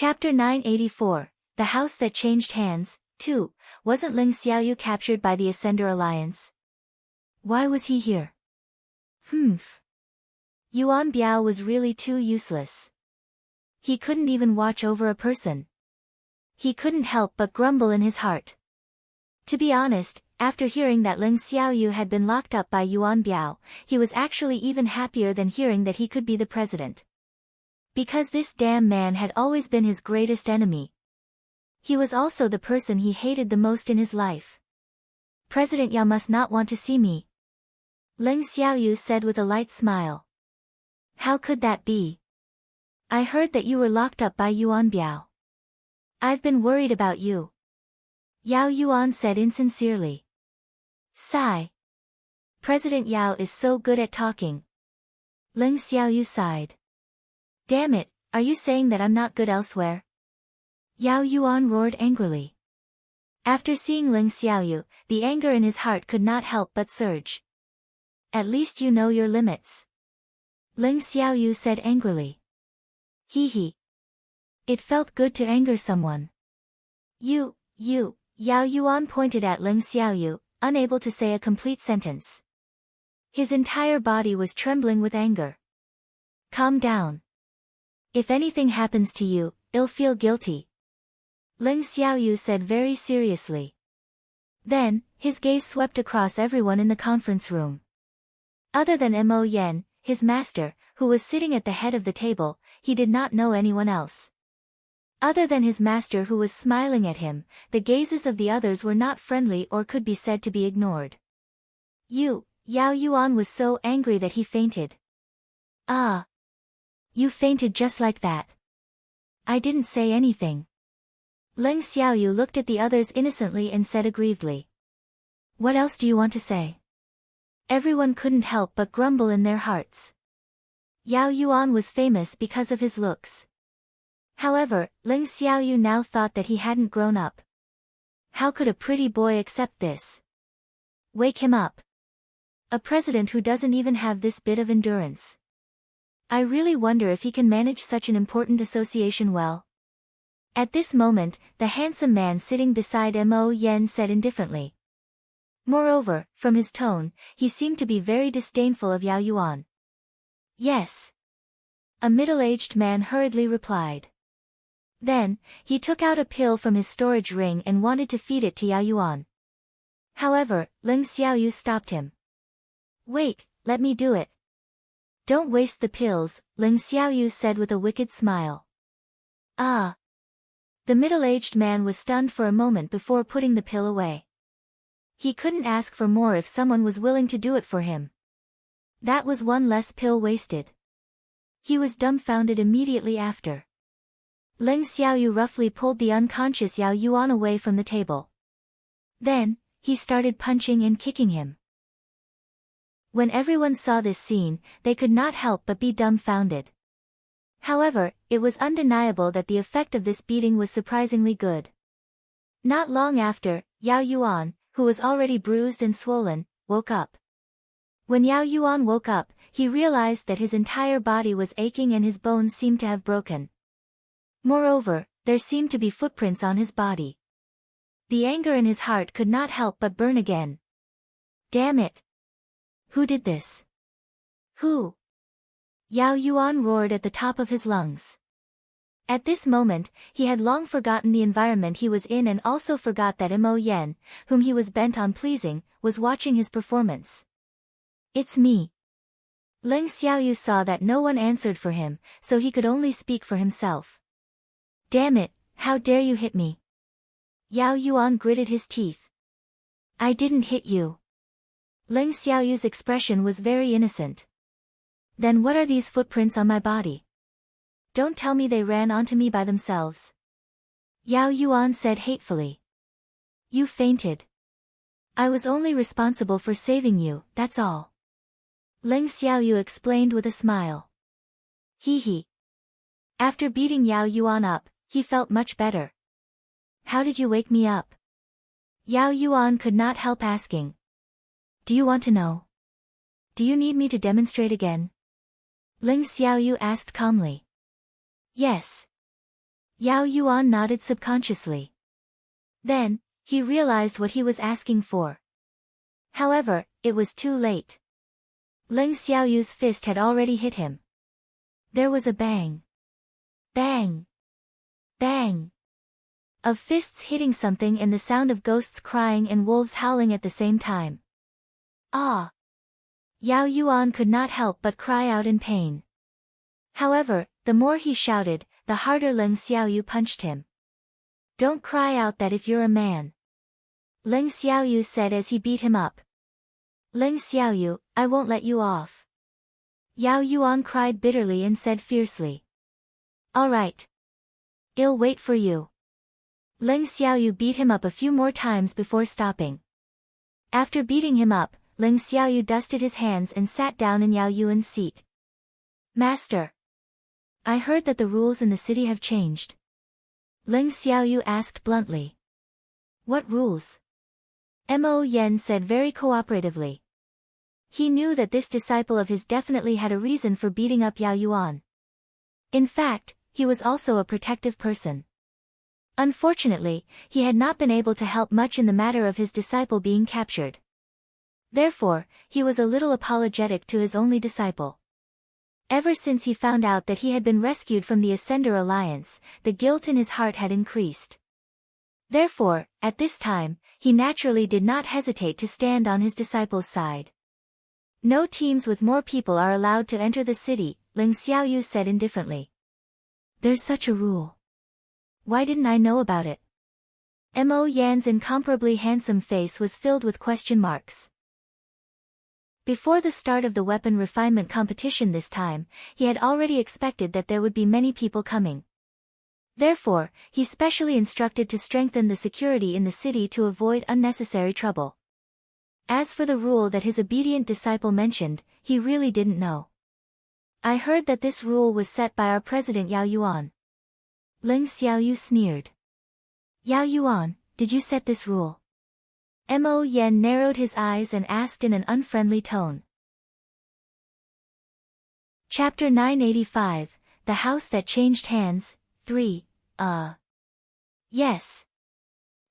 Chapter 984, The House That Changed Hands, 2, Wasn't Ling Xiaoyu captured by the Ascender Alliance? Why was he here? Yuan Biao was really too useless. He couldn't even watch over a person. He couldn't help but grumble in his heart. To be honest, after hearing that Ling Xiaoyu had been locked up by Yuan Biao, he was actually even happier than hearing that he could be the president. Because this damn man had always been his greatest enemy. He was also the person he hated the most in his life. President Yao must not want to see me. Ling Xiaoyu said with a light smile. How could that be? I heard that you were locked up by Yuan Biao. I've been worried about you. Yao Yuan said insincerely. Sigh. President Yao is so good at talking. Ling Xiaoyu sighed. Damn it, are you saying that I'm not good elsewhere? Yao Yuan roared angrily. After seeing Ling Xiaoyu, the anger in his heart could not help but surge. At least you know your limits. Ling Xiaoyu said angrily. Hee. It felt good to anger someone. You, Yao Yuan pointed at Ling Xiaoyu, unable to say a complete sentence. His entire body was trembling with anger. Calm down. If anything happens to you, you'll feel guilty. Ling Xiaoyu said very seriously. Then, his gaze swept across everyone in the conference room. Other than Mo Yan, his master, who was sitting at the head of the table, he did not know anyone else. Other than his master who was smiling at him, the gazes of the others were not friendly or could be said to be ignored. Yao Yuan was so angry that he fainted. Ah! You fainted just like that. I didn't say anything. Ling Xiaoyu looked at the others innocently and said aggrievedly. What else do you want to say? Everyone couldn't help but grumble in their hearts. Yao Yuan was famous because of his looks. However, Ling Xiaoyu now thought that he hadn't grown up. How could a pretty boy accept this? Wake him up. A president who doesn't even have this bit of endurance. I really wonder if he can manage such an important association well. At this moment, the handsome man sitting beside Mo Yan said indifferently. Moreover, from his tone, he seemed to be very disdainful of Yao Yuan. Yes. A middle-aged man hurriedly replied. Then, he took out a pill from his storage ring and wanted to feed it to Yao Yuan. However, Ling Xiaoyu stopped him. Wait, let me do it. Don't waste the pills, Ling Xiaoyu said with a wicked smile. Ah! The middle-aged man was stunned for a moment before putting the pill away. He couldn't ask for more if someone was willing to do it for him. That was one less pill wasted. He was dumbfounded immediately after. Ling Xiaoyu roughly pulled the unconscious Yao Yuan away from the table. Then, he started punching and kicking him. When everyone saw this scene, they could not help but be dumbfounded. However, it was undeniable that the effect of this beating was surprisingly good. Not long after, Yao Yuan, who was already bruised and swollen, woke up. When Yao Yuan woke up, he realized that his entire body was aching and his bones seemed to have broken. Moreover, there seemed to be footprints on his body. The anger in his heart could not help but burn again. Damn it! Who did this? Who? Yao Yuan roared at the top of his lungs. At this moment, he had long forgotten the environment he was in and also forgot that Mo Yan, whom he was bent on pleasing, was watching his performance. It's me. Ling Xiaoyu saw that no one answered for him, so he could only speak for himself. Damn it, how dare you hit me? Yao Yuan gritted his teeth. I didn't hit you. Ling Xiaoyu's expression was very innocent. Then what are these footprints on my body? Don't tell me they ran onto me by themselves. Yao Yuan said hatefully. You fainted. I was only responsible for saving you, that's all. Ling Xiaoyu explained with a smile. Hee. After beating Yao Yuan up, he felt much better. How did you wake me up? Yao Yuan could not help asking. Do you want to know? Do you need me to demonstrate again? Ling Xiaoyu asked calmly. Yes. Yao Yuan nodded subconsciously. Then, he realized what he was asking for. However, it was too late. Ling Xiaoyu's fist had already hit him. There was a bang. Bang. Bang. Of fists hitting something and the sound of ghosts crying and wolves howling at the same time. Ah! Yao Yuan could not help but cry out in pain. However, the more he shouted, the harder Ling Xiaoyu punched him. Don't cry out that if you're a man. Ling Xiaoyu said as he beat him up. Ling Xiaoyu, I won't let you off. Yao Yuan cried bitterly and said fiercely. All right. I'll wait for you. Ling Xiaoyu beat him up a few more times before stopping. After beating him up, Ling Xiaoyu dusted his hands and sat down in Yao Yuan's seat. Master. I heard that the rules in the city have changed. Ling Xiaoyu asked bluntly. What rules? Mo Yen said very cooperatively. He knew that this disciple of his definitely had a reason for beating up Yao Yuan. In fact, he was also a protective person. Unfortunately, he had not been able to help much in the matter of his disciple being captured. Therefore, he was a little apologetic to his only disciple. Ever since he found out that he had been rescued from the Ascender Alliance, the guilt in his heart had increased. Therefore, at this time, he naturally did not hesitate to stand on his disciple's side. No teams with more people are allowed to enter the city, Ling Xiaoyu said indifferently. There's such a rule. Why didn't I know about it? Mo Yan's incomparably handsome face was filled with question marks. Before the start of the weapon refinement competition this time, he had already expected that there would be many people coming. Therefore, he specially instructed to strengthen the security in the city to avoid unnecessary trouble. As for the rule that his obedient disciple mentioned, he really didn't know. I heard that this rule was set by our president Yao Yuan. Ling Xiaoyu sneered. Yao Yuan, did you set this rule? Mo Yen narrowed his eyes and asked in an unfriendly tone. Chapter 985, The House That Changed Hands, 3, Yes.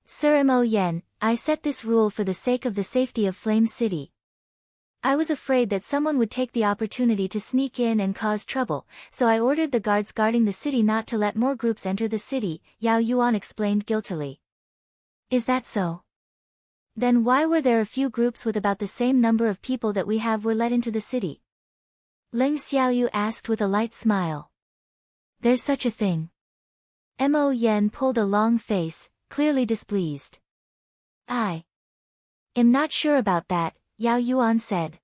Sir Mo Yen, I set this rule for the sake of the safety of Flame City. I was afraid that someone would take the opportunity to sneak in and cause trouble, so I ordered the guards guarding the city not to let more groups enter the city, Yao Yuan explained guiltily. Is that so? Then why were there a few groups with about the same number of people that we have were let into the city? Ling Xiaoyu asked with a light smile. There's such a thing. Mo Yen pulled a long face, clearly displeased. I am not sure about that, Yao Yuan said.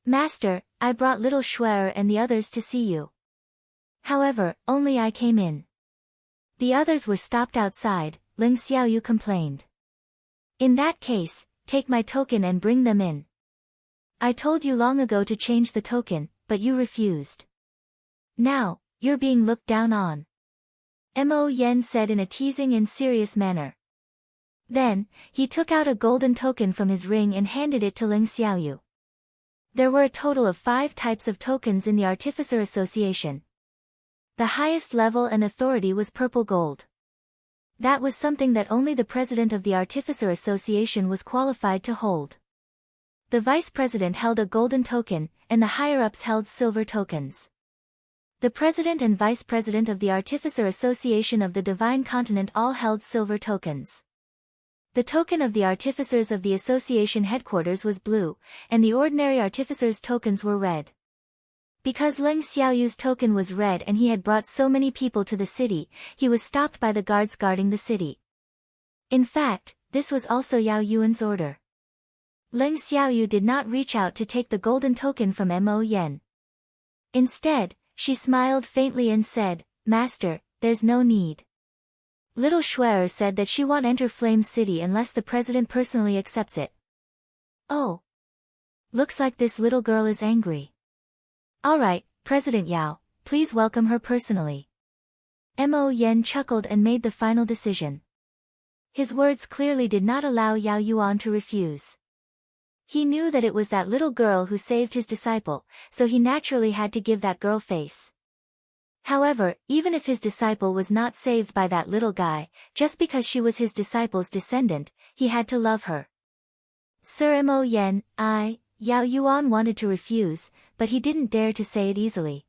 Master, I brought little Shuer and the others to see you. However, only I came in. The others were stopped outside, Ling Xiaoyu complained. In that case, take my token and bring them in. I told you long ago to change the token, but you refused. Now, you're being looked down on. Mo Yen said in a teasing and serious manner. Then, he took out a golden token from his ring and handed it to Ling Xiaoyu. There were a total of 5 types of tokens in the Artificer Association. The highest level and authority was purple gold. That was something that only the president of the Artificer Association was qualified to hold. The vice president held a golden token, and the higher-ups held silver tokens. The president and vice president of the Artificer Association of the Divine Continent all held silver tokens. The token of the artificers of the association headquarters was blue, and the ordinary artificers' tokens were red. Because Ling Xiaoyu's token was red and he had brought so many people to the city, he was stopped by the guards guarding the city. In fact, this was also Yao Yuan's order. Ling Xiaoyu did not reach out to take the golden token from Mo Yen. Instead, she smiled faintly and said, Master, there's no need. Little Shuer said that she won't enter Flame City unless the president personally accepts it. Oh. Looks like this little girl is angry. Alright, President Yao, please welcome her personally. Mo Yen chuckled and made the final decision. His words clearly did not allow Yao Yuan to refuse. He knew that it was that little girl who saved his disciple, so he naturally had to give that girl face. However, even if his disciple was not saved by that little guy, just because she was his disciple's descendant, he had to love her. Sir Mo Yen, Yao Yuan wanted to refuse, but he didn't dare to say it easily.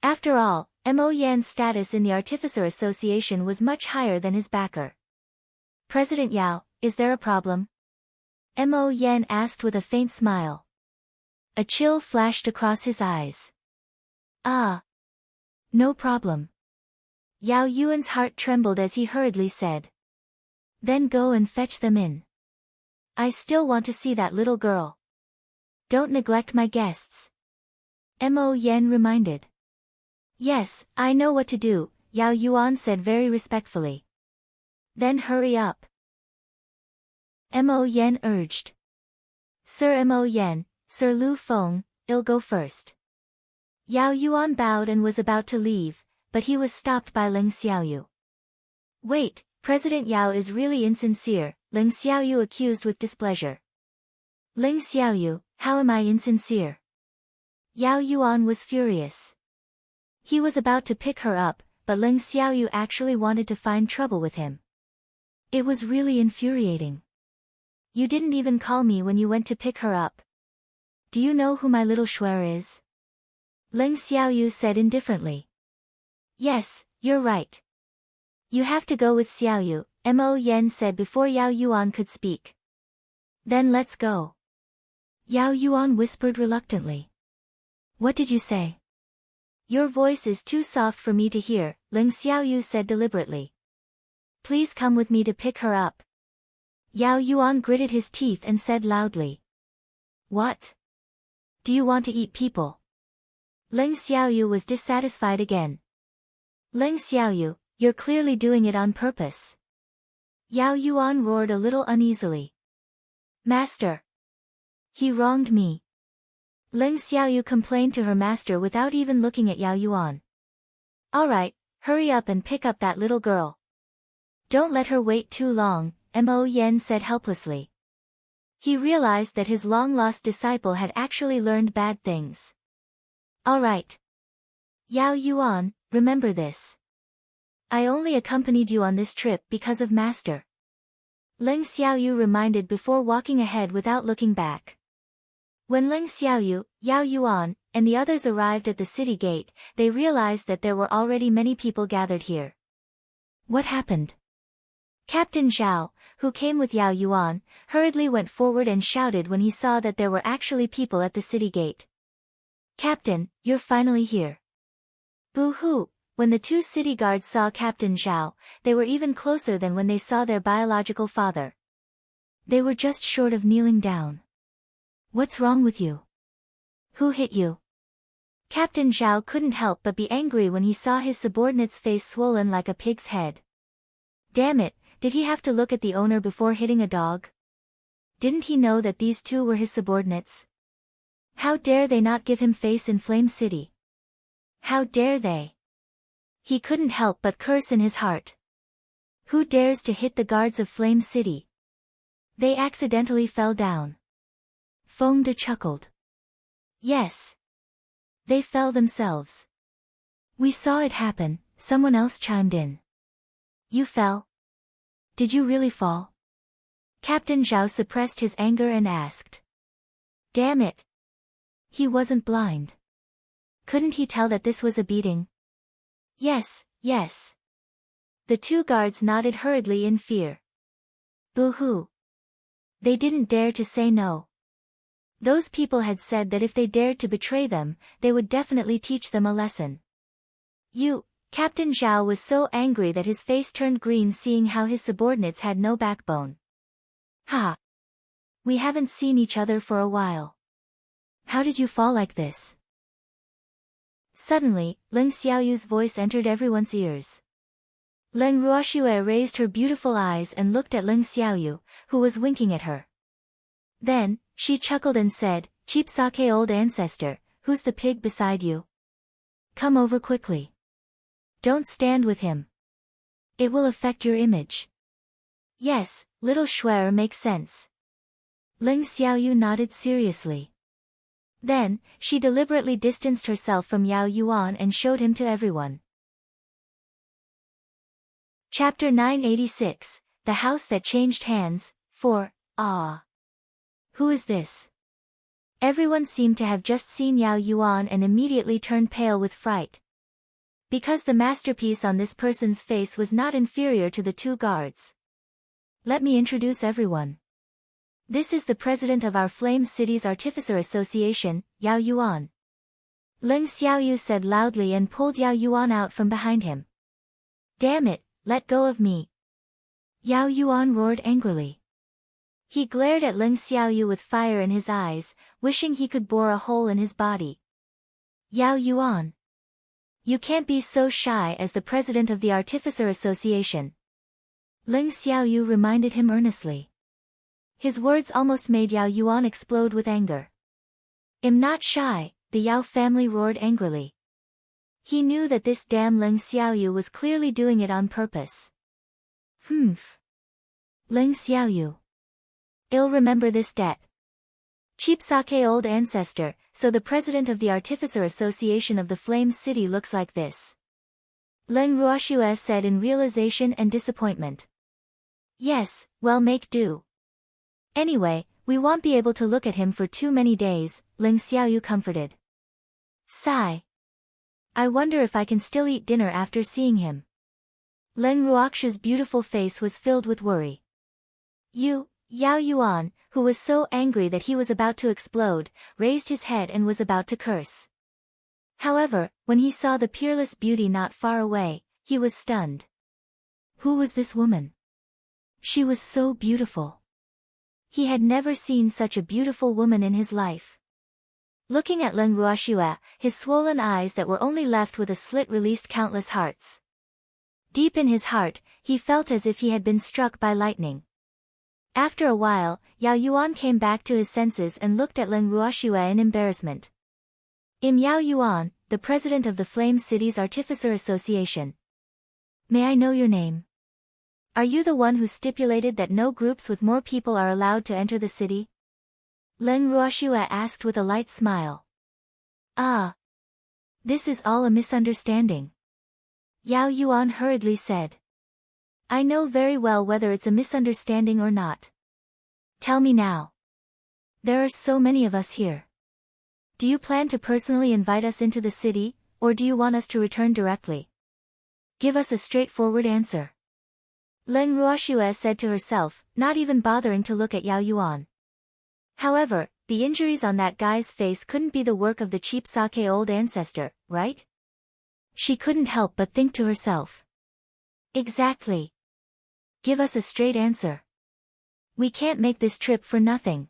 After all, Mo Yan's status in the Artificer Association was much higher than his backer. President Yao, is there a problem? Mo Yan asked with a faint smile. A chill flashed across his eyes. Ah. No problem. Yao Yuan's heart trembled as he hurriedly said. Then go and fetch them in. I still want to see that little girl. Don't neglect my guests. Mo Yan reminded. Yes, I know what to do, Yao Yuan said very respectfully. Then hurry up. Mo Yan urged. Sir Mo Yan, Sir Lu Feng, I'll go first. Yao Yuan bowed and was about to leave, but he was stopped by Ling Xiaoyu. Wait, President Yao is really insincere, Ling Xiaoyu accused with displeasure. Ling Xiaoyu, how am I insincere? Yao Yuan was furious. He was about to pick her up, but Ling Xiaoyu actually wanted to find trouble with him. It was really infuriating. You didn't even call me when you went to pick her up. Do you know who my little Shuer is? Ling Xiaoyu said indifferently. Yes, you're right. You have to go with Xiaoyu, Mo Yan said before Yao Yuan could speak. Then let's go. Yao Yuan whispered reluctantly. What did you say? Your voice is too soft for me to hear, Ling Xiaoyu said deliberately. Please come with me to pick her up. Yao Yuan gritted his teeth and said loudly. What? Do you want to eat people? Ling Xiaoyu was dissatisfied again. Ling Xiaoyu, you're clearly doing it on purpose. Yao Yuan roared a little uneasily. Master. He wronged me. Ling Xiaoyu complained to her master without even looking at Yao Yuan. Alright, hurry up and pick up that little girl. Don't let her wait too long, Mo Yan said helplessly. He realized that his long-lost disciple had actually learned bad things. Alright. Yao Yuan, remember this. I only accompanied you on this trip because of Master. Ling Xiaoyu reminded before walking ahead without looking back. When Ling Xiaoyu, Yao Yuan, and the others arrived at the city gate, they realized that there were already many people gathered here. What happened? Captain Zhao, who came with Yao Yuan, hurriedly went forward and shouted when he saw that there were actually people at the city gate. Captain, you're finally here. Boo-hoo, when the two city guards saw Captain Zhao, they were even closer than when they saw their biological father. They were just short of kneeling down. What's wrong with you? Who hit you? Captain Zhao couldn't help but be angry when he saw his subordinate's face swollen like a pig's head. Damn it, did he have to look at the owner before hitting a dog? Didn't he know that these two were his subordinates? How dare they not give him face in Flame City? How dare they? He couldn't help but curse in his heart. Who dares to hit the guards of Flame City? They accidentally fell down. Feng chuckled. Yes. They fell themselves. We saw it happen, someone else chimed in. You fell? Did you really fall? Captain Zhao suppressed his anger and asked. Damn it. He wasn't blind. Couldn't he tell that this was a beating? Yes, yes. The two guards nodded hurriedly in fear. Boo-hoo. They didn't dare to say no. Those people had said that if they dared to betray them, they would definitely teach them a lesson. Captain Zhao was so angry that his face turned green seeing how his subordinates had no backbone. Ha! We haven't seen each other for a while. How did you fall like this? Suddenly, Ling Xiaoyu's voice entered everyone's ears. Ling Ruoxue raised her beautiful eyes and looked at Ling Xiaoyu, who was winking at her. Then, she chuckled and said, Cheap sake old ancestor, who's the pig beside you? Come over quickly. Don't stand with him. It will affect your image. Yes, little Shuer makes sense. Ling Xiaoyu nodded seriously. Then, she deliberately distanced herself from Yao Yuan and showed him to everyone. Chapter 986, The House That Changed Hands, 4, Ah. Who is this? Everyone seemed to have just seen Yao Yuan and immediately turned pale with fright. Because the masterpiece on this person's face was not inferior to the two guards. Let me introduce everyone. This is the president of our Flame City's Artificer Association, Yao Yuan. Ling Xiaoyu said loudly and pulled Yao Yuan out from behind him. Damn it, let go of me. Yao Yuan roared angrily. He glared at Ling Xiaoyu with fire in his eyes, wishing he could bore a hole in his body. Yao Yuan. You can't be so shy as the president of the Artificer Association. Ling Xiaoyu reminded him earnestly. His words almost made Yao Yuan explode with anger. I'm not shy, the Yao family roared angrily. He knew that this damn Ling Xiaoyu was clearly doing it on purpose. Humph. Ling Xiaoyu. I'll remember this debt. Cheap sake old ancestor, so the president of the Artificer Association of the Flame City looks like this. Ling Ruoxue said in realization and disappointment. Yes, well make do. Anyway, we won't be able to look at him for too many days, Ling Xiaoyu comforted. Sigh. I wonder if I can still eat dinner after seeing him. Ling Ruoxue's beautiful face was filled with worry. Yao Yuan, who was so angry that he was about to explode, raised his head and was about to curse. However, when he saw the peerless beauty not far away, he was stunned. Who was this woman? She was so beautiful. He had never seen such a beautiful woman in his life. Looking at Ling Ruoxue, his swollen eyes that were only left with a slit released countless hearts. Deep in his heart, he felt as if he had been struck by lightning. After a while, Yao Yuan came back to his senses and looked at Ling Ruoxue in embarrassment. I'm Yao Yuan, the president of the Flame City's Artificer Association. May I know your name? Are you the one who stipulated that no groups with more people are allowed to enter the city? Ling Ruoxue asked with a light smile. Ah. This is all a misunderstanding. Yao Yuan hurriedly said. I know very well whether it's a misunderstanding or not. Tell me now. There are so many of us here. Do you plan to personally invite us into the city, or do you want us to return directly? Give us a straightforward answer. Ling Ruoxue said to herself, not even bothering to look at Yao Yuan. However, the injuries on that guy's face couldn't be the work of the cheap sake old ancestor, right? She couldn't help but think to herself. Exactly. Give us a straight answer. We can't make this trip for nothing.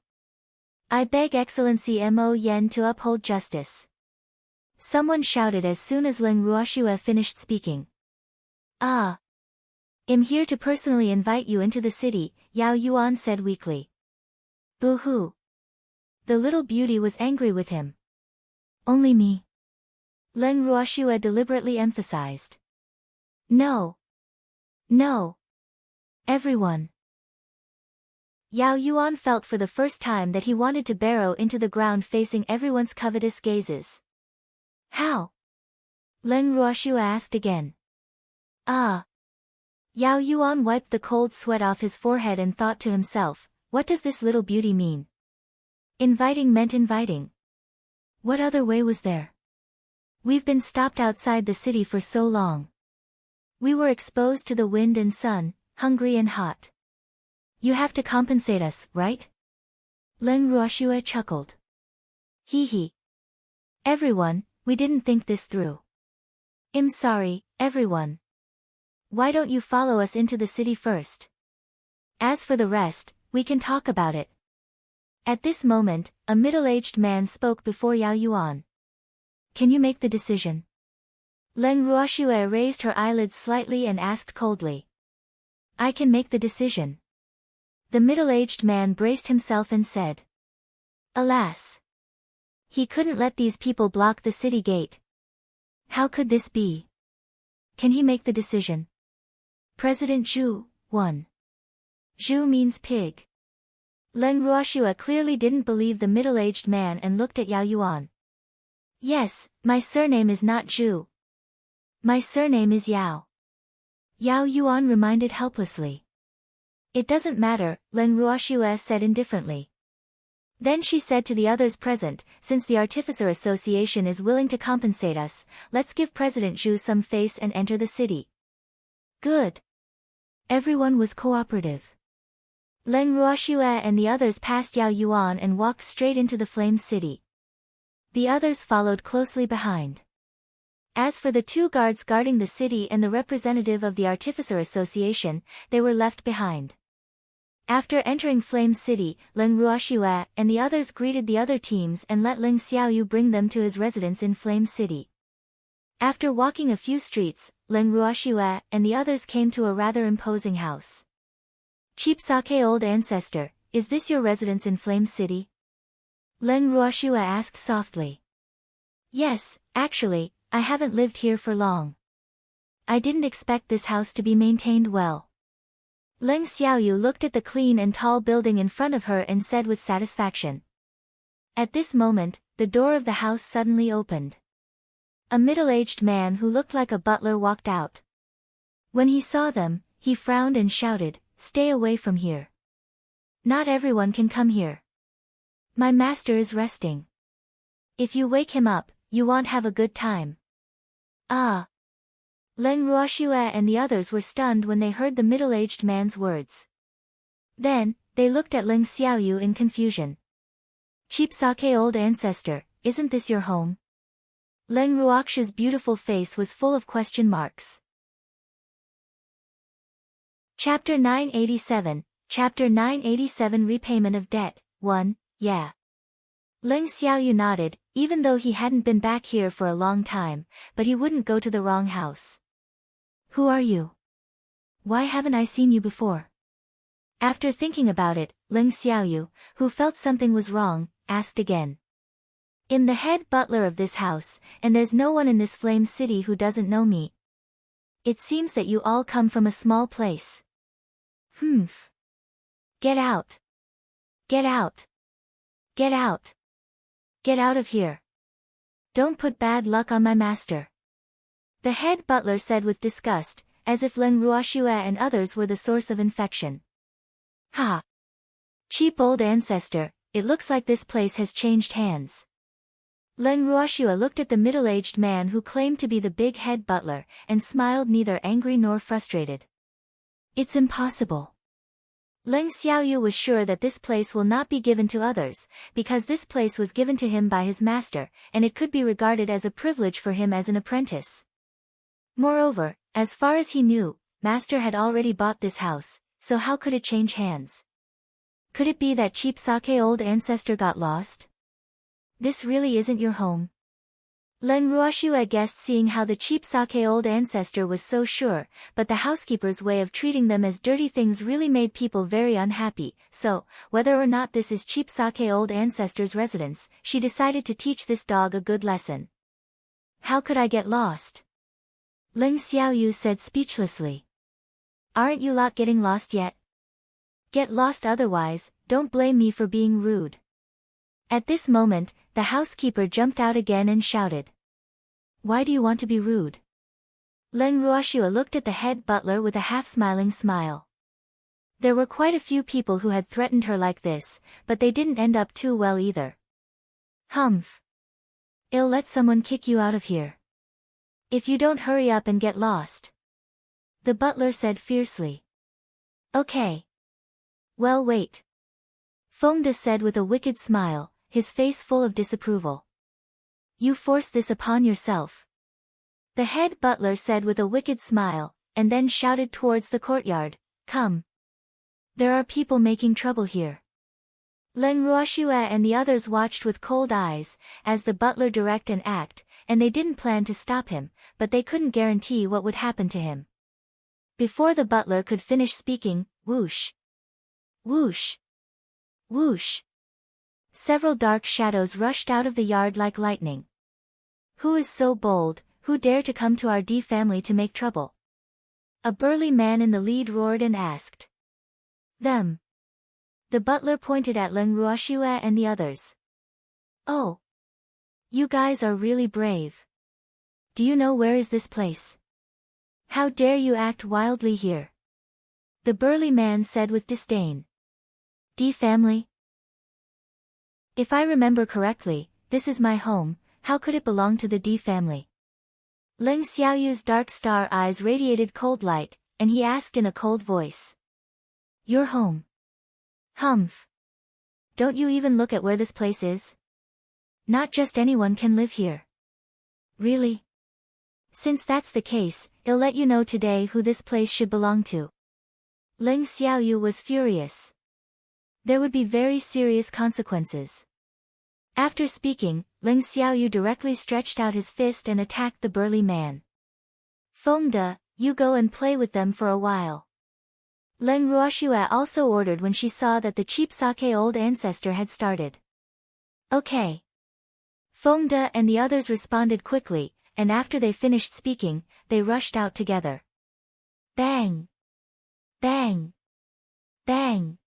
I beg Excellency Mo Yen to uphold justice. Someone shouted as soon as Ling Ruoxue finished speaking. Ah. I'm here to personally invite you into the city, Yao Yuan said weakly. Boo-hoo. The little beauty was angry with him. Only me. Ling Ruoxue deliberately emphasized. No. No. Everyone. Yao Yuan felt for the first time that he wanted to burrow into the ground facing everyone's covetous gazes. How? Ling Ruoxue asked again. Ah. Yao Yuan wiped the cold sweat off his forehead and thought to himself, what does this little beauty mean? Inviting meant inviting. What other way was there? We've been stopped outside the city for so long. We were exposed to the wind and sun, hungry and hot. You have to compensate us, right? Ling Ruoxue chuckled. Hee hee. Everyone, we didn't think this through. I'm sorry, everyone. Why don't you follow us into the city first? As for the rest, we can talk about it. At this moment, a middle-aged man spoke before Yao Yuan. Can you make the decision? Ling Ruoxue raised her eyelids slightly and asked coldly. I can make the decision. The middle-aged man braced himself and said. Alas. He couldn't let these people block the city gate. How could this be? Can he make the decision? President Zhu, 1. Zhu means pig. Leng Ruoxue clearly didn't believe the middle-aged man and looked at Yao Yuan. Yes, my surname is not Zhu. My surname is Yao. Yao Yuan reminded helplessly. It doesn't matter, Leng Ruoxue said indifferently. Then she said to the others present, since the Artificer Association is willing to compensate us, let's give President Zhu some face and enter the city. Good. Everyone was cooperative. Leng Ruoxue and the others passed Yao Yuan and walked straight into the Flame City. The others followed closely behind. As for the two guards guarding the city and the representative of the Artificer Association, they were left behind. After entering Flame City, Leng Ruoxue and the others greeted the other teams and let Ling Xiaoyu bring them to his residence in Flame City. After walking a few streets, Leng Ruoxue and the others came to a rather imposing house. Cheap Sake old ancestor, is this your residence in Flame City? Leng Ruoxue asked softly. Yes, actually, I haven't lived here for long. I didn't expect this house to be maintained well. Leng Xiaoyu looked at the clean and tall building in front of her and said with satisfaction. At this moment, the door of the house suddenly opened. A middle-aged man who looked like a butler walked out. When he saw them, he frowned and shouted, "Stay away from here. Not everyone can come here. My master is resting. If you wake him up, you won't have a good time." Ah! Leng Ruoxue and the others were stunned when they heard the middle-aged man's words. Then, they looked at Ling Xiaoyu in confusion. Cheap Sake old ancestor, isn't this your home? Leng Ruoxue's beautiful face was full of question marks. Chapter 987, Chapter 987 Repayment of Debt, 1, yeah. Leng Xiaoyu nodded, even though he hadn't been back here for a long time, but he wouldn't go to the wrong house. Who are you? Why haven't I seen you before? After thinking about it, Leng Xiaoyu, who felt something was wrong, asked again. I'm the head butler of this house, and there's no one in this Flame City who doesn't know me. It seems that you all come from a small place. Humph. Get out. Get out. Get out. Get out of here. Don't put bad luck on my master. The head butler said with disgust, as if Leng Ruoxue and others were the source of infection. Ha! Cheap old ancestor, it looks like this place has changed hands. Leng Ruoxue looked at the middle-aged man who claimed to be the big head butler, and smiled neither angry nor frustrated. It's impossible. Leng Xiaoyu was sure that this place will not be given to others, because this place was given to him by his master, and it could be regarded as a privilege for him as an apprentice. Moreover, as far as he knew, master had already bought this house, so how could it change hands? Could it be that cheap Sake old ancestor got lost? This really isn't your home? Leng Ruoxue guessed, seeing how the cheap Sake old ancestor was so sure, but the housekeeper's way of treating them as dirty things really made people very unhappy, so, whether or not this is cheap Sake old ancestor's residence, she decided to teach this dog a good lesson. How could I get lost? Ling Xiaoyu said speechlessly. Aren't you lot getting lost yet? Get lost otherwise, don't blame me for being rude. At this moment, the housekeeper jumped out again and shouted. Why do you want to be rude? Leng Ruoxue looked at the head butler with a half-smiling smile. There were quite a few people who had threatened her like this, but they didn't end up too well either. Humph. I'll let someone kick you out of here. If you don't hurry up and get lost. The butler said fiercely. Okay. Well, wait. Feng said with a wicked smile, his face full of disapproval. You forced this upon yourself. The head butler said with a wicked smile, and then shouted towards the courtyard, Come. There are people making trouble here. Leng Ruoxue and the others watched with cold eyes, as the butler direct and act, and they didn't plan to stop him, but they couldn't guarantee what would happen to him. Before the butler could finish speaking, whoosh. Whoosh. Whoosh. Several dark shadows rushed out of the yard like lightning. Who is so bold, who dare to come to our D family to make trouble? A burly man in the lead roared and asked. Them. The butler pointed at Leng Ruoxue and the others. Oh. You guys are really brave. Do you know where is this place? How dare you act wildly here? The burly man said with disdain. D family? If I remember correctly, this is my home, how could it belong to the D family? Leng Xiaoyu's dark star eyes radiated cold light, and he asked in a cold voice. Your home? Humph. Don't you even look at where this place is? Not just anyone can live here. Really? Since that's the case, I'll let you know today who this place should belong to. Leng Xiaoyu was furious. There would be very serious consequences. After speaking, Leng Xiaoyu directly stretched out his fist and attacked the burly man. Feng de, you go and play with them for a while. Leng Ruoxue also ordered when she saw that the cheap sake old ancestor had started. Okay. Feng de and the others responded quickly, and after they finished speaking, they rushed out together. Bang! Bang! Bang!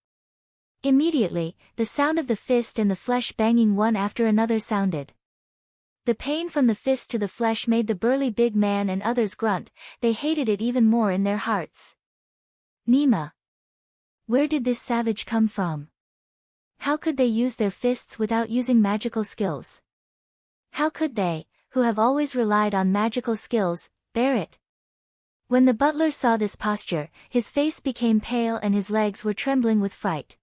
Immediately, the sound of the fist and the flesh banging one after another sounded. The pain from the fist to the flesh made the burly big man and others grunt, they hated it even more in their hearts. Nima. Where did this savage come from? How could they use their fists without using magical skills? How could they, who have always relied on magical skills, bear it? When the butler saw this posture, his face became pale and his legs were trembling with fright.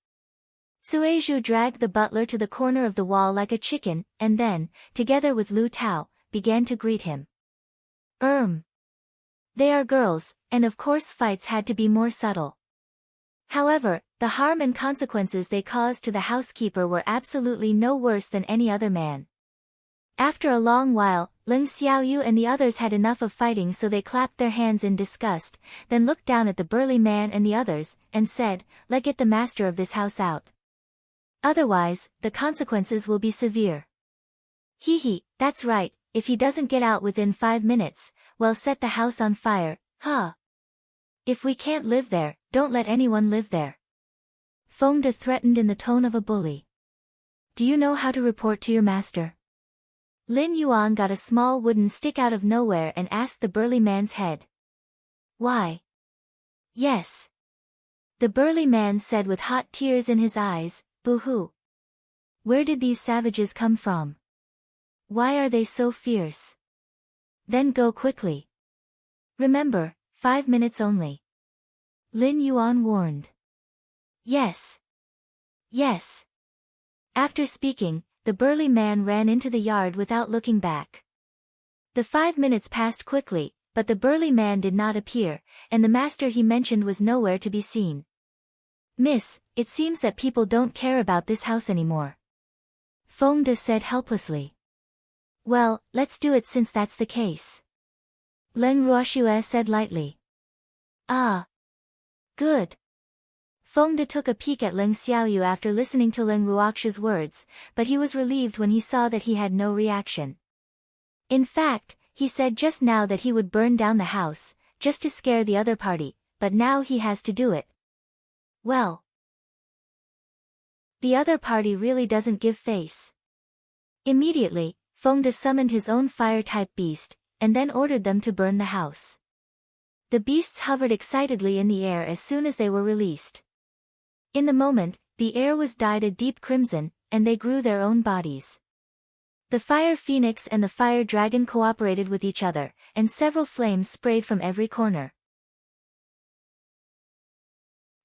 Suizhu dragged the butler to the corner of the wall like a chicken, and then, together with Lu Tao, began to greet him. They are girls, and of course fights had to be more subtle. However, the harm and consequences they caused to the housekeeper were absolutely no worse than any other man. After a long while, Leng Xiaoyu and the others had enough of fighting, so they clapped their hands in disgust, then looked down at the burly man and the others, and said, "Let get the master of this house out. Otherwise, the consequences will be severe." Hee, that's right, if he doesn't get out within 5 minutes, we'll set the house on fire, huh? If we can't live there, don't let anyone live there. Feng de threatened in the tone of a bully. Do you know how to report to your master? Lin Yuan got a small wooden stick out of nowhere and asked the burly man's head. Why? Yes. The burly man said with hot tears in his eyes, boo-hoo. Where did these savages come from? Why are they so fierce? Then go quickly. Remember, 5 minutes only. Lin Yuan warned. Yes. Yes. After speaking, the burly man ran into the yard without looking back. The 5 minutes passed quickly, but the burly man did not appear, and the master he mentioned was nowhere to be seen. Miss, it seems that people don't care about this house anymore. Feng de said helplessly. Well, let's do it since that's the case. Leng Ruoxue said lightly. Ah. Good. Feng de took a peek at Leng Xiaoyu after listening to Leng Ruoxue's words, but he was relieved when he saw that he had no reaction. In fact, he said just now that he would burn down the house, just to scare the other party, but now he has to do it. Well. The other party really doesn't give face. Immediately, Feng de summoned his own fire-type beast, and then ordered them to burn the house. The beasts hovered excitedly in the air as soon as they were released. In the moment, the air was dyed a deep crimson, and they grew their own bodies. The fire phoenix and the fire dragon cooperated with each other, and several flames sprayed from every corner.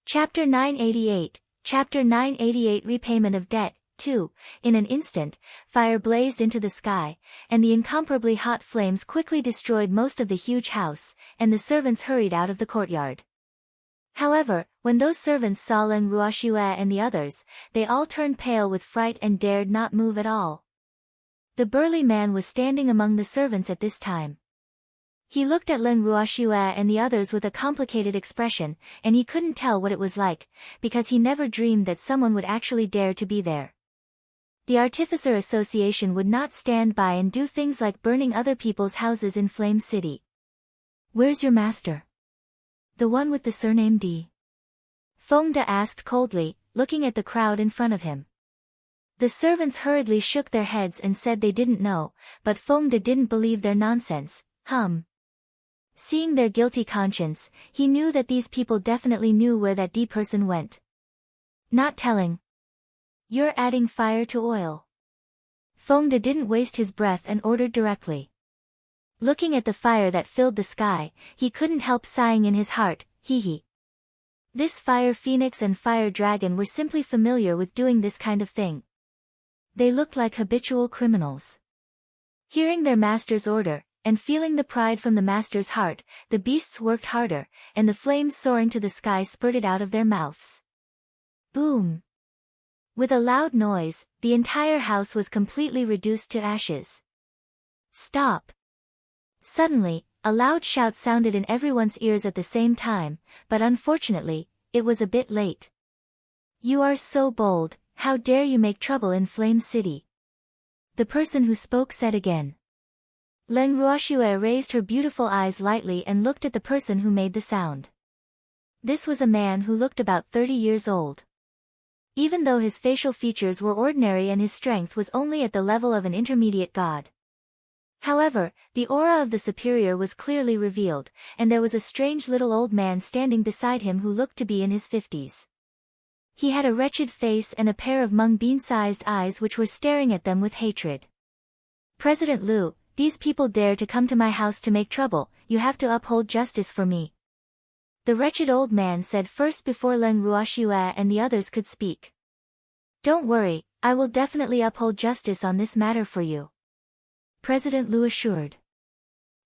Chapter 988, Chapter 988 Repayment of Debt, 2. In an instant, fire blazed into the sky, and the incomparably hot flames quickly destroyed most of the huge house, and the servants hurried out of the courtyard. However, when those servants saw Leng Ruoxue and the others, they all turned pale with fright and dared not move at all. The burly man was standing among the servants at this time. He looked at Leng Ruoxue and the others with a complicated expression, and he couldn't tell what it was like, because he never dreamed that someone would actually dare to be there. The Artificer Association would not stand by and do things like burning other people's houses in Flame City. Where's your master? The one with the surname D? Feng de asked coldly, looking at the crowd in front of him. The servants hurriedly shook their heads and said they didn't know, but Feng didn't believe their nonsense. Seeing their guilty conscience, he knew that these people definitely knew where that D person went. Not telling. You're adding fire to oil. Feng didn't waste his breath and ordered directly. Looking at the fire that filled the sky, he couldn't help sighing in his heart, hee. This fire phoenix and fire dragon were simply familiar with doing this kind of thing. They looked like habitual criminals. Hearing their master's order, and feeling the pride from the master's heart, the beasts worked harder, and the flames soaring to the sky spurted out of their mouths. Boom! With a loud noise, the entire house was completely reduced to ashes. Stop! Suddenly, a loud shout sounded in everyone's ears at the same time, but unfortunately, it was a bit late. You are so bold, how dare you make trouble in Flame City? The person who spoke said again. Leng Ruoxue raised her beautiful eyes lightly and looked at the person who made the sound. This was a man who looked about 30 years old. Even though his facial features were ordinary and his strength was only at the level of an intermediate god. However, the aura of the superior was clearly revealed, and there was a strange little old man standing beside him who looked to be in his 50s. He had a wretched face and a pair of mung bean-sized eyes which were staring at them with hatred. President Liu, these people dare to come to my house to make trouble, you have to uphold justice for me. The wretched old man said first before Leng Ruoxue and the others could speak. Don't worry, I will definitely uphold justice on this matter for you. President Liu assured.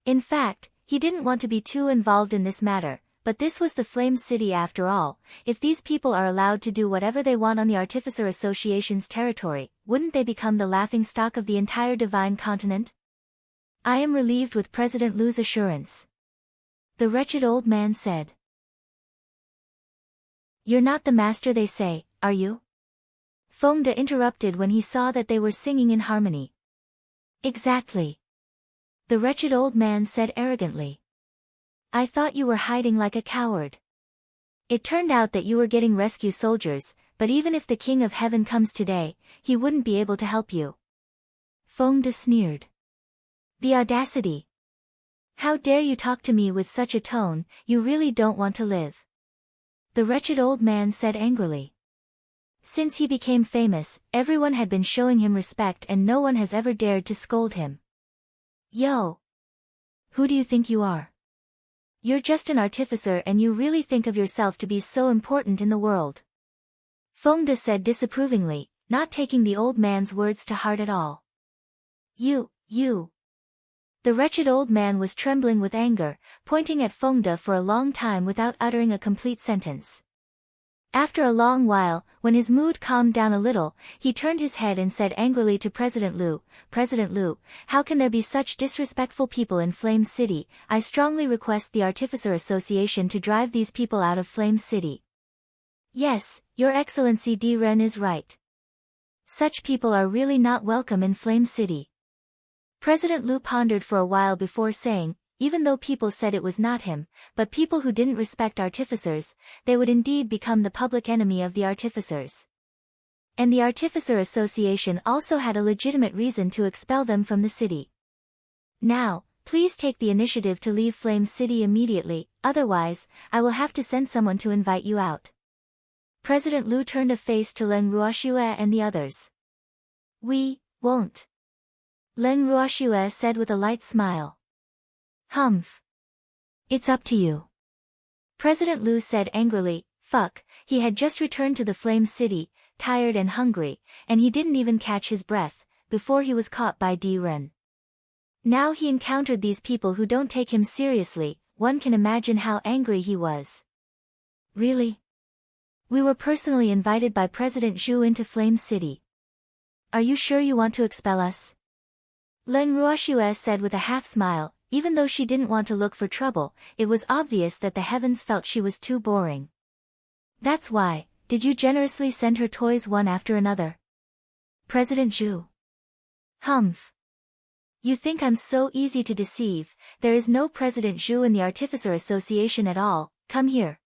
In fact, he didn't want to be too involved in this matter, but this was the Flame City after all. If these people are allowed to do whatever they want on the Artificer Association's territory, wouldn't they become the laughingstock of the entire Divine Continent? I am relieved with President Liu's assurance. The wretched old man said. You're not the master they say, are you? Feng interrupted when he saw that they were singing in harmony. Exactly. The wretched old man said arrogantly. I thought you were hiding like a coward. It turned out that you were getting rescue soldiers, but even if the King of Heaven comes today, he wouldn't be able to help you. Feng sneered. The audacity. How dare you talk to me with such a tone, you really don't want to live. The wretched old man said angrily. Since he became famous, everyone had been showing him respect and no one has ever dared to scold him. Yo! Who do you think you are? You're just an artificer and you really think of yourself to be so important in the world. Feng said disapprovingly, not taking the old man's words to heart at all. You. The wretched old man was trembling with anger, pointing at Feng for a long time without uttering a complete sentence. After a long while, when his mood calmed down a little, he turned his head and said angrily to President Liu, President Liu, how can there be such disrespectful people in Flame City? I strongly request the Artificer Association to drive these people out of Flame City. Yes, Your Excellency D. Ren is right. Such people are really not welcome in Flame City. President Liu pondered for a while before saying, even though people said it was not him, but people who didn't respect artificers, they would indeed become the public enemy of the artificers. And the Artificer Association also had a legitimate reason to expel them from the city. Now, please take the initiative to leave Flame City immediately, otherwise, I will have to send someone to invite you out. President Liu turned a face to Leng Ruoxue and the others. We won't. Leng Ruoxue said with a light smile. Humph. It's up to you. President Liu said angrily, fuck, he had just returned to the Flame City, tired and hungry, and he didn't even catch his breath, before he was caught by D. Ren. Now he encountered these people who don't take him seriously, one can imagine how angry he was. Really? We were personally invited by President Zhu into Flame City. Are you sure you want to expel us? Leng Ruoxue said with a half-smile, even though she didn't want to look for trouble, it was obvious that the heavens felt she was too boring. That's why, did you generously send her toys one after another? President Zhu. Humph. You think I'm so easy to deceive, there is no President Zhu in the Artificer Association at all, come here.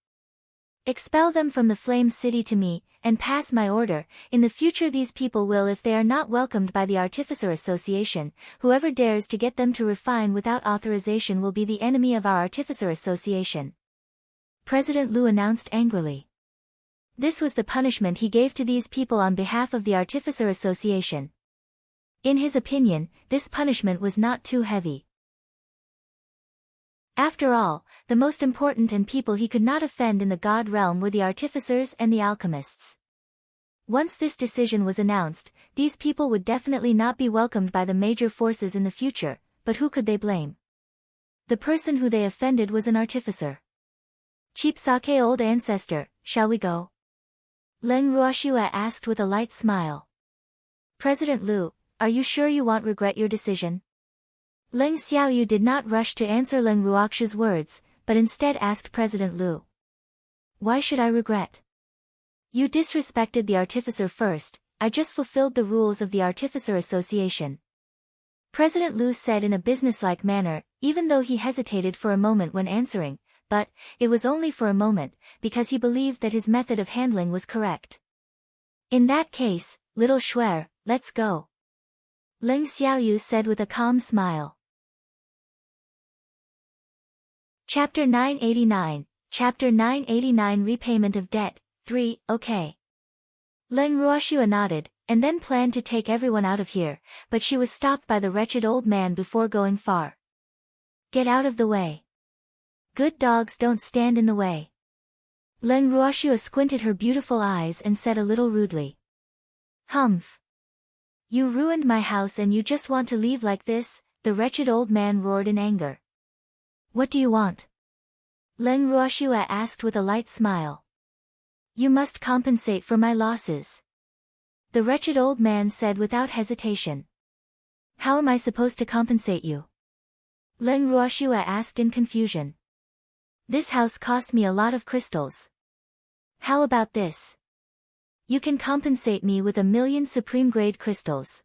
Expel them from the Flame City to me, and pass my order. In the future these people will, if they are not welcomed by the Artificer Association, whoever dares to get them to refine without authorization will be the enemy of our Artificer Association. President Lu announced angrily. This was the punishment he gave to these people on behalf of the Artificer Association. In his opinion, this punishment was not too heavy. After all, the most important and people he could not offend in the God realm were the artificers and the alchemists. Once this decision was announced, these people would definitely not be welcomed by the major forces in the future, but who could they blame? The person who they offended was an artificer. Cheap sake old ancestor, shall we go? Leng Ruoxue asked with a light smile. President Lu, are you sure you won't regret your decision? Leng Xiaoyu did not rush to answer Leng Ruoxue's words, but instead asked President Lu. Why should I regret? You disrespected the artificer first, I just fulfilled the rules of the Artificer Association. President Lu said in a businesslike manner, even though he hesitated for a moment when answering, but it was only for a moment, because he believed that his method of handling was correct. In that case, little Shuer, let's go. Leng Xiaoyu said with a calm smile. Chapter 989, Chapter 989 Repayment of Debt, 3, okay. Leng Ruoxue nodded, and then planned to take everyone out of here, but she was stopped by the wretched old man before going far. Get out of the way. Good dogs don't stand in the way. Leng Ruoxue squinted her beautiful eyes and said a little rudely. Humph. You ruined my house and you just want to leave like this? The wretched old man roared in anger. What do you want? Leng Ruoxue asked with a light smile. You must compensate for my losses. The wretched old man said without hesitation. How am I supposed to compensate you? Leng Ruoxue asked in confusion. This house cost me a lot of crystals. How about this? You can compensate me with 1,000,000 supreme-grade crystals.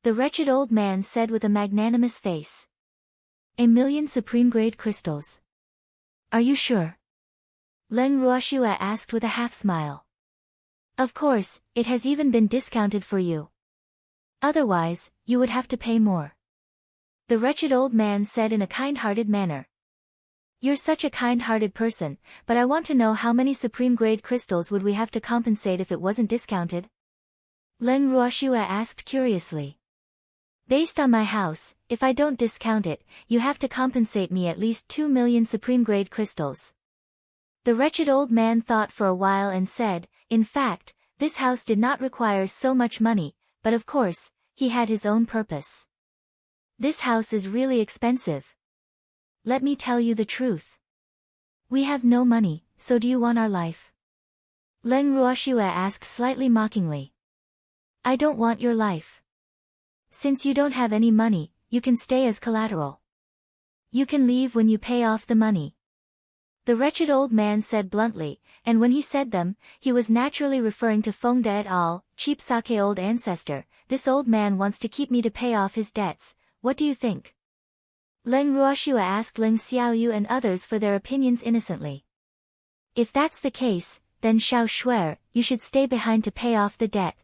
The wretched old man said with a magnanimous face. 1,000,000 supreme-grade crystals. Are you sure? Leng Ruoxue asked with a half-smile. Of course, it has even been discounted for you. Otherwise, you would have to pay more. The wretched old man said in a kind-hearted manner. You're such a kind-hearted person, but I want to know how many supreme-grade crystals would we have to compensate if it wasn't discounted? Leng Ruoxue asked curiously. Based on my house, if I don't discount it, you have to compensate me at least 2,000,000 supreme-grade crystals. The wretched old man thought for a while and said, in fact, this house did not require so much money, but of course, he had his own purpose. This house is really expensive. Let me tell you the truth. We have no money, so do you want our life? Leng Ruoxue asked slightly mockingly. I don't want your life. Since you don't have any money, you can stay as collateral. You can leave when you pay off the money. The wretched old man said bluntly, and when he said them, he was naturally referring to Feng de et al., cheap sake old ancestor. This old man wants to keep me to pay off his debts. What do you think? Leng Ruoxue asked Leng Xiaoyu and others for their opinions innocently. If that's the case, then Xiao Shuer, you should stay behind to pay off the debt.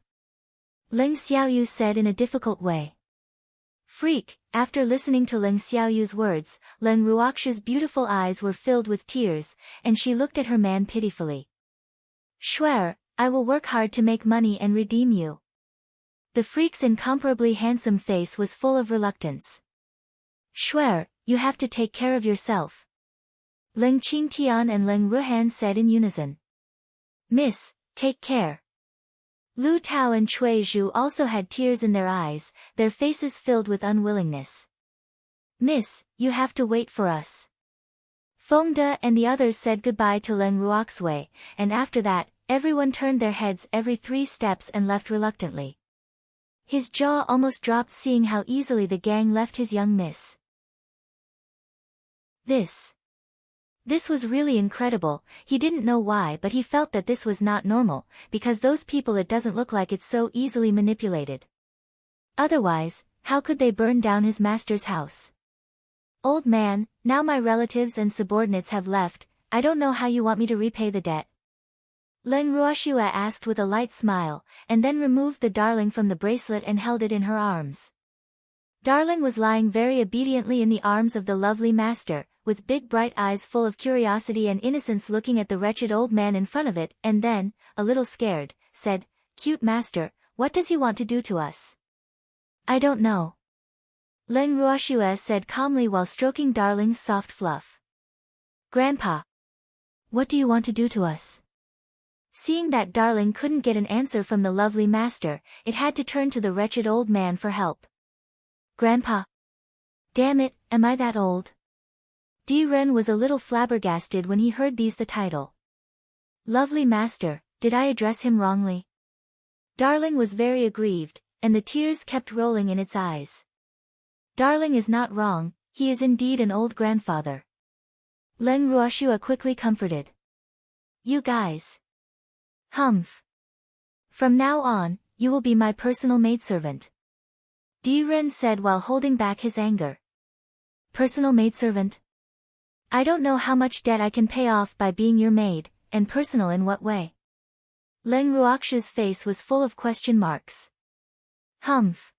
Leng Xiaoyu said in a difficult way. Freak, after listening to Leng Xiaoyu's words, Leng Ruoxue's beautiful eyes were filled with tears, and she looked at her man pitifully. Shuer, I will work hard to make money and redeem you. The freak's incomparably handsome face was full of reluctance. Shuer, you have to take care of yourself. Leng Qingtian and Leng Ruhan said in unison. Miss, take care. Lu Tao and Cui Zhu also had tears in their eyes, their faces filled with unwillingness. Miss, you have to wait for us. Feng De and the others said goodbye to Leng Ruoxue, and after that, everyone turned their heads every 3 steps and left reluctantly. His jaw almost dropped seeing how easily the gang left his young miss. This was really incredible. He didn't know why, but he felt that this was not normal, because those people, it doesn't look like it's so easily manipulated. Otherwise, how could they burn down his master's house? Old man, now my relatives and subordinates have left, I don't know how you want me to repay the debt. Leng Ruoxue asked with a light smile, and then removed the darling from the bracelet and held it in her arms. Darling was lying very obediently in the arms of the lovely master, with big bright eyes full of curiosity and innocence looking at the wretched old man in front of it, and then, a little scared, said, "Cute master, what does he want to do to us?" "I don't know," Leng Ruoxue said calmly while stroking Darling's soft fluff. "Grandpa, what do you want to do to us?" Seeing that Darling couldn't get an answer from the lovely master, it had to turn to the wretched old man for help. "Grandpa? Damn it, am I that old?" Ren was a little flabbergasted when he heard the title. "Lovely master, did I address him wrongly?" Darling was very aggrieved, and the tears kept rolling in its eyes. "Darling is not wrong, he is indeed an old grandfather." Leng Ruoxue quickly comforted. "You guys. Humph. From now on, you will be my personal maidservant," Ren said while holding back his anger. "Personal maidservant? I don't know how much debt I can pay off by being your maid, and personal in what way?" Leng Ruoxue's face was full of question marks. "Humph.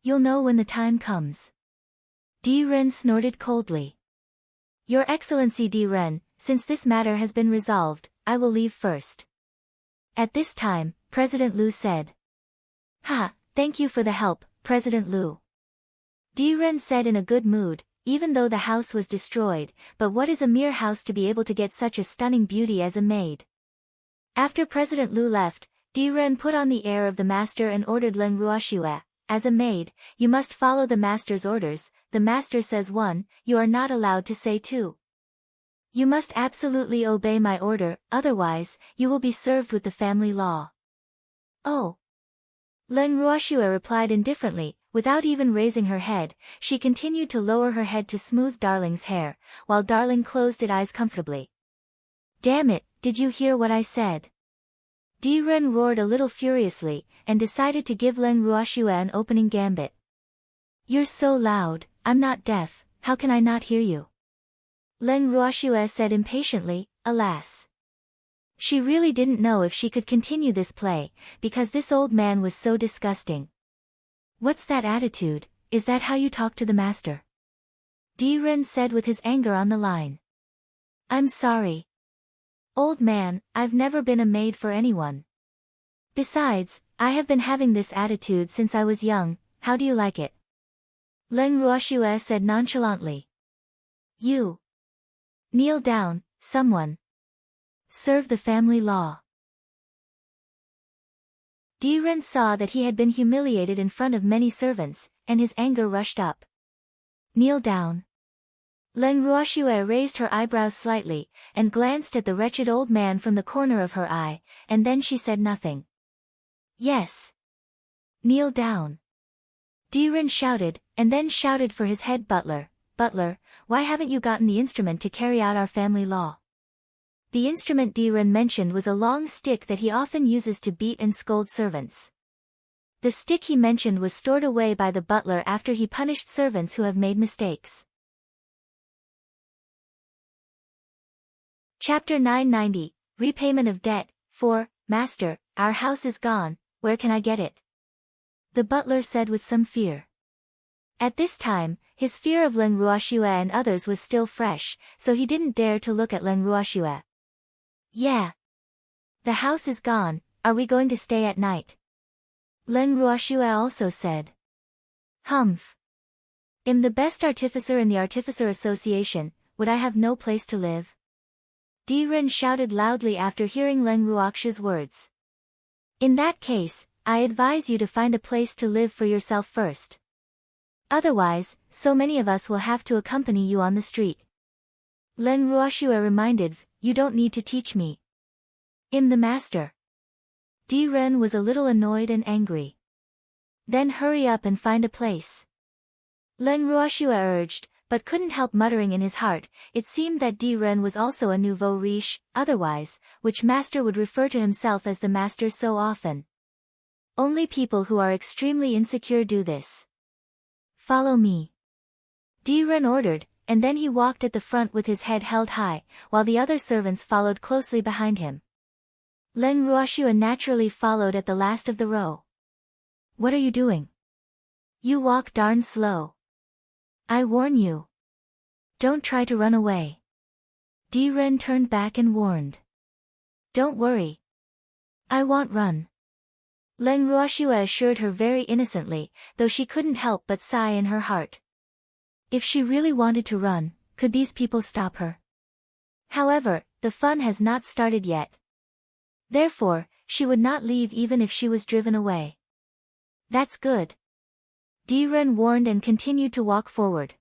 You'll know when the time comes." Ren snorted coldly. "Your Excellency Ren, since this matter has been resolved, I will leave first." At this time, President Lu said. "Ha, thank you for the help, President Lu." Ren said in a good mood, even though the house was destroyed, but what is a mere house to be able to get such a stunning beauty as a maid? After President Lu left, Ren put on the air of the master and ordered Leng Ruoxue, "As a maid, you must follow the master's orders. The master says 1, you are not allowed to say 2. You must absolutely obey my order, otherwise, you will be served with the family law." "Oh." Leng Ruoxue replied indifferently, without even raising her head. She continued to lower her head to smooth Darling's hair, while Darling closed its eyes comfortably. "Damn it, did you hear what I said?" Ren roared a little furiously, and decided to give Leng Ruoxue an opening gambit. "You're so loud, I'm not deaf, how can I not hear you?" Leng Ruoxue said impatiently, alas. She really didn't know if she could continue this play, because this old man was so disgusting. "What's that attitude? Is that how you talk to the master?" Ren said with his anger on the line. "I'm sorry. Old man, I've never been a maid for anyone. Besides, I have been having this attitude since I was young, how do you like it?" Leng Ruoxue said nonchalantly. "You. Kneel down, someone. Serve the family law." Ren saw that he had been humiliated in front of many servants, and his anger rushed up. "Kneel down." Leng Ruoxue raised her eyebrows slightly, and glanced at the wretched old man from the corner of her eye, and then she said nothing. "Yes. Kneel down." Ren shouted, and then shouted for his head butler, "Butler, why haven't you gotten the instrument to carry out our family law?" The instrument Ren mentioned was a long stick that he often uses to beat and scold servants. The stick he mentioned was stored away by the butler after he punished servants who have made mistakes. Chapter 990, Repayment of Debt. 4, Master, our house is gone, where can I get it? The butler said with some fear. At this time, his fear of Leng Ruoxue and others was still fresh, so he didn't dare to look at Leng Ruoxue. "Yeah. The house is gone, are we going to stay at night?" Leng Ruoxue also said. "Humph. I'm the best artificer in the Artificer Association, would I have no place to live?" Ren shouted loudly after hearing Leng Ruoxue's words. "In that case, I advise you to find a place to live for yourself first. Otherwise, so many of us will have to accompany you on the street." Leng Ruoxue reminded, "You don't need to teach me. I'm the master." Ren was a little annoyed and angry. "Then hurry up and find a place," Leng Ruoxue urged, but couldn't help muttering in his heart. It seemed that Ren was also a nouveau riche, otherwise, which master would refer to himself as the master so often. Only people who are extremely insecure do this. "Follow me," Ren ordered, and then he walked at the front with his head held high, while the other servants followed closely behind him. Leng Ruoxue naturally followed at the last of the row. What are you doing? You walk darn slow. I warn you. Don't try to run away. Di Ren turned back and warned. Don't worry. I won't run. Leng Ruoxue assured her very innocently, though she couldn't help but sigh in her heart. If she really wanted to run, could these people stop her? However, the fun has not started yet. Therefore, she would not leave even if she was driven away. That's good. Di Ren warned and continued to walk forward.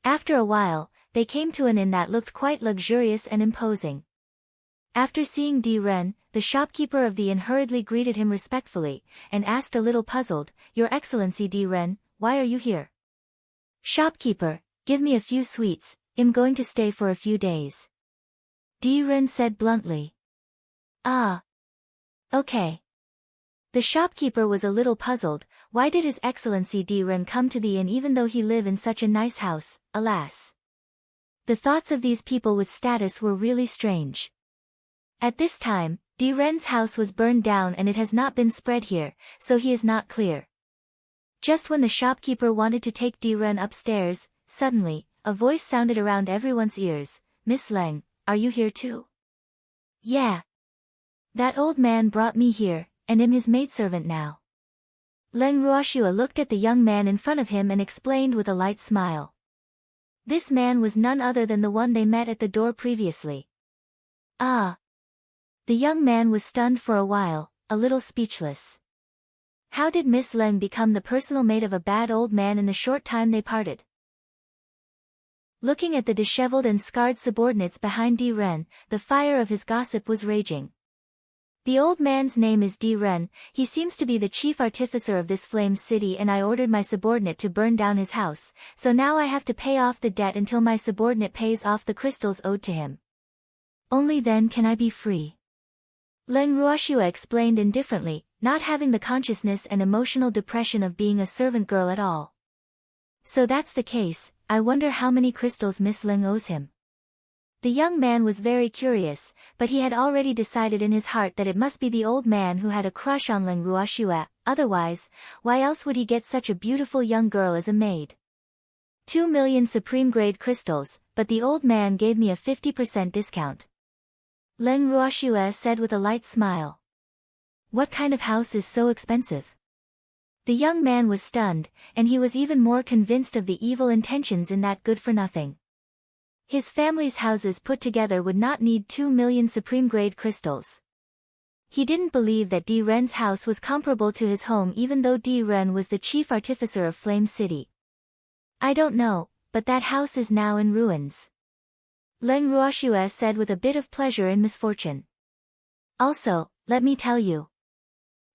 After a while, they came to an inn that looked quite luxurious and imposing. After seeing Di Ren, the shopkeeper of the inn hurriedly greeted him respectfully, and asked a little puzzled, Your Excellency Di Ren, why are you here? Shopkeeper, give me a few sweets, I'm going to stay for a few days. Di Ren said bluntly. Ah. Okay. The shopkeeper was a little puzzled, why did His Excellency Di Ren come to the inn even though he lived in such a nice house, alas. The thoughts of these people with status were really strange. At this time, Di Ren's house was burned down and it has not been spread here, so he is not clear. Just when the shopkeeper wanted to take Di Ren upstairs, suddenly, a voice sounded around everyone's ears, Miss Leng, are you here too? Yeah. That old man brought me here, and I'm his maidservant now. Leng Ruoxue looked at the young man in front of him and explained with a light smile. This man was none other than the one they met at the door previously. Ah. The young man was stunned for a while, a little speechless. How did Miss Leng become the personal maid of a bad old man in the short time they parted? Looking at the disheveled and scarred subordinates behind Di Ren, the fire of his gossip was raging. The old man's name is Di Ren, he seems to be the chief artificer of this flame city and I ordered my subordinate to burn down his house, so now I have to pay off the debt until my subordinate pays off the crystals owed to him. Only then can I be free. Leng Ruoxue explained indifferently, not having the consciousness and emotional depression of being a servant girl at all. So that's the case, I wonder how many crystals Miss Leng owes him. The young man was very curious, but he had already decided in his heart that it must be the old man who had a crush on Leng Ruoxue, otherwise, why else would he get such a beautiful young girl as a maid? 2 million supreme-grade crystals, but the old man gave me a 50% discount. Leng Ruoxue said with a light smile. What kind of house is so expensive? The young man was stunned, and he was even more convinced of the evil intentions in that good-for-nothing. His family's houses put together would not need 2 million supreme-grade crystals. He didn't believe that Di Ren's house was comparable to his home even though Di Ren was the chief artificer of Flame City. I don't know, but that house is now in ruins. Leng Ruoxue said with a bit of pleasure in misfortune. Also, let me tell you.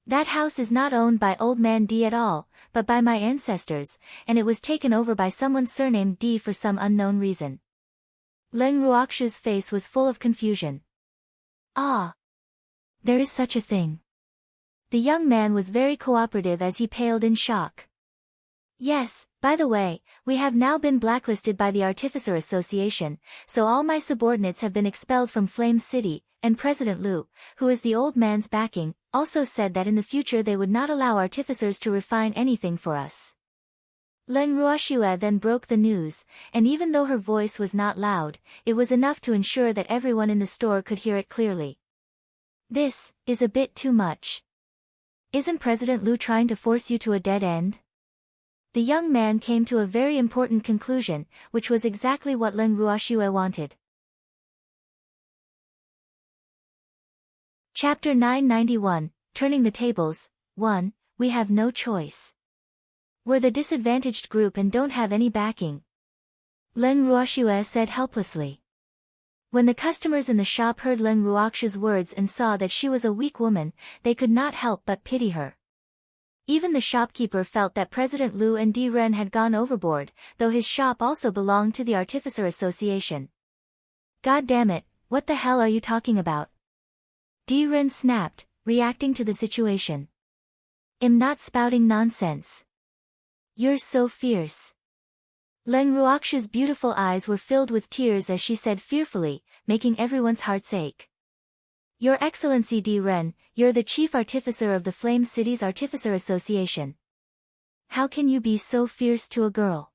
That house is not owned by old man Di at all, but by my ancestors, and it was taken over by someone surnamed Di for some unknown reason. Leng Ruoxue's face was full of confusion. Ah. There is such a thing. The young man was very cooperative as he paled in shock. Yes, by the way, we have now been blacklisted by the Artificer Association, so all my subordinates have been expelled from Flame City, and President Liu, who is the old man's backing, also said that in the future they would not allow artificers to refine anything for us. Leng Ruoxue then broke the news, and even though her voice was not loud, it was enough to ensure that everyone in the store could hear it clearly. This is a bit too much. Isn't President Liu trying to force you to a dead end? The young man came to a very important conclusion, which was exactly what Leng Ruoxue wanted. Chapter 991, Turning the Tables, 1, We have no choice. We're the disadvantaged group and don't have any backing. Leng Ruoxue said helplessly. When the customers in the shop heard Leng Ruoxue's words and saw that she was a weak woman, they could not help but pity her. Even the shopkeeper felt that President Liu and Di Ren had gone overboard, though his shop also belonged to the Artificer Association. God damn it, what the hell are you talking about? Di Ren snapped, reacting to the situation. I'm not spouting nonsense. You're so fierce. Leng Ruoxue's beautiful eyes were filled with tears as she said fearfully, making everyone's hearts ache. Your Excellency D. Ren, you're the chief artificer of the Flame City's Artificer Association. How can you be so fierce to a girl?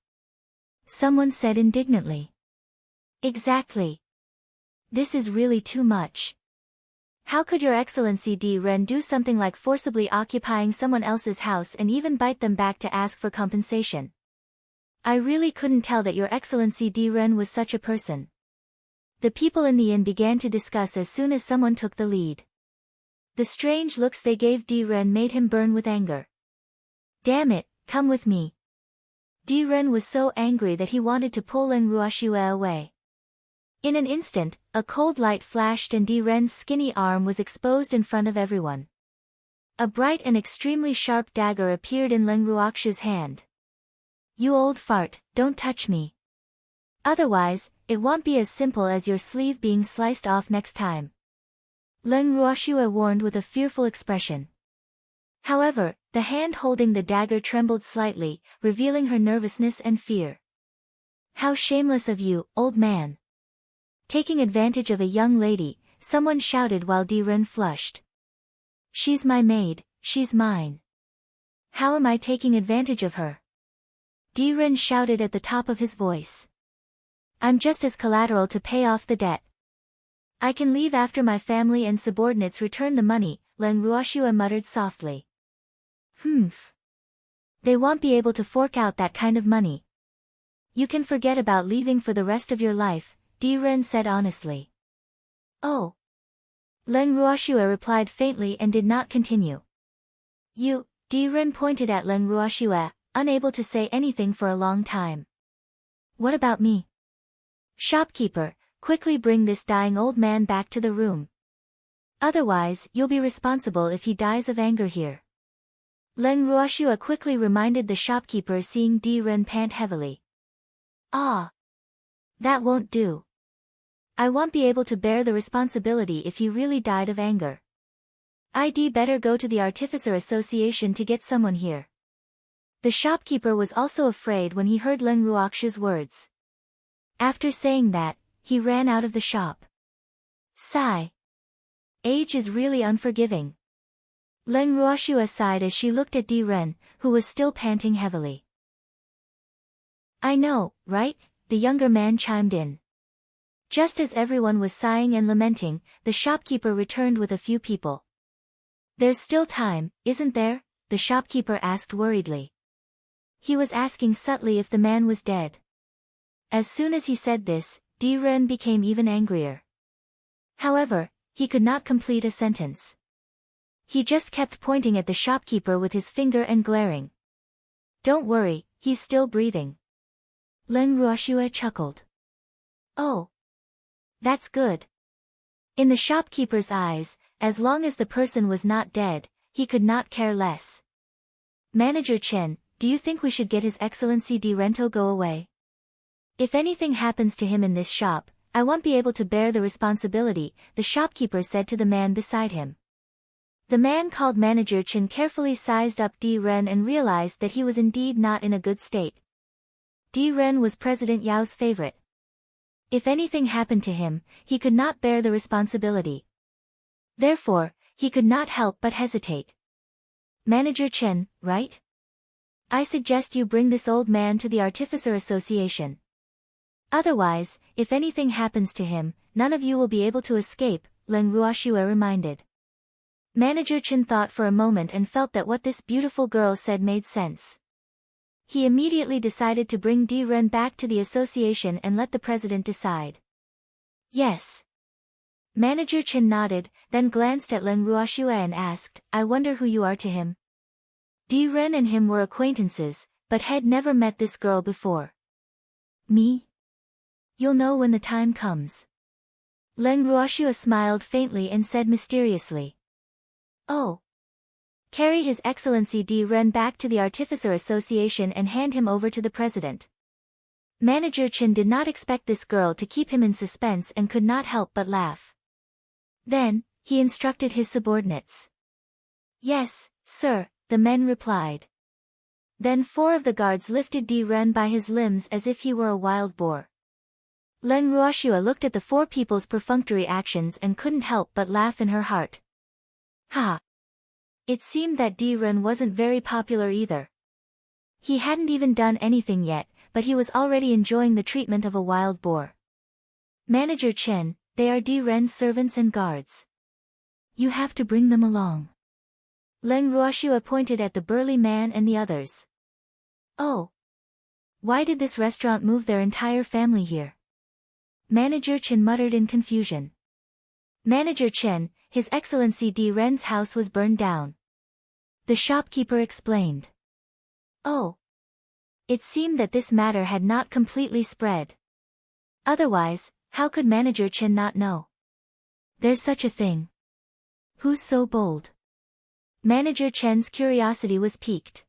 Someone said indignantly. Exactly. This is really too much. How could Your Excellency D. Ren do something like forcibly occupying someone else's house and even bite them back to ask for compensation? I really couldn't tell that Your Excellency D. Ren was such a person. The people in the inn began to discuss as soon as someone took the lead. The strange looks they gave D. Ren made him burn with anger. Damn it, come with me. D. Ren was so angry that he wanted to pull Leng Ruoxue away. In an instant, a cold light flashed and D. Ren's skinny arm was exposed in front of everyone. A bright and extremely sharp dagger appeared in Leng Ruoxue's hand. You old fart, don't touch me. Otherwise, it won't be as simple as your sleeve being sliced off next time. Leng Ruoxue warned with a fearful expression. However, the hand holding the dagger trembled slightly, revealing her nervousness and fear. How shameless of you, old man. Taking advantage of a young lady, someone shouted while D. Ren flushed. She's my maid, she's mine. How am I taking advantage of her? D. Ren shouted at the top of his voice. I'm just as collateral to pay off the debt. I can leave after my family and subordinates return the money, Leng Ruoxue muttered softly. Humph. They won't be able to fork out that kind of money. You can forget about leaving for the rest of your life, D. Ren said honestly. Oh. Leng Ruoxue replied faintly and did not continue. You, D. Ren pointed at Leng Ruoxue, unable to say anything for a long time. What about me? Shopkeeper, quickly bring this dying old man back to the room. Otherwise, you'll be responsible if he dies of anger here. Leng Ruoxue quickly reminded the shopkeeper seeing D. Ren pant heavily. Ah. That won't do. I won't be able to bear the responsibility if he really died of anger. I'd better go to the Artificer Association to get someone here. The shopkeeper was also afraid when he heard Leng Ruoxue's words. After saying that, he ran out of the shop. Sigh. Age is really unforgiving. Leng Ruoxue sighed as she looked at D. Ren, who was still panting heavily. I know, right? The younger man chimed in. Just as everyone was sighing and lamenting, the shopkeeper returned with a few people. There's still time, isn't there? The shopkeeper asked worriedly. He was asking subtly if the man was dead. As soon as he said this, D. Ren became even angrier. However, he could not complete a sentence. He just kept pointing at the shopkeeper with his finger and glaring. Don't worry, he's still breathing. Leng Ruoxue chuckled. Oh. That's good. In the shopkeeper's eyes, as long as the person was not dead, he could not care less. Manager Chen, do you think we should get His Excellency D. Ren to go away? If anything happens to him in this shop, I won't be able to bear the responsibility, the shopkeeper said to the man beside him. The man called Manager Chen carefully sized up D. Ren and realized that he was indeed not in a good state. D. Ren was President Yao's favorite. If anything happened to him, he could not bear the responsibility. Therefore, he could not help but hesitate. Manager Chen, right? I suggest you bring this old man to the Artificer Association. Otherwise, if anything happens to him, none of you will be able to escape, Leng Ruoxue reminded. Manager Chen thought for a moment and felt that what this beautiful girl said made sense. He immediately decided to bring D. Ren back to the association and let the president decide. Yes. Manager Chen nodded, then glanced at Leng Ruoxue and asked, I wonder who you are to him. D. Ren and him were acquaintances, but had never met this girl before. Me? You'll know when the time comes. Leng Ruoxue smiled faintly and said mysteriously. Oh. Carry His Excellency D. Ren back to the Artificer Association and hand him over to the president. Manager Chen did not expect this girl to keep him in suspense and could not help but laugh. Then, he instructed his subordinates. Yes, sir, the men replied. Then 4 of the guards lifted D. Ren by his limbs as if he were a wild boar. Leng Ruoxua looked at the four people's perfunctory actions and couldn't help but laugh in her heart. Ha! It seemed that Di Ren wasn't very popular either. He hadn't even done anything yet, but he was already enjoying the treatment of a wild boar. Manager Chen, they are Di Ren's servants and guards. You have to bring them along. Leng Ruoxua pointed at the burly man and the others. Oh! Why did this restaurant move their entire family here? Manager Chen muttered in confusion. Manager Chen, His Excellency Di Ren's house was burned down. The shopkeeper explained. Oh! It seemed that this matter had not completely spread. Otherwise, how could Manager Chen not know? There's such a thing. Who's so bold? Manager Chen's curiosity was piqued.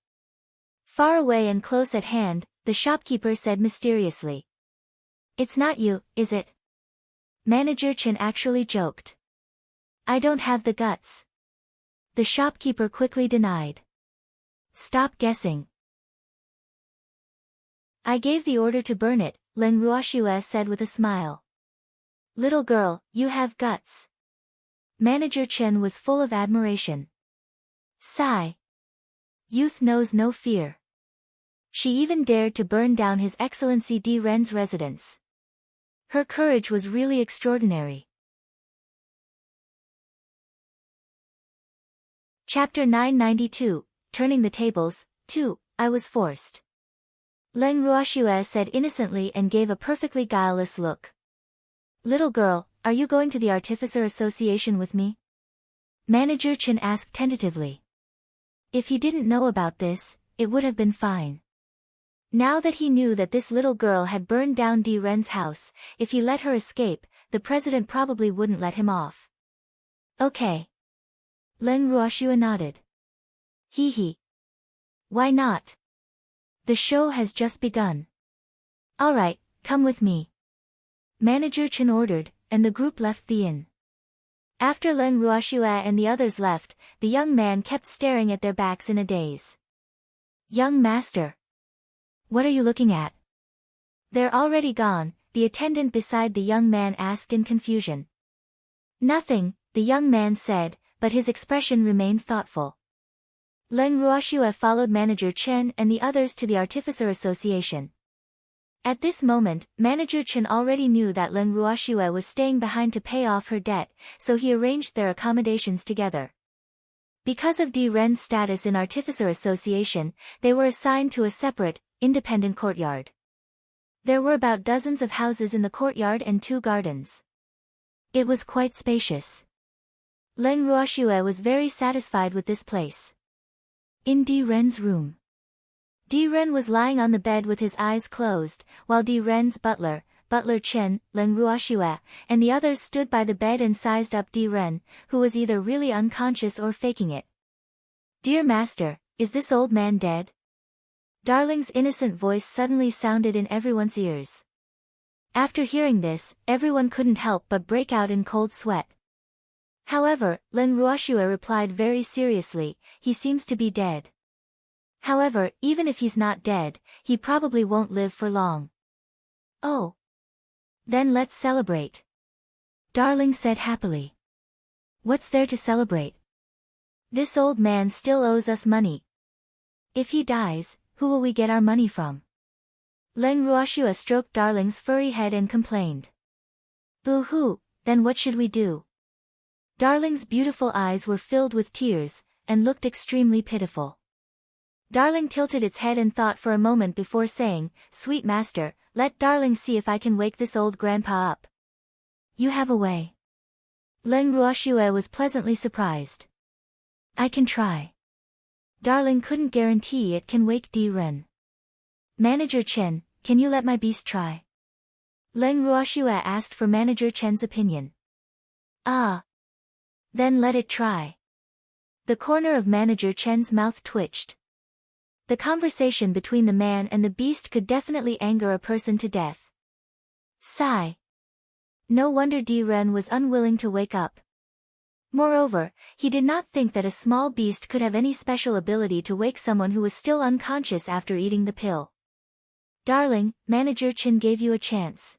Far away and close at hand, the shopkeeper said mysteriously. It's not you, is it? Manager Chen actually joked. I don't have the guts. The shopkeeper quickly denied. Stop guessing. I gave the order to burn it, Leng Ruoxua said with a smile. Little girl, you have guts. Manager Chen was full of admiration. Sigh. Youth knows no fear. She even dared to burn down His Excellency Di Ren's residence. Her courage was really extraordinary. Chapter 992, Turning the Tables, 2, I was forced. Leng Ruoxua said innocently and gave a perfectly guileless look. Little girl, are you going to the Artificer Association with me? Manager Chen asked tentatively. If he didn't know about this, it would have been fine. Now that he knew that this little girl had burned down Di Ren's house, if he let her escape, the president probably wouldn't let him off. Okay. Leng Ruoxua nodded. Hee hee. Why not? The show has just begun. Alright, come with me. Manager Chen ordered, and the group left the inn. After Leng Ruoxua and the others left, the young man kept staring at their backs in a daze. Young master. What are you looking at? They're already gone, the attendant beside the young man asked in confusion. Nothing, the young man said, but his expression remained thoughtful. Leng Ruoxua followed Manager Chen and the others to the Artificer Association. At this moment, Manager Chen already knew that Leng Ruoxua was staying behind to pay off her debt, so he arranged their accommodations together. Because of Di Ren's status in Artificer Association, they were assigned to a separate, independent courtyard. There were about dozens of houses in the courtyard and 2 gardens. It was quite spacious. Leng Ruoxua was very satisfied with this place. In Di Ren's room. Di Ren was lying on the bed with his eyes closed, while Di Ren's butler, Butler Chen, Leng Ruoxua, and the others stood by the bed and sized up Di Ren, who was either really unconscious or faking it. Dear master, is this old man dead? Darling's innocent voice suddenly sounded in everyone's ears. After hearing this, everyone couldn't help but break out in cold sweat. However, Leng Ruoxua replied very seriously, he seems to be dead. However, even if he's not dead, he probably won't live for long. Oh. Then let's celebrate. Darling said happily. What's there to celebrate? This old man still owes us money. If he dies, who will we get our money from? Leng Ruoxua stroked Darling's furry head and complained. Boo-hoo, then what should we do? Darling's beautiful eyes were filled with tears, and looked extremely pitiful. Darling tilted its head and thought for a moment before saying, Sweet master, let Darling see if I can wake this old grandpa up. You have a way. Leng Ruoxua was pleasantly surprised. I can try. Darling couldn't guarantee it can wake Di Ren. Manager Chen, can you let my beast try? Leng Ruoxua asked for Manager Chen's opinion. Ah. Then let it try. The corner of Manager Chen's mouth twitched. The conversation between the man and the beast could definitely anger a person to death. Sigh. No wonder Di Ren was unwilling to wake up. Moreover, he did not think that a small beast could have any special ability to wake someone who was still unconscious after eating the pill. Darling, Manager Chen gave you a chance.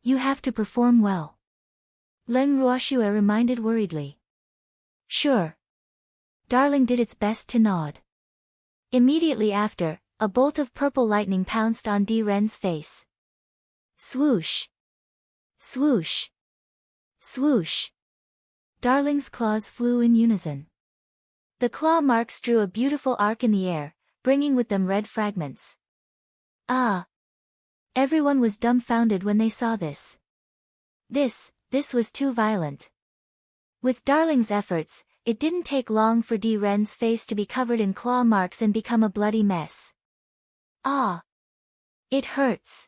You have to perform well. Leng Ruoxue reminded worriedly. Sure. Darling did its best to nod. Immediately after, a bolt of purple lightning pounced on Di Ren's face. Swoosh! Swoosh! Swoosh! Darling's claws flew in unison. The claw marks drew a beautiful arc in the air, bringing with them red fragments. Ah! Everyone was dumbfounded when they saw this. This was too violent. With Darling's efforts, it didn't take long for Di Ren's face to be covered in claw marks and become a bloody mess. Ah! It hurts.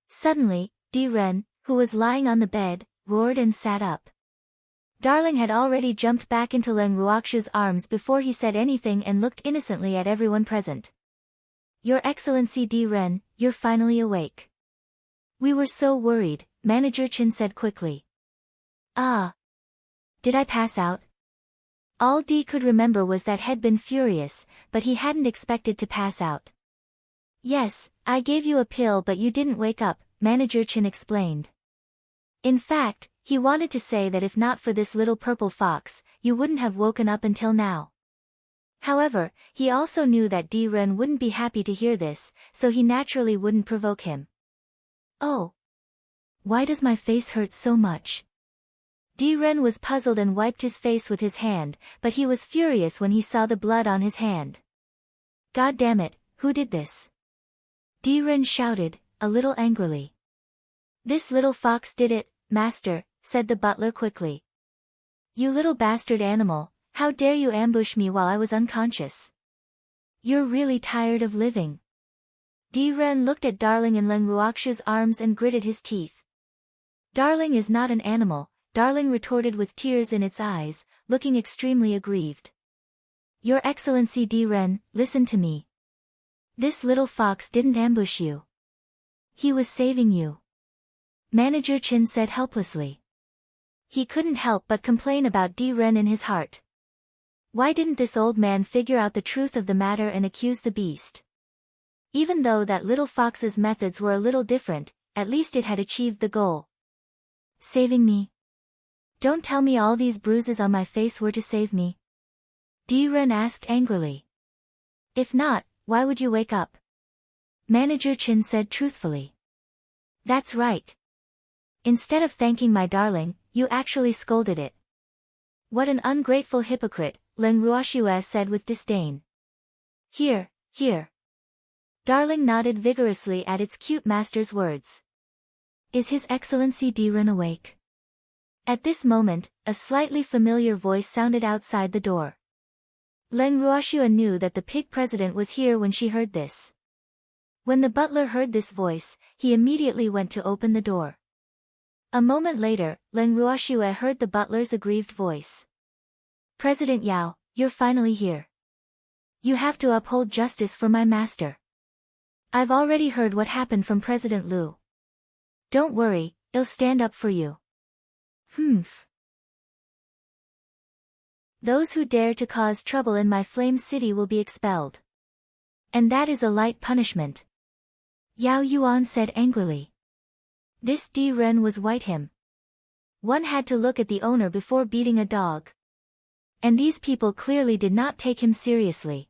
Suddenly, Di Ren, who was lying on the bed, roared and sat up. Darling had already jumped back into Leng Ruoxue's arms before he said anything and looked innocently at everyone present. Your Excellency Di Ren, you're finally awake. We were so worried, Manager Chen said quickly. Ah. Did I pass out? All Di could remember was that he'd been furious, but he hadn't expected to pass out. Yes, I gave you a pill but you didn't wake up, Manager Chen explained. In fact, he wanted to say that if not for this little purple fox, you wouldn't have woken up until now. However, he also knew that Di Ren wouldn't be happy to hear this, so he naturally wouldn't provoke him. Oh. Why does my face hurt so much? Di Ren was puzzled and wiped his face with his hand, but he was furious when he saw the blood on his hand. God damn it, who did this? Di Ren shouted, a little angrily. This little fox did it, master, said the butler quickly. You little bastard animal, how dare you ambush me while I was unconscious? You're really tired of living. Di Ren looked at Darling in Leng Ruoxue's arms and gritted his teeth. Darling is not an animal, Darling retorted with tears in its eyes, looking extremely aggrieved. Your Excellency Di Ren, listen to me. This little fox didn't ambush you. He was saving you. Manager Chen said helplessly. He couldn't help but complain about Di Ren in his heart. Why didn't this old man figure out the truth of the matter and accuse the beast? Even though that little fox's methods were a little different, at least it had achieved the goal. Saving me? Don't tell me all these bruises on my face were to save me. Di Ren asked angrily. If not, why would you wake up? Manager Chen said truthfully. That's right. Instead of thanking my darling, you actually scolded it. What an ungrateful hypocrite, Leng Ruoxue said with disdain. Here. Darling nodded vigorously at its cute master's words. Is His Excellency Di Ren awake? At this moment, a slightly familiar voice sounded outside the door. Leng Ruoxue knew that the pig president was here when she heard this. When the butler heard this voice, he immediately went to open the door. A moment later, Leng Ruoxue heard the butler's aggrieved voice. President Yao, you're finally here. You have to uphold justice for my master. I've already heard what happened from President Liu. Don't worry, I'll stand up for you. Humph. Those who dare to cause trouble in my flame city will be expelled. And that is a light punishment. Yao Yuan said angrily. This Di Ren was white him. One had to look at the owner before beating a dog. And these people clearly did not take him seriously.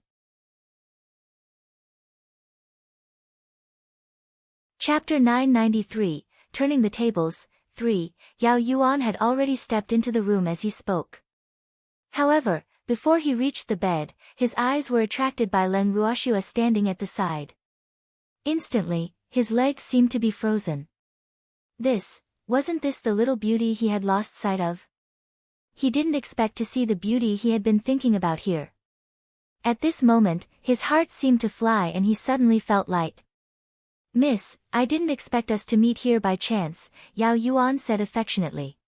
Chapter 993, Turning the Tables, 3, Yao Yuan had already stepped into the room as he spoke. However, before he reached the bed, his eyes were attracted by Leng Ruoxue standing at the side. Instantly, his legs seemed to be frozen. Wasn't this the little beauty he had lost sight of? He didn't expect to see the beauty he had been thinking about here. At this moment, his heart seemed to fly and he suddenly felt light. Miss, I didn't expect us to meet here by chance, Yao Yuan said affectionately.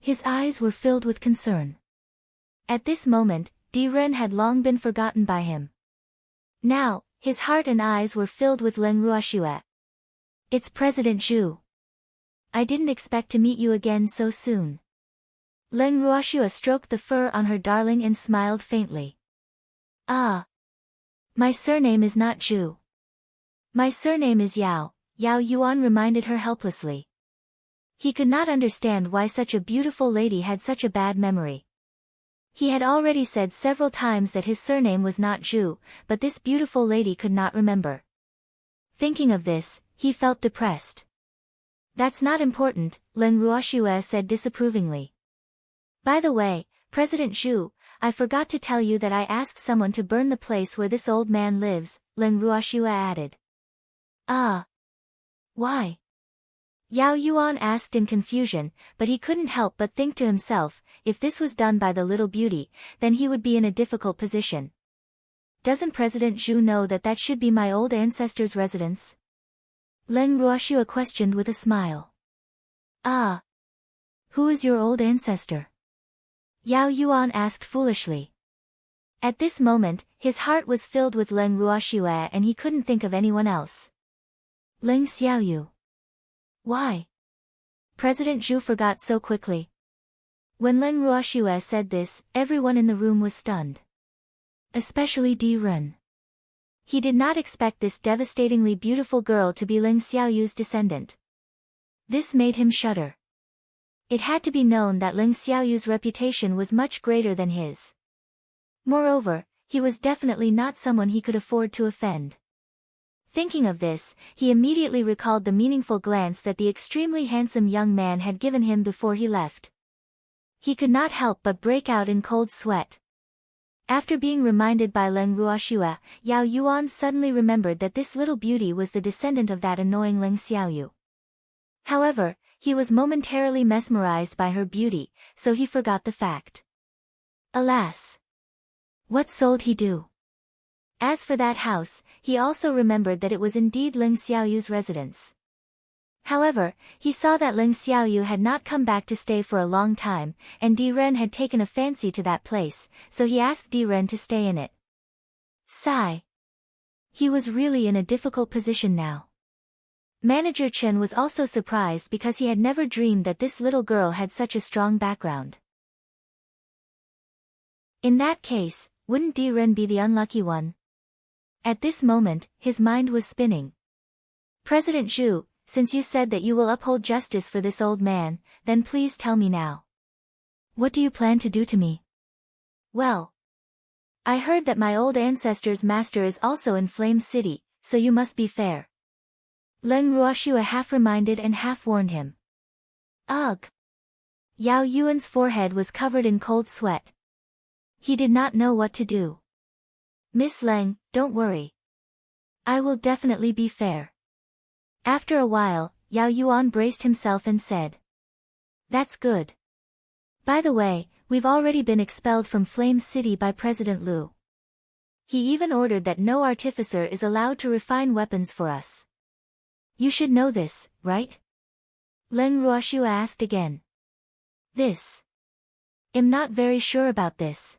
His eyes were filled with concern. At this moment, Di Ren had long been forgotten by him. Now, his heart and eyes were filled with Leng Ruoxue. It's President Zhu. I didn't expect to meet you again so soon. Leng Ruoxue stroked the fur on her darling and smiled faintly. Ah. My surname is not Zhu. My surname is Yao, Yao Yuan reminded her helplessly. He could not understand why such a beautiful lady had such a bad memory. He had already said several times that his surname was not Zhu, but this beautiful lady could not remember. Thinking of this, he felt depressed. That's not important, Leng Ruoxue said disapprovingly. By the way, President Zhu, I forgot to tell you that I asked someone to burn the place where this old man lives, Leng Ruoxue added. Ah. Why? Yao Yuan asked in confusion, but he couldn't help but think to himself, if this was done by the little beauty, then he would be in a difficult position. Doesn't President Zhu know that that should be my old ancestor's residence? Leng Ruoxue questioned with a smile. Ah. Who is your old ancestor? Yao Yuan asked foolishly. At this moment, his heart was filled with Leng Ruoxue and he couldn't think of anyone else. Leng Xiaoyu. Why? President Zhu forgot so quickly. When Leng Ruoxue said this, everyone in the room was stunned. Especially Di Ren. He did not expect this devastatingly beautiful girl to be Leng Xiaoyu's descendant. This made him shudder. It had to be known that Leng Xiaoyu's reputation was much greater than his. Moreover, he was definitely not someone he could afford to offend. Thinking of this, he immediately recalled the meaningful glance that the extremely handsome young man had given him before he left. He could not help but break out in cold sweat. After being reminded by Leng Ruoxue, Yao Yuan suddenly remembered that this little beauty was the descendant of that annoying Leng Xiaoyu. However, he was momentarily mesmerized by her beauty, so he forgot the fact. Alas! What soul'd he do? As for that house, he also remembered that it was indeed Leng Xiaoyu's residence. However, he saw that Leng Xiaoyu had not come back to stay for a long time, and Di Ren had taken a fancy to that place, so he asked Di Ren to stay in it. Sigh. He was really in a difficult position now. Manager Chen was also surprised because he had never dreamed that this little girl had such a strong background. In that case, wouldn't Di Ren be the unlucky one? At this moment, his mind was spinning. President Zhu, since you said that you will uphold justice for this old man, then please tell me now. What do you plan to do to me? Well, I heard that my old ancestor's master is also in Flame City, so you must be fair. Leng Ruoxue half reminded and half warned him. Ugh! Yao Yuan's forehead was covered in cold sweat. He did not know what to do. Miss Leng, don't worry. I will definitely be fair. After a while, Yao Yuan braced himself and said. That's good. By the way, we've already been expelled from Flame City by President Liu. He even ordered that no artificer is allowed to refine weapons for us. You should know this, right? Leng Ruoxue asked again. This. I'm not very sure about this.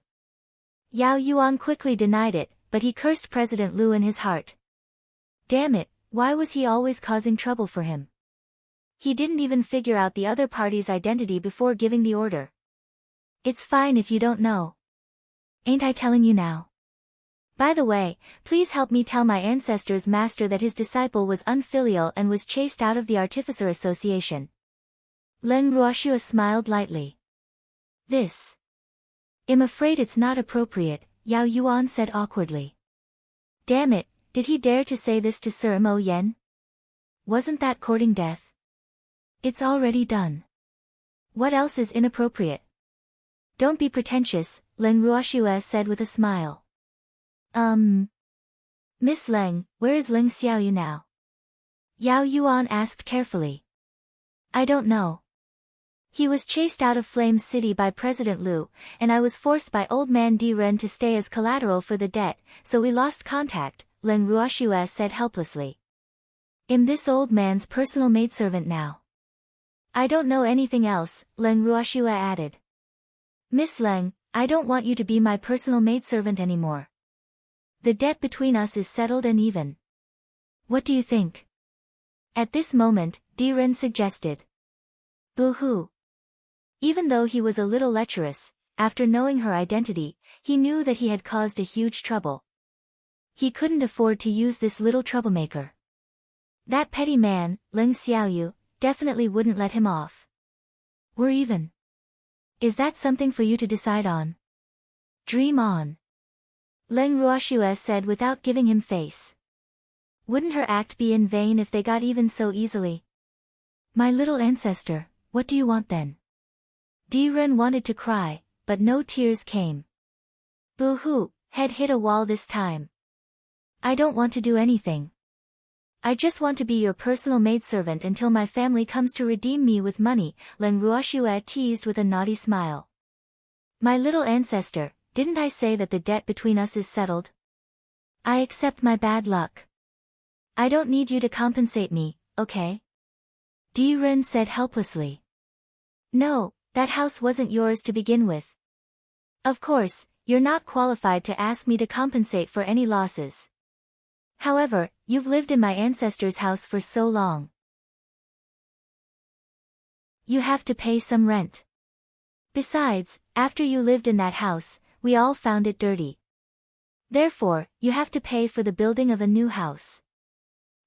Yao Yuan quickly denied it, but he cursed President Liu in his heart. Damn it, why was he always causing trouble for him? He didn't even figure out the other party's identity before giving the order. It's fine if you don't know. Ain't I telling you now? By the way, please help me tell my ancestor's master that his disciple was unfilial and was chased out of the Artificer Association. Leng Ruoxue smiled lightly. This. I'm afraid it's not appropriate, Yao Yuan said awkwardly. Damn it, did he dare to say this to Sir Mo Yen? Wasn't that courting death? It's already done. What else is inappropriate? Don't be pretentious, Leng Ruoxue said with a smile. Miss Leng, where is Leng Xiaoyu now? Yao Yuan asked carefully. I don't know. He was chased out of Flame City by President Liu, and I was forced by old man Di Ren to stay as collateral for the debt, so we lost contact, Leng Ruoxue said helplessly. I'm this old man's personal maidservant now. I don't know anything else, Leng Ruoxue added. Miss Leng, I don't want you to be my personal maidservant anymore. The debt between us is settled and even. What do you think? At this moment, Di Ren suggested. Boo-hoo. Even though he was a little lecherous, after knowing her identity, he knew that he had caused a huge trouble. He couldn't afford to use this little troublemaker. That petty man, Leng Xiaoyu, definitely wouldn't let him off. We're even. Is that something for you to decide on? Dream on. Leng Ruoxue said without giving him face. Wouldn't her act be in vain if they got even so easily? My little ancestor, what do you want then? Di Ren wanted to cry, but no tears came. Boo-hoo, head hit a wall this time. I don't want to do anything. I just want to be your personal maidservant until my family comes to redeem me with money, Leng Ruoxue teased with a naughty smile. My little ancestor, didn't I say that the debt between us is settled? I accept my bad luck. I don't need you to compensate me, okay? Di Ren said helplessly. No, that house wasn't yours to begin with. Of course, you're not qualified to ask me to compensate for any losses. However, you've lived in my ancestor's house for so long. You have to pay some rent. Besides, after you lived in that house, we all found it dirty. Therefore, you have to pay for the building of a new house.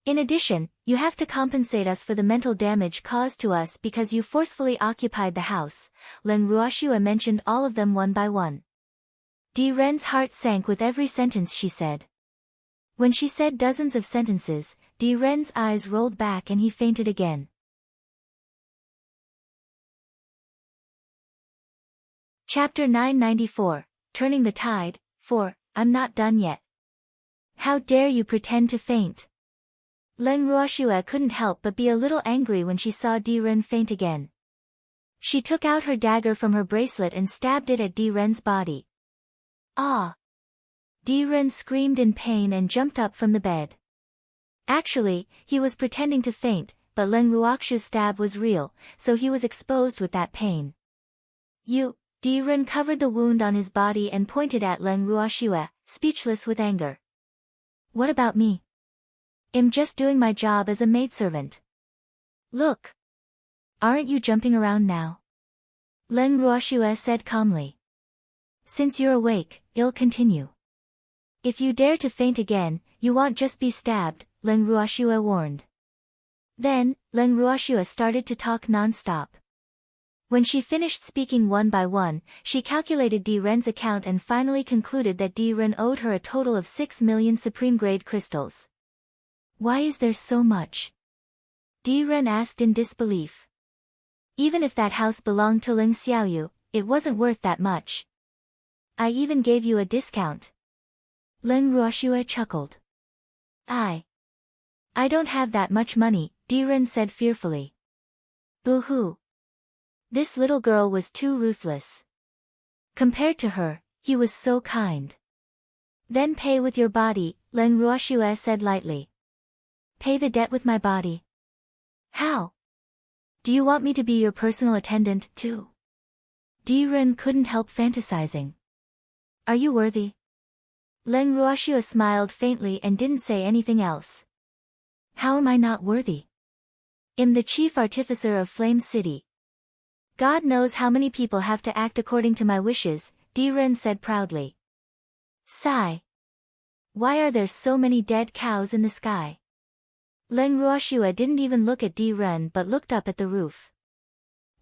In addition, you have to compensate us for the mental damage caused to us because you forcefully occupied the house. Leng Ruoxue mentioned all of them one by one. Di Ren's heart sank with every sentence she said. When she said dozens of sentences, Di Ren's eyes rolled back and he fainted again. Chapter 994, Turning the Tide, 4, I'm not done yet. How dare you pretend to faint? Leng Ruoxue couldn't help but be a little angry when she saw Di Ren faint again. She took out her dagger from her bracelet and stabbed it at Di Ren's body. Ah! Di Ren screamed in pain and jumped up from the bed. Actually, he was pretending to faint, but Leng Ruoxue's stab was real, so he was exposed with that pain. Di Ren covered the wound on his body and pointed at Leng Ruoxue, speechless with anger. What about me? I'm just doing my job as a maidservant. Look. Aren't you jumping around now? Leng Ruoxue said calmly. Since you're awake, I'll continue. If you dare to faint again, you won't just be stabbed, Leng Ruoxue warned. Then, Leng Ruoxue started to talk non-stop. When she finished speaking one by one, she calculated Di Ren's account and finally concluded that Di Ren owed her a total of 6 million supreme-grade crystals. Why is there so much? Di Ren asked in disbelief. Even if that house belonged to Ling Xiaoyu, it wasn't worth that much. I even gave you a discount. Leng Ruoxue chuckled. I don't have that much money, Di Ren said fearfully. Boo-hoo. This little girl was too ruthless. Compared to her, he was so kind. Then pay with your body, Leng Ruoxue said lightly. Pay the debt with my body. How? Do you want me to be your personal attendant, too? Di Ren couldn't help fantasizing. Are you worthy? Leng Ruoxue smiled faintly and didn't say anything else. How am I not worthy? I'm the chief artificer of Flame City. God knows how many people have to act according to my wishes, Di Ren said proudly. Sigh. Why are there so many dead cows in the sky? Leng Ruoxue didn't even look at Di Ren but looked up at the roof.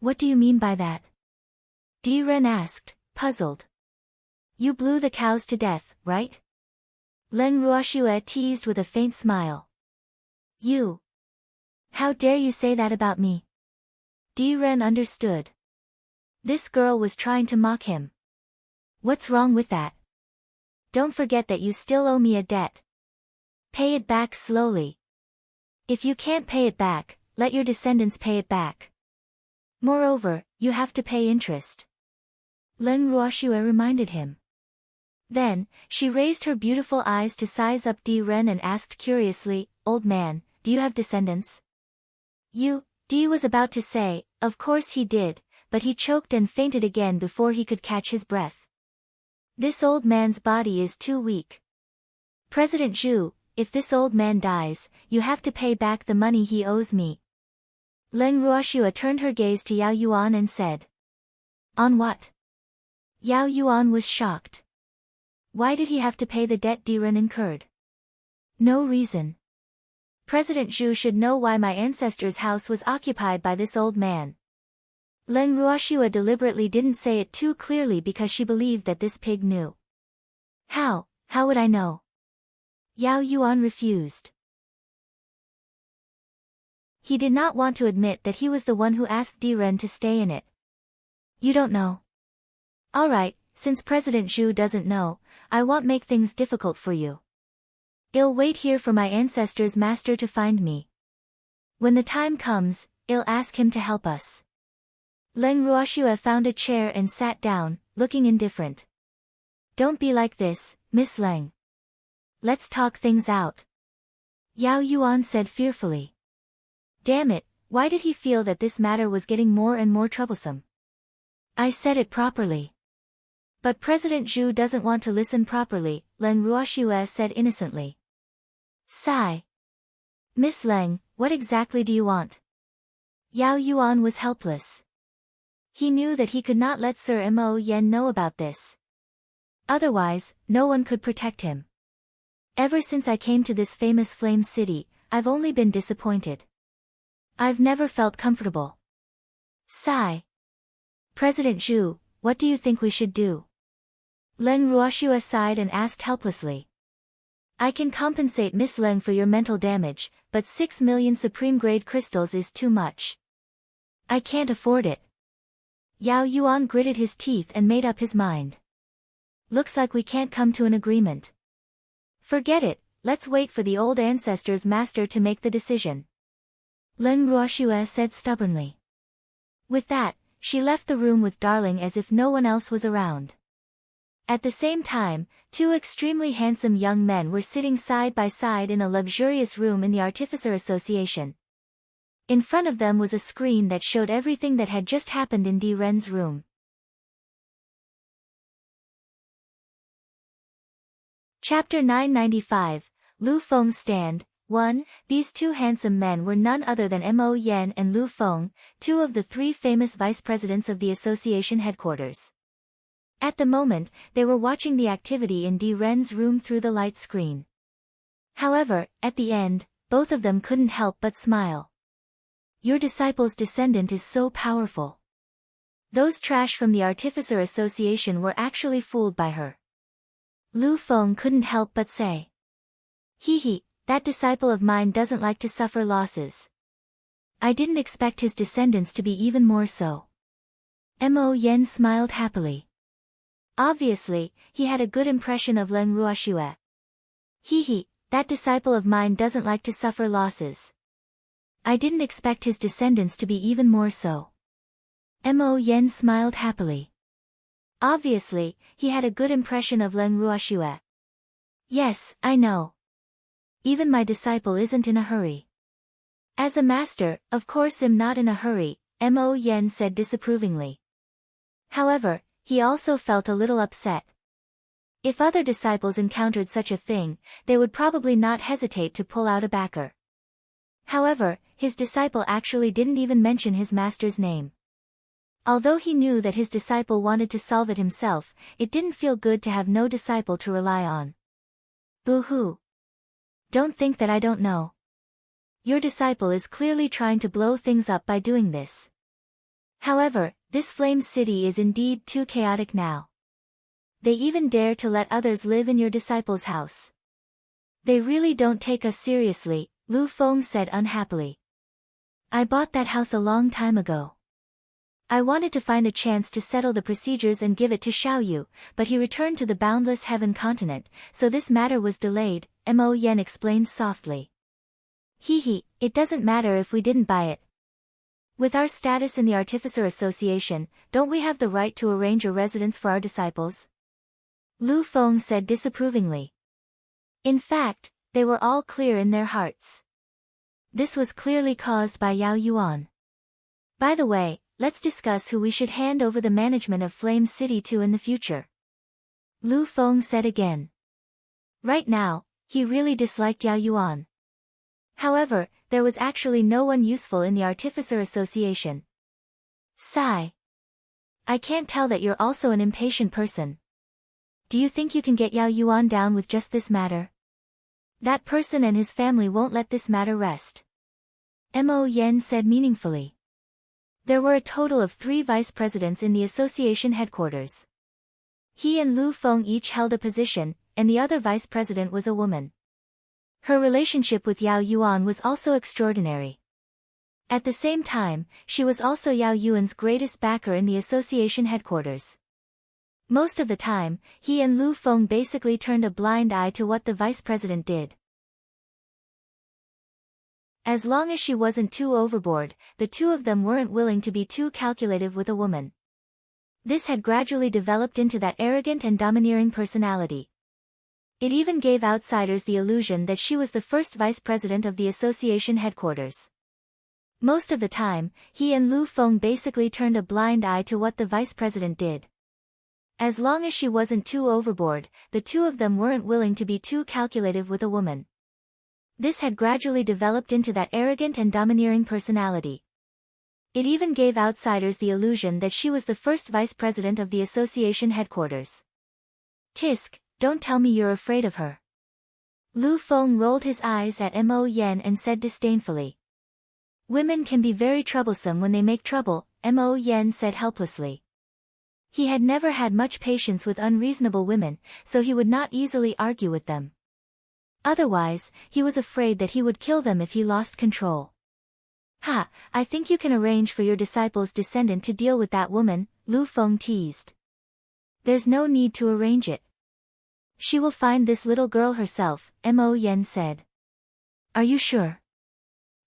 What do you mean by that? Di Ren asked, puzzled. You blew the cows to death, right? Leng Ruoxue teased with a faint smile. You. How dare you say that about me? Di Ren understood. This girl was trying to mock him. What's wrong with that? Don't forget that you still owe me a debt. Pay it back slowly. If you can't pay it back, let your descendants pay it back. Moreover, you have to pay interest. Leng Ruoxue reminded him. Then, she raised her beautiful eyes to size up Di Ren and asked curiously, Old man, do you have descendants? Di was about to say, of course he did, but he choked and fainted again before he could catch his breath. This old man's body is too weak. President Zhu, if this old man dies, you have to pay back the money he owes me. Leng Ruoxue turned her gaze to Yao Yuan and said. On what? Yao Yuan was shocked. Why did he have to pay the debt Di Ren incurred? No reason. President Zhu should know why my ancestor's house was occupied by this old man. Leng Ruoxua deliberately didn't say it too clearly because she believed that this pig knew. How would I know? Yao Yuan refused. He did not want to admit that he was the one who asked Diren to stay in it. You don't know? Alright, since President Zhu doesn't know, I won't make things difficult for you. I'll wait here for my ancestor's master to find me. When the time comes, I'll ask him to help us. Leng Ruoxua found a chair and sat down, looking indifferent. Don't be like this, Miss Leng. Let's talk things out. Yao Yuan said fearfully. Damn it, why did he feel that this matter was getting more and more troublesome? I said it properly. But President Zhu doesn't want to listen properly, Leng Ruoxua said innocently. Sigh. Miss Leng, what exactly do you want? Yao Yuan was helpless. He knew that he could not let Sir Mo Yen know about this. Otherwise, no one could protect him. Ever since I came to this famous Flame City, I've only been disappointed. I've never felt comfortable. Sigh. President Zhu, what do you think we should do? Leng Ruoxua sighed and asked helplessly. I can compensate Miss Leng for your mental damage, but 6 million supreme-grade crystals is too much. I can't afford it. Yao Yuan gritted his teeth and made up his mind. Looks like we can't come to an agreement. Forget it, let's wait for the old ancestor's master to make the decision. Leng Ruoxua said stubbornly. With that, she left the room with Darling as if no one else was around. At the same time, two extremely handsome young men were sitting side by side in a luxurious room in the Artificer Association. In front of them was a screen that showed everything that had just happened in Di Ren's room. Chapter 995, Lu Feng's Stand. 1. These two handsome men were none other than Mo Yen and Lu Feng, two of the three famous vice presidents of the association headquarters. At the moment, they were watching the activity in Di Ren's room through the light screen. However, at the end, both of them couldn't help but smile. Your disciple's descendant is so powerful. Those trash from the Artificer Association were actually fooled by her. Lu Feng couldn't help but say. Hee, that disciple of mine doesn't like to suffer losses. I didn't expect his descendants to be even more so. Mo Yen smiled happily. Obviously, he had a good impression of Leng Ruoxua. Hee, that disciple of mine doesn't like to suffer losses. I didn't expect his descendants to be even more so. Mo Yen smiled happily. Obviously, he had a good impression of Leng Ruoxua. Yes, I know. Even my disciple isn't in a hurry. As a master, of course I'm not in a hurry, Mo Yen said disapprovingly. However, he also felt a little upset. If other disciples encountered such a thing, they would probably not hesitate to pull out a backer. However, his disciple actually didn't even mention his master's name. Although he knew that his disciple wanted to solve it himself, it didn't feel good to have no disciple to rely on. Boo-hoo. Don't think that I don't know. Your disciple is clearly trying to blow things up by doing this. However, this Flame City is indeed too chaotic now. They even dare to let others live in your disciple's house. They really don't take us seriously, Lu Feng said unhappily. I bought that house a long time ago. I wanted to find a chance to settle the procedures and give it to Xiaoyu, but he returned to the boundless heaven continent, so this matter was delayed, Mo Yen explained softly. Hee, it doesn't matter if we didn't buy it. With our status in the Artificer Association, don't we have the right to arrange a residence for our disciples? Lu Feng said disapprovingly. In fact, they were all clear in their hearts. This was clearly caused by Yao Yuan. By the way, let's discuss who we should hand over the management of Flame City to in the future. Lu Feng said again. Right now, he really disliked Yao Yuan. However, there was actually no one useful in the Artificer Association. Sigh. I can't tell that you're also an impatient person. Do you think you can get Yao Yuan down with just this matter? That person and his family won't let this matter rest. Mo Yen said meaningfully. There were a total of 3 vice presidents in the association headquarters. He and Lu Feng each held a position, and the other vice president was a woman. Her relationship with Yao Yuan was also extraordinary. At the same time, she was also Yao Yuan's greatest backer in the association headquarters. Most of the time, he and Lu Feng basically turned a blind eye to what the vice president did. As long as she wasn't too overboard, the two of them weren't willing to be too calculative with a woman. This had gradually developed into that arrogant and domineering personality. It even gave outsiders the illusion that she was the first vice president of the association headquarters. Most of the time, he and Lu Feng basically turned a blind eye to what the vice president did. As long as she wasn't too overboard, the two of them weren't willing to be too calculative with a woman. This had gradually developed into that arrogant and domineering personality. It even gave outsiders the illusion that she was the first vice president of the association headquarters. Tisk, don't tell me you're afraid of her. Lu Feng rolled his eyes at Mo Yen and said disdainfully. Women can be very troublesome when they make trouble, Mo Yen said helplessly. He had never had much patience with unreasonable women, so he would not easily argue with them. Otherwise, he was afraid that he would kill them if he lost control. Ha, I think you can arrange for your disciple's descendant to deal with that woman, Lu Feng teased. There's no need to arrange it. She will find this little girl herself, Mo Yen said. Are you sure?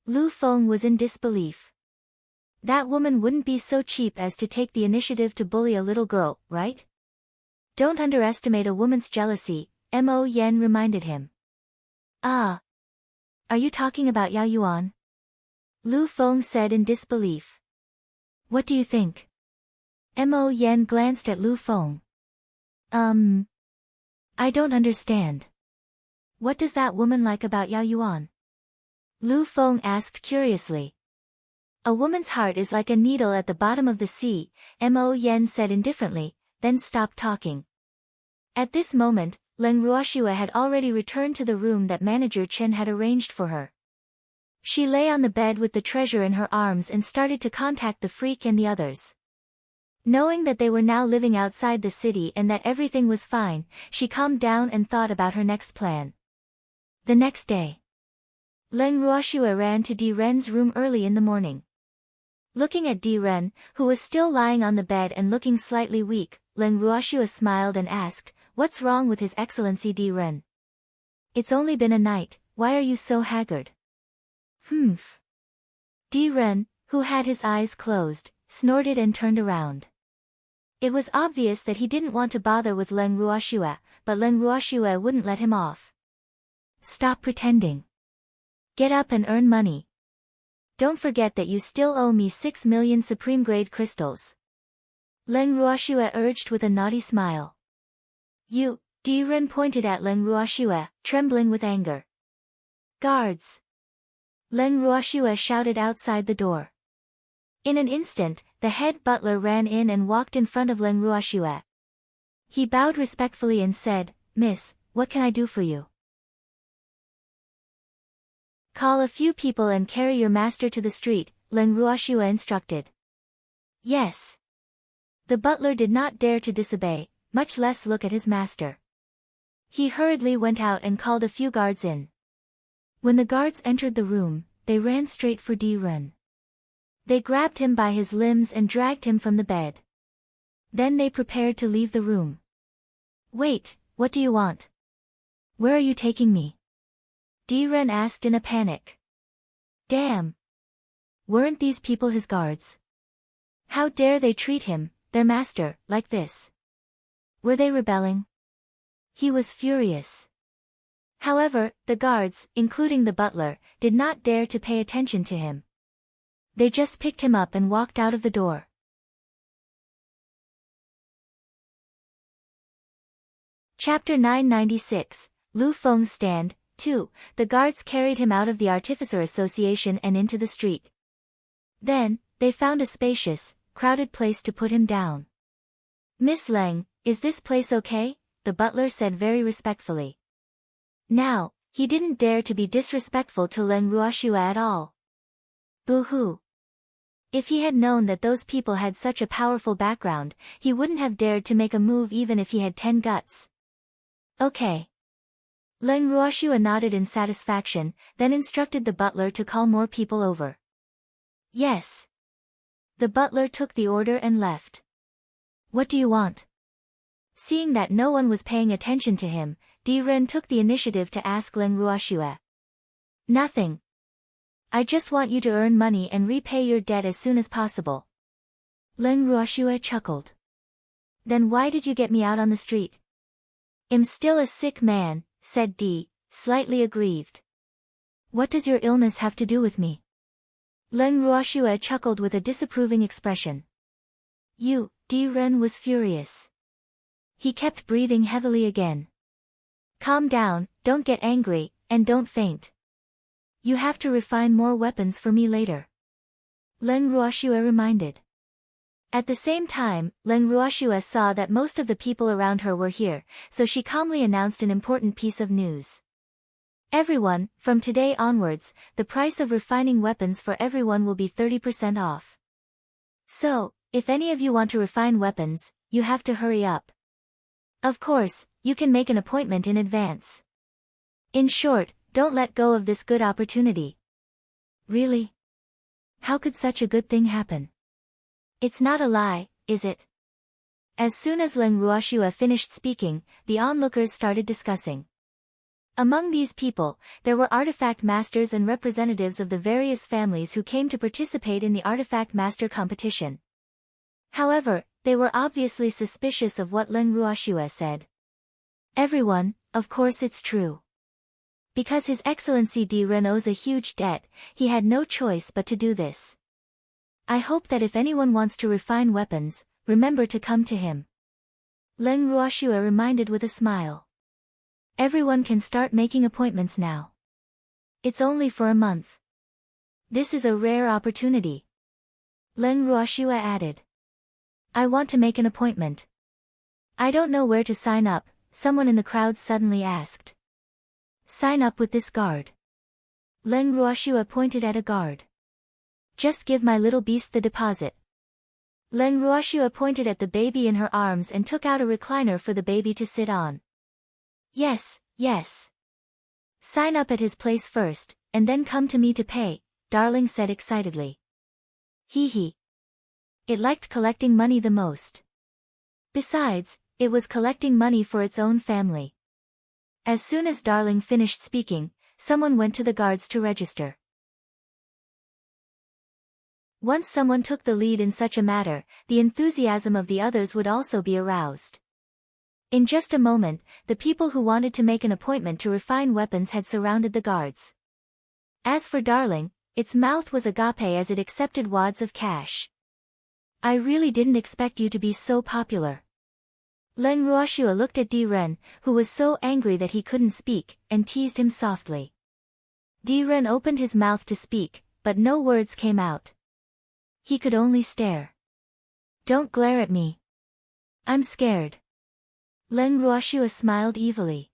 Lu Feng was in disbelief. That woman wouldn't be so cheap as to take the initiative to bully a little girl, right? Don't underestimate a woman's jealousy, Mo Yen reminded him. Ah. Are you talking about Yao Yuan? Lu Feng said in disbelief. What do you think? Mo Yen glanced at Lu Feng. I don't understand. What does that woman like about Yao Yuan? Lu Feng asked curiously. A woman's heart is like a needle at the bottom of the sea, Mo Yen said indifferently, then stopped talking. At this moment, Leng Ruoxue had already returned to the room that Manager Chen had arranged for her. She lay on the bed with the treasure in her arms and started to contact the freak and the others. Knowing that they were now living outside the city and that everything was fine, she calmed down and thought about her next plan. The next day, Leng Ruoxue ran to Di Ren's room early in the morning. Looking at Di Ren, who was still lying on the bed and looking slightly weak, Leng Ruoxue smiled and asked, "What's wrong with His Excellency Di Ren? It's only been a night, why are you so haggard?" Humph. Di Ren, who had his eyes closed, snorted and turned around. It was obvious that he didn't want to bother with Leng Ruoxue, but Leng Ruoxue wouldn't let him off. Stop pretending. Get up and earn money. Don't forget that you still owe me 6 million supreme-grade crystals. Leng Ruoxue urged with a naughty smile. You, Di Ren pointed at Leng Ruoxue, trembling with anger. Guards! Leng Ruoxue shouted outside the door. In an instant, the head butler ran in and walked in front of Leng Ruoxue. He bowed respectfully and said, "Miss, what can I do for you?" Call a few people and carry your master to the street, Leng Ruoxue instructed. Yes. The butler did not dare to disobey, much less look at his master. He hurriedly went out and called a few guards in. When the guards entered the room, they ran straight for Di Ren. They grabbed him by his limbs and dragged him from the bed. Then they prepared to leave the room. Wait, what do you want? Where are you taking me? Di Ren asked in a panic. Damn! Weren't these people his guards? How dare they treat him, their master, like this? Were they rebelling? He was furious. However, the guards, including the butler, did not dare to pay attention to him. They just picked him up and walked out of the door. Chapter 996, Lu Feng's Stand, 2. The guards carried him out of the Artificer Association and into the street. Then, they found a spacious, crowded place to put him down. Miss Leng, is this place okay? The butler said very respectfully. Now, He didn't dare to be disrespectful to Leng Ruoxue at all. Boo-hoo. If he had known that those people had such a powerful background, he wouldn't have dared to make a move even if he had 10 guts. Okay. Leng Ruoxue nodded in satisfaction, then instructed the butler to call more people over. Yes. The butler took the order and left. What do you want? Seeing that no one was paying attention to him, Di Ren took the initiative to ask Leng Ruoxue. Nothing. I just want you to earn money and repay your debt as soon as possible. Leng Ruoxue chuckled. Then why did you get me out on the street? I'm still a sick man, said Di, slightly aggrieved. What does your illness have to do with me? Leng Ruoxue chuckled with a disapproving expression. You, Di Ren was furious. He kept breathing heavily again. Calm down, don't get angry, and don't faint. You have to refine more weapons for me later. Leng Ruoxue reminded. At the same time, Leng Ruoxue saw that most of the people around her were here, so she calmly announced an important piece of news. Everyone, from today onwards, the price of refining weapons for everyone will be 30% off. So, if any of you want to refine weapons, you have to hurry up. Of course, you can make an appointment in advance. In short, don't let go of this good opportunity. Really? How could such a good thing happen? It's not a lie, is it? As soon as Leng Ruoxue finished speaking, the onlookers started discussing. Among these people, there were artifact masters and representatives of the various families who came to participate in the artifact master competition. However, they were obviously suspicious of what Leng Ruoxue said. Everyone, of course it's true. Because His Excellency Di Ren owes a huge debt, he had no choice but to do this. I hope that if anyone wants to refine weapons, remember to come to him. Leng Ruoxue reminded with a smile. Everyone can start making appointments now. It's only for a month. This is a rare opportunity. Leng Ruoxue added. I want to make an appointment. I don't know where to sign up, someone in the crowd suddenly asked. Sign up with this guard. Leng Ruoxue pointed at a guard. Just give my little beast the deposit. Leng Ruoxue pointed at the baby in her arms and took out a recliner for the baby to sit on. Yes, yes. Sign up at his place first, and then come to me to pay, Darling said excitedly. Hee hee. It liked collecting money the most. Besides, it was collecting money for its own family. As soon as Darling finished speaking, someone went to the guards to register. Once someone took the lead in such a matter, the enthusiasm of the others would also be aroused. In just a moment, the people who wanted to make an appointment to refine weapons had surrounded the guards. As for Darling, its mouth was agape as it accepted wads of cash. I really didn't expect you to be so popular. Leng Ruoxue looked at Di Ren, who was so angry that he couldn't speak, and teased him softly. Di Ren opened his mouth to speak, but no words came out. He could only stare. Don't glare at me. I'm scared. Leng Ruoxue smiled evilly.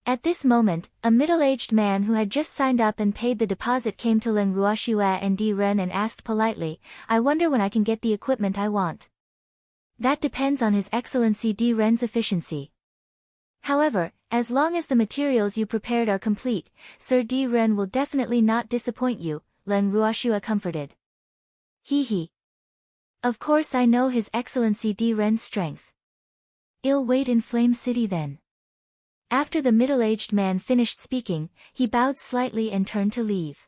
At this moment, a middle-aged man who had just signed up and paid the deposit came to Leng Ruoxue and Di Ren and asked politely, I wonder when I can get the equipment I want. That depends on His Excellency Di Ren's efficiency. However, as long as the materials you prepared are complete, Sir Di Ren will definitely not disappoint you, Leng Ruoxue comforted. Hee hee. Of course I know His Excellency Di Ren's strength. I'll wait in Flame City then. After the middle-aged man finished speaking, he bowed slightly and turned to leave.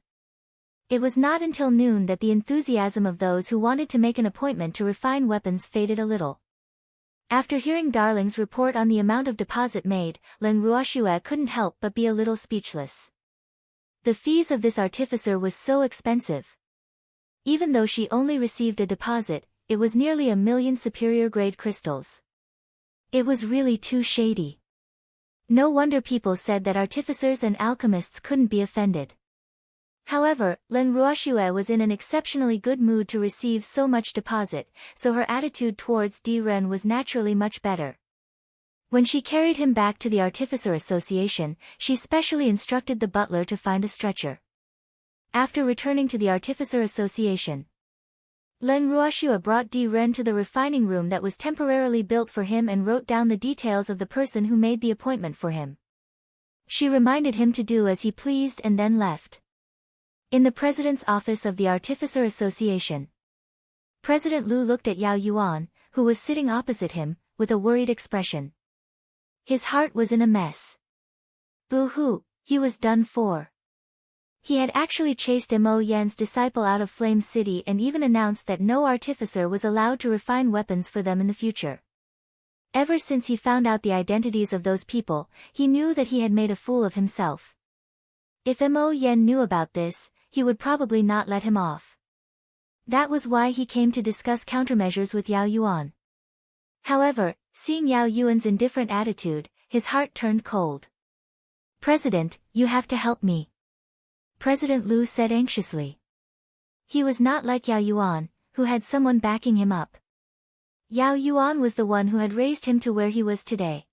It was not until noon that the enthusiasm of those who wanted to make an appointment to refine weapons faded a little. After hearing Darling's report on the amount of deposit made, Leng Ruoxue couldn't help but be a little speechless. The fees of this artificer was so expensive. Even though she only received a deposit, it was nearly 1 million superior-grade crystals. It was really too shady. No wonder people said that artificers and alchemists couldn't be offended. However, Leng Ruoxue was in an exceptionally good mood to receive so much deposit, so her attitude towards Di Ren was naturally much better. When she carried him back to the Artificer Association, she specially instructed the butler to find a stretcher. After returning to the Artificer Association, Leng Ruoxue brought Di Ren to the refining room that was temporarily built for him and wrote down the details of the person who made the appointment for him. She reminded him to do as he pleased and then left. In the president's office of the Artificer Association, President Lu looked at Yao Yuan, who was sitting opposite him, with a worried expression. His heart was in a mess. Boo-hoo, he was done for. He had actually chased Mo Yan's disciple out of Flame City and even announced that no artificer was allowed to refine weapons for them in the future. Ever since he found out the identities of those people, he knew that he had made a fool of himself. If Mo Yan knew about this, he would probably not let him off. That was why he came to discuss countermeasures with Yao Yuan. However, seeing Yao Yuan's indifferent attitude, his heart turned cold. "President, you have to help me," President Lu said anxiously. He was not like Yao Yuan, who had someone backing him up. Yao Yuan was the one who had raised him to where he was today.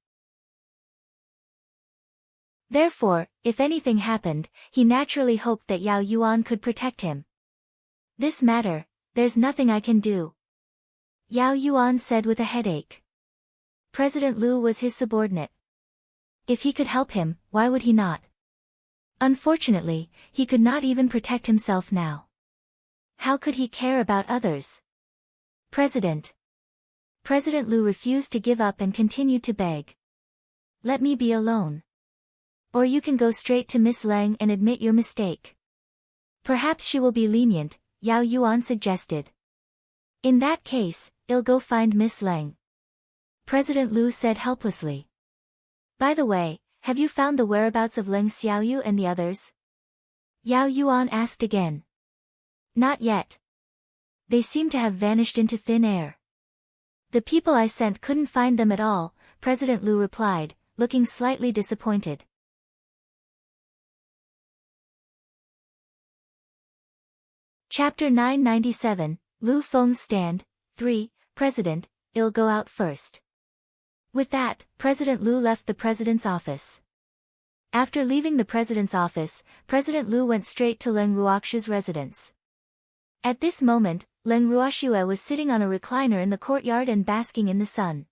Therefore, if anything happened, he naturally hoped that Yao Yuan could protect him. "This matter, there's nothing I can do," Yao Yuan said with a headache. President Lu was his subordinate. If he could help him, why would he not? Unfortunately, he could not even protect himself now. How could he care about others? President Lu refused to give up and continued to beg. "Let me be alone. Or you can go straight to Miss Leng and admit your mistake. Perhaps she will be lenient," Yao Yuan suggested. "In that case, I'll go find Miss Leng," President Lu said helplessly. "By the way, have you found the whereabouts of Leng Xiaoyu and the others?" Yao Yuan asked again. "Not yet. They seem to have vanished into thin air. The people I sent couldn't find them at all," President Lu replied, looking slightly disappointed. Chapter 997, Lu Feng's Stand, 3, President, I'll go out first. With that, President Lu left the president's office. After leaving the president's office, President Lu went straight to Leng Ruoxue's residence. At this moment, Leng Ruoxue was sitting on a recliner in the courtyard and basking in the sun.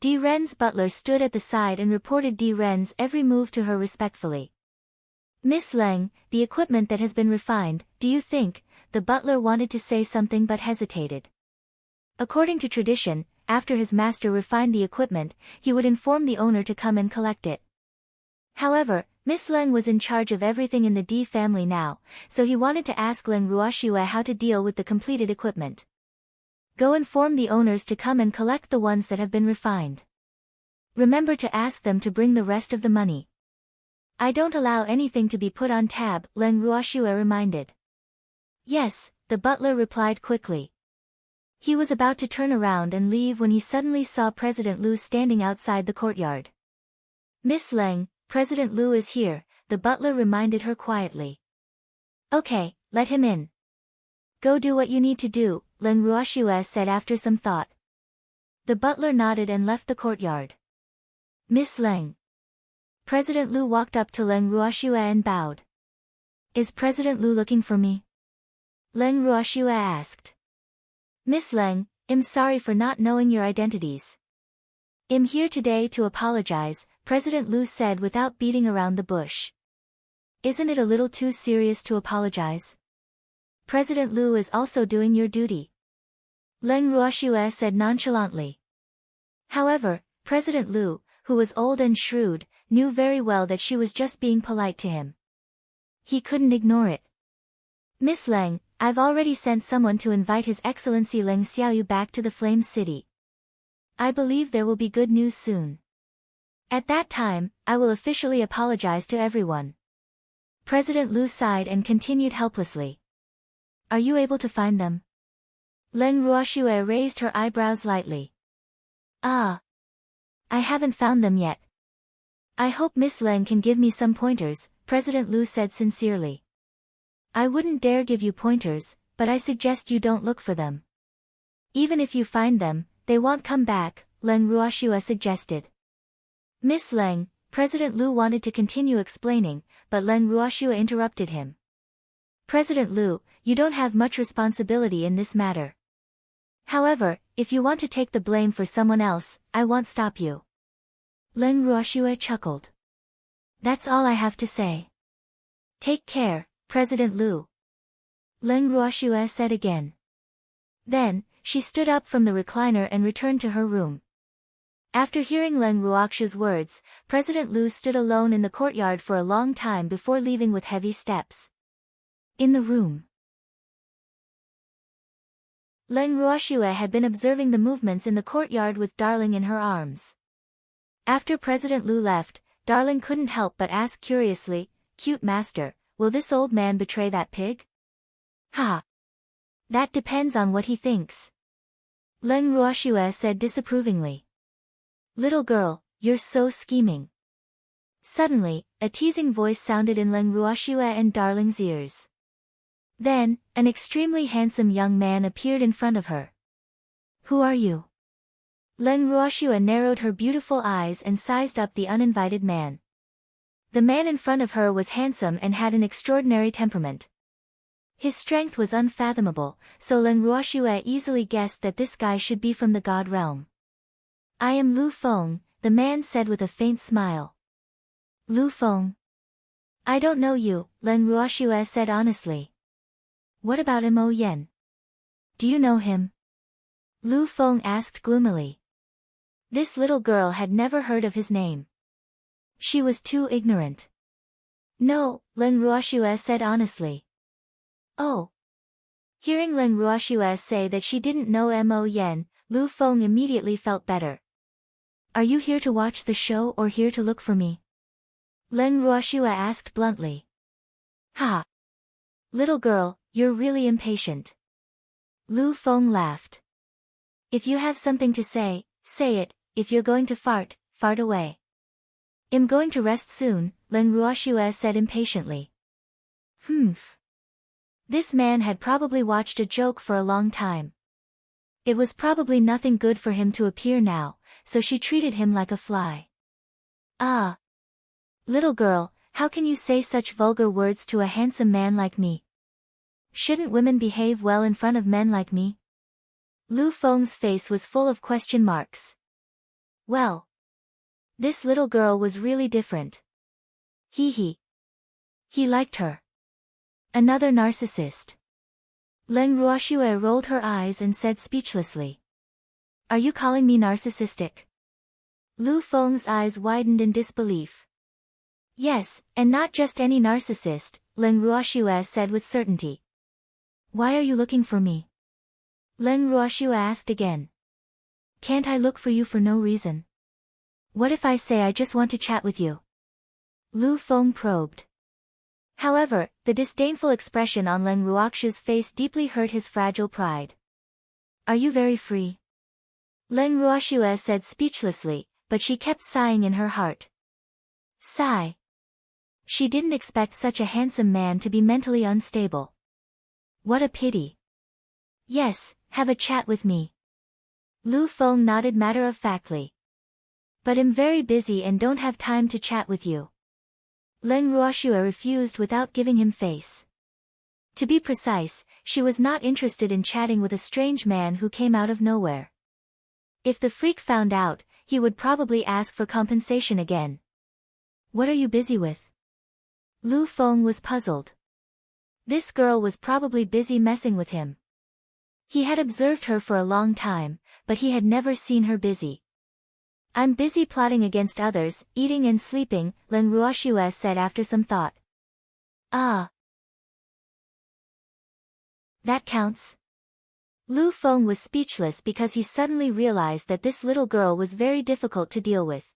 Di Ren's butler stood at the side and reported Di Ren's every move to her respectfully. "Miss Leng, the equipment that has been refined, do you think?" The butler wanted to say something but hesitated. According to tradition, after his master refined the equipment, he would inform the owner to come and collect it. However, Miss Leng was in charge of everything in the Di family now, so he wanted to ask Leng Ruoxue how to deal with the completed equipment. "Go inform the owners to come and collect the ones that have been refined. Remember to ask them to bring the rest of the money. I don't allow anything to be put on tab," Leng Ruoxue reminded. "Yes," the butler replied quickly. He was about to turn around and leave when he suddenly saw President Lu standing outside the courtyard. "Miss Leng, President Lu is here," the butler reminded her quietly. "Okay, let him in." "Go do what you need to do," Leng Ruoxue said after some thought. The butler nodded and left the courtyard. "Miss Leng." President Lu walked up to Leng Ruoxue and bowed. "Is President Lu looking for me?" Leng Ruoxue asked. "Miss Leng, I'm sorry for not knowing your identities. I'm here today to apologize," President Lu said without beating around the bush. "Isn't it a little too serious to apologize? President Lu is also doing your duty," Leng Ruoxue said nonchalantly. However, President Lu, who was old and shrewd, knew very well that she was just being polite to him. He couldn't ignore it. "Miss Leng, I've already sent someone to invite His Excellency Leng Xiaoyu back to the Flame City. I believe there will be good news soon. At that time, I will officially apologize to everyone." President Lu sighed and continued helplessly. "Are you able to find them?" Leng Ruoxue raised her eyebrows lightly. "Ah. I haven't found them yet. I hope Miss Leng can give me some pointers," President Lu said sincerely. "I wouldn't dare give you pointers, but I suggest you don't look for them. Even if you find them, they won't come back," Leng Ruoxue suggested. Miss Leng, President Lu wanted to continue explaining, but Leng Ruoxue interrupted him. President Lu, you don't have much responsibility in this matter. However, if you want to take the blame for someone else, I won't stop you. Leng Ruoxue chuckled. That's all I have to say. Take care, President Lu. Leng Ruoxue said again. Then, she stood up from the recliner and returned to her room. After hearing Leng Ruoxue's words, President Lu stood alone in the courtyard for a long time before leaving with heavy steps. In the room, Leng Ruoxue had been observing the movements in the courtyard with Darling in her arms. After President Lu left, Darling couldn't help but ask curiously, "Cute master, will this old man betray that pig?" "Ha! That depends on what he thinks." Leng Ruoxue said disapprovingly. "Little girl, you're so scheming." Suddenly, a teasing voice sounded in Leng Ruoxue and Darling's ears. Then, an extremely handsome young man appeared in front of her. "Who are you?" Leng Ruoxue narrowed her beautiful eyes and sized up the uninvited man. The man in front of her was handsome and had an extraordinary temperament. His strength was unfathomable, so Leng Ruoxue easily guessed that this guy should be from the god realm. "I am Lu Feng," the man said with a faint smile. "Lu Feng? I don't know you," Leng Ruoxue said honestly. "What about Mo Yen? Do you know him?" Lu Feng asked gloomily. This little girl had never heard of his name. She was too ignorant. "No," Leng Ruoxue said honestly. "Oh." Hearing Leng Ruoxue say that she didn't know Mo Yen, Lu Feng immediately felt better. "Are you here to watch the show or here to look for me?" Leng Ruoxue asked bluntly. "Ha! Little girl, you're really impatient." Lu Feng laughed. "If you have something to say, say it. If you're going to fart, fart away." "I'm going to rest soon," Leng Ruoxue said impatiently. Humph. This man had probably watched a joke for a long time. It was probably nothing good for him to appear now, so she treated him like a fly. "Ah! Little girl, how can you say such vulgar words to a handsome man like me? Shouldn't women behave well in front of men like me?" Lu Feng's face was full of question marks. Well, this little girl was really different. He liked her. Another narcissist. Leng Ruoxue rolled her eyes and said speechlessly. "Are you calling me narcissistic?" Lu Feng's eyes widened in disbelief. "Yes, and not just any narcissist," Leng Ruoxue said with certainty. "Why are you looking for me?" Leng Ruoxue asked again. "Can't I look for you for no reason? What if I say I just want to chat with you?" Lu Feng probed. However, the disdainful expression on Leng Ruoxue's face deeply hurt his fragile pride. "Are you very free?" Leng Ruoxue said speechlessly, but she kept sighing in her heart. Sigh. She didn't expect such a handsome man to be mentally unstable. What a pity. "Yes, have a chat with me." Lu Feng nodded matter-of-factly. "But I'm very busy and don't have time to chat with you." Leng Ruoxue refused without giving him face. To be precise, she was not interested in chatting with a strange man who came out of nowhere. If the freak found out, he would probably ask for compensation again. "What are you busy with?" Lu Feng was puzzled. This girl was probably busy messing with him. He had observed her for a long time, but he had never seen her busy. "I'm busy plotting against others, eating and sleeping," Leng Ruoxue said after some thought. "Ah. That counts?" Lu Feng was speechless because he suddenly realized that this little girl was very difficult to deal with.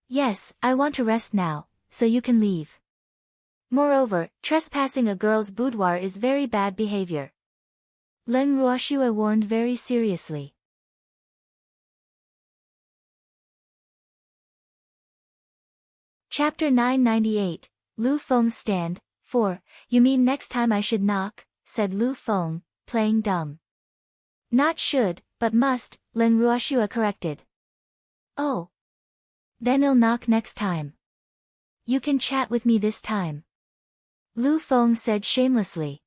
"Yes, I want to rest now, so you can leave. Moreover, trespassing a girl's boudoir is very bad behavior." Leng Ruoxue warned very seriously. Chapter 998, Lu Feng's Stand, 4. "You mean next time I should knock?" said Lu Feng, playing dumb. "Not should, but must," Leng Ruoxue corrected. "Oh. Then I'll knock next time. You can chat with me this time. Lu Feng said shamelessly.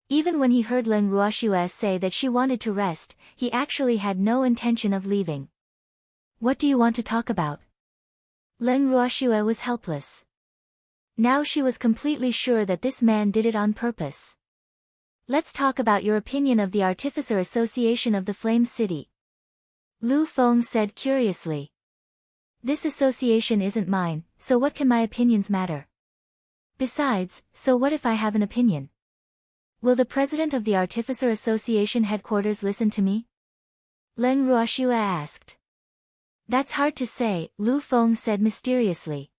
Even when he heard Leng Ruoxue say that she wanted to rest, he actually had no intention of leaving. What do you want to talk about? Leng Ruoxue was helpless. Now she was completely sure that this man did it on purpose. Let's talk about your opinion of the Artificer Association of the Flame City. Lu Feng said curiously. This association isn't mine, so what can my opinions matter? Besides, so what if I have an opinion? Will the president of the Artificer Association headquarters listen to me? Leng Ruoxue asked. That's hard to say, Lu Feng said mysteriously.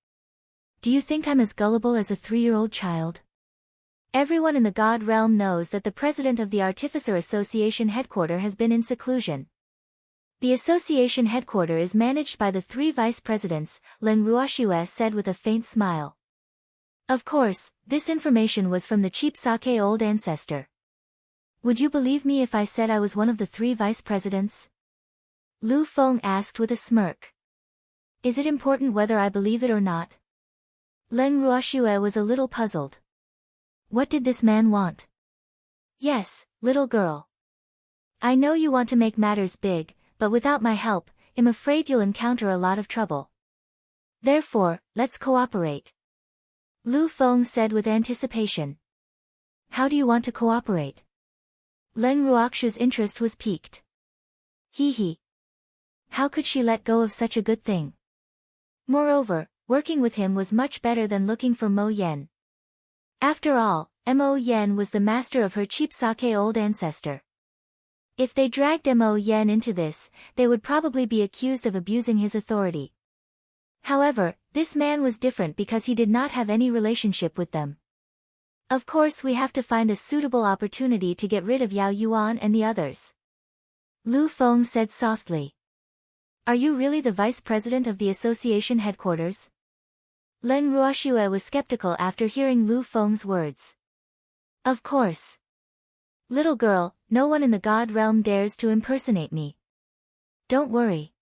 Do you think I'm as gullible as a 3-year-old child? Everyone in the God realm knows that the president of the Artificer Association headquarters has been in seclusion. The association headquarters is managed by the 3 vice presidents, Leng Ruoxue said with a faint smile. Of course, this information was from the cheap sake old ancestor. Would you believe me if I said I was one of the 3 vice presidents? Lu Feng asked with a smirk. Is it important whether I believe it or not? Leng Ruoxue was a little puzzled. What did this man want? Yes, little girl. I know you want to make matters big, but without my help, I'm afraid you'll encounter a lot of trouble. Therefore, let's cooperate. Lu Feng said with anticipation. How do you want to cooperate? Leng Ruoxue's interest was piqued. Hee. How could she let go of such a good thing? Moreover, working with him was much better than looking for Mo Yen. After all, Mo Yen was the master of her cheap sake old ancestor. If they dragged Mo Yen into this, they would probably be accused of abusing his authority. However, this man was different because he did not have any relationship with them. Of course we have to find a suitable opportunity to get rid of Yao Yuan and the others. Lu Feng said softly. Are you really the vice president of the association headquarters? Leng Ruoxue was skeptical after hearing Lu Feng's words. Of course. Little girl, no one in the God realm dares to impersonate me. Don't worry.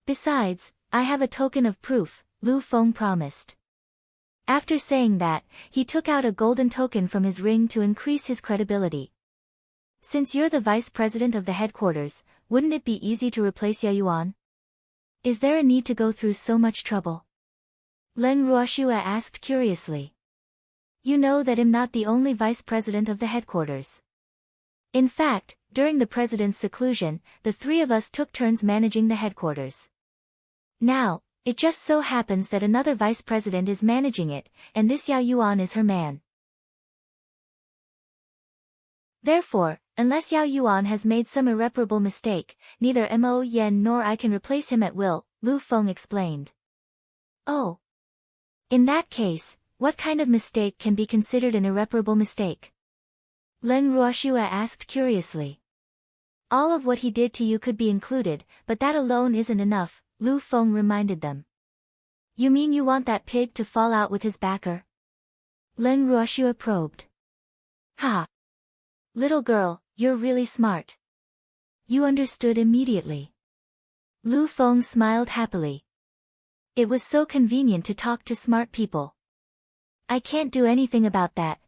Besides, I have a token of proof, Lu Feng promised. After saying that, he took out a golden token from his ring to increase his credibility. Since you're the vice president of the headquarters, wouldn't it be easy to replace Yao Yuan? Is there a need to go through so much trouble? Leng Ruoxue asked curiously. You know that I'm not the only vice president of the headquarters. In fact, during the president's seclusion, the 3 of us took turns managing the headquarters. Now, it just so happens that another vice president is managing it, and this Yao Yuan is her man. Therefore, unless Yao Yuan has made some irreparable mistake, neither Mo Yen nor I can replace him at will, Lu Feng explained. Oh. In that case, what kind of mistake can be considered an irreparable mistake? Leng Ruoxue asked curiously. All of what he did to you could be included, but that alone isn't enough, Lu Feng reminded them. You mean you want that pig to fall out with his backer? Leng Ruoxue probed. Ha! Little girl, you're really smart. You understood immediately. Lu Feng smiled happily. It was so convenient to talk to smart people. I can't do anything about that.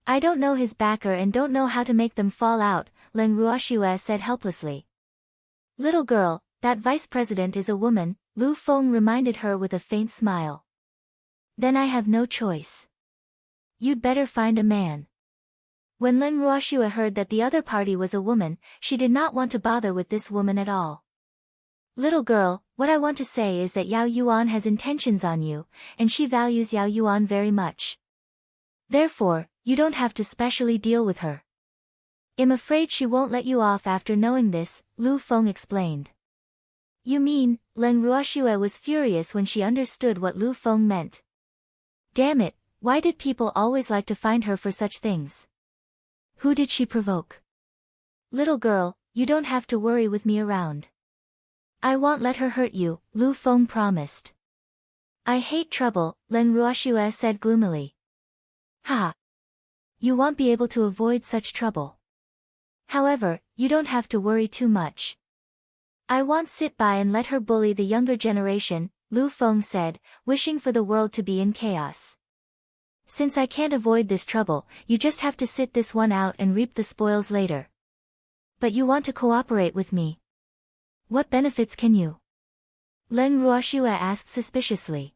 I don't know his backer and don't know how to make them fall out, Leng Ruoxue said helplessly. Little girl, that vice president is a woman, Lu Feng reminded her with a faint smile. Then I have no choice. You'd better find a man. When Leng Ruoxue heard that the other party was a woman, she did not want to bother with this woman at all. Little girl, what I want to say is that Yao Yuan has intentions on you, and she values Yao Yuan very much. Therefore, you don't have to specially deal with her. I'm afraid she won't let you off after knowing this, Lu Feng explained. You mean, Leng Ruoxue was furious when she understood what Lu Feng meant. Damn it, why did people always like to find her for such things? Who did she provoke? Little girl, you don't have to worry with me around. I won't let her hurt you, Lu Feng promised. I hate trouble, Leng Ruoxue said gloomily. Ha! You won't be able to avoid such trouble. However, you don't have to worry too much. I won't sit by and let her bully the younger generation, Lu Feng said, wishing for the world to be in chaos. Since I can't avoid this trouble, you just have to sit this one out and reap the spoils later. But you want to cooperate with me. What benefits can you? Leng Ruoxue asked suspiciously.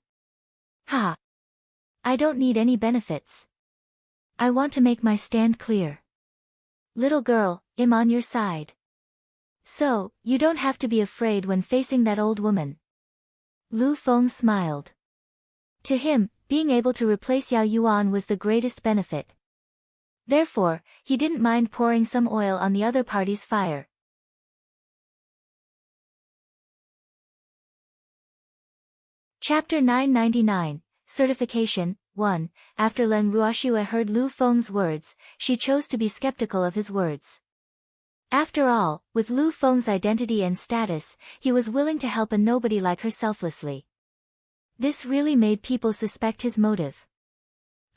Ha! I don't need any benefits. I want to make my stand clear. Little girl, I'm on your side. So, you don't have to be afraid when facing that old woman. Lu Feng smiled. To him, being able to replace Yao Yuan was the greatest benefit. Therefore, he didn't mind pouring some oil on the other party's fire. Chapter 999, Certification, 1. After Leng Ruoxue heard Lu Feng's words, she chose to be skeptical of his words. After all, with Lu Feng's identity and status, he was willing to help a nobody like her selflessly. This really made people suspect his motive.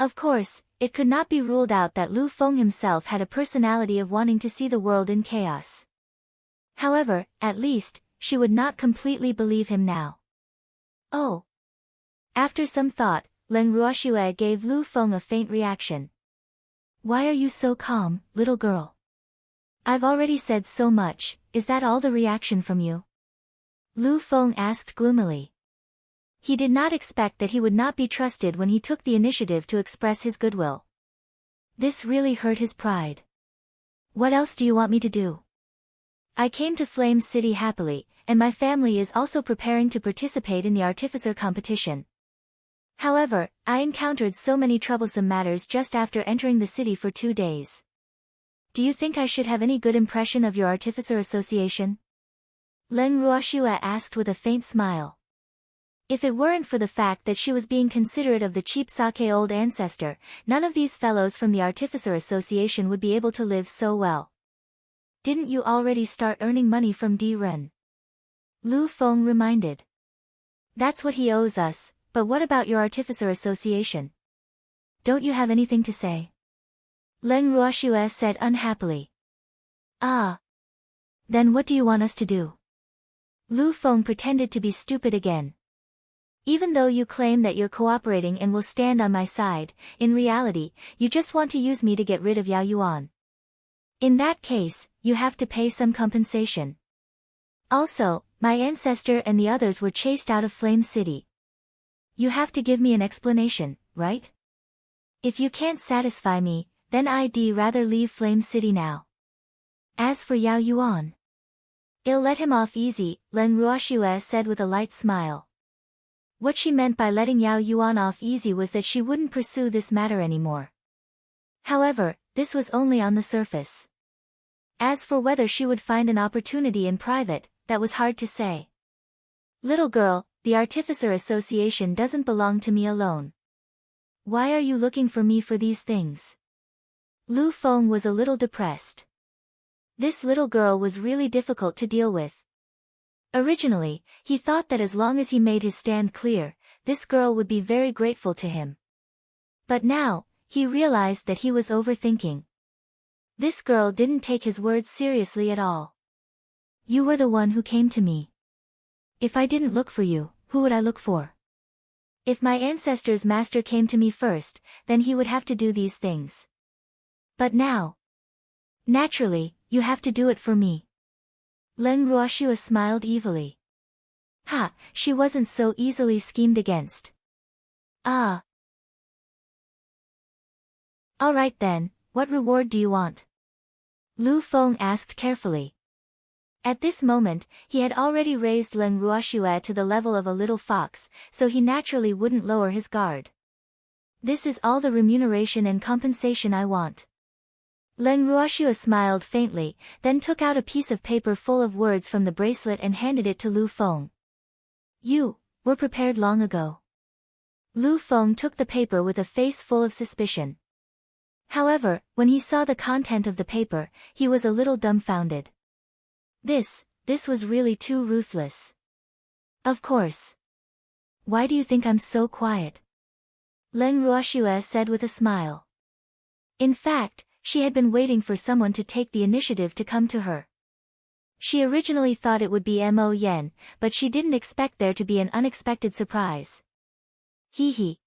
Of course, it could not be ruled out that Lu Feng himself had a personality of wanting to see the world in chaos. However, at least, she would not completely believe him now. Oh. After some thought, Leng Ruoxue gave Lu Feng a faint reaction. Why are you so calm, little girl? I've already said so much, is that all the reaction from you? Lu Feng asked gloomily. He did not expect that he would not be trusted when he took the initiative to express his goodwill. This really hurt his pride. What else do you want me to do? I came to Flame City happily, and my family is also preparing to participate in the artificer competition. However, I encountered so many troublesome matters just after entering the city for 2 days. Do you think I should have any good impression of your artificer association? Leng Ruoxue asked with a faint smile. If it weren't for the fact that she was being considerate of the cheap sake old ancestor, none of these fellows from the artificer association would be able to live so well. Didn't you already start earning money from Di Ren? Lu Feng reminded. That's what he owes us, but what about your artificer association? Don't you have anything to say? Leng Ruoxue said unhappily. Ah. Then what do you want us to do? Lu Feng pretended to be stupid again. Even though you claim that you're cooperating and will stand on my side, in reality, you just want to use me to get rid of Yao Yuan. In that case, you have to pay some compensation. Also, my ancestor and the others were chased out of Flame City. You have to give me an explanation, right? If you can't satisfy me, then I'd rather leave Flame City now. As for Yao Yuan, I'll let him off easy, Leng Ruoxue said with a light smile. What she meant by letting Yao Yuan off easy was that she wouldn't pursue this matter anymore. However, this was only on the surface. As for whether she would find an opportunity in private, that was hard to say. Little girl, the Artificer Association doesn't belong to me alone. Why are you looking for me for these things? Lu Feng was a little depressed. This little girl was really difficult to deal with. Originally, he thought that as long as he made his stand clear, this girl would be very grateful to him. But now, he realized that he was overthinking. This girl didn't take his words seriously at all. You were the one who came to me. If I didn't look for you, who would I look for? If my ancestor's master came to me first, then he would have to do these things. But now, naturally, you have to do it for me. Leng Ruoxue smiled evilly. Ha, she wasn't so easily schemed against. Ah. Alright then, what reward do you want? Lu Feng asked carefully. At this moment, he had already raised Leng Ruoxue to the level of a little fox, so he naturally wouldn't lower his guard. This is all the remuneration and compensation I want. Leng Ruoxue smiled faintly, then took out a piece of paper full of words from the bracelet and handed it to Lu Feng. You were prepared long ago. Lu Feng took the paper with a face full of suspicion. However, when he saw the content of the paper, he was a little dumbfounded. This was really too ruthless. Of course. Why do you think I'm so quiet? Leng Ruoxue said with a smile. In fact, she had been waiting for someone to take the initiative to come to her. She originally thought it would be Mo Yen, but she didn't expect there to be an unexpected surprise. Hee hee.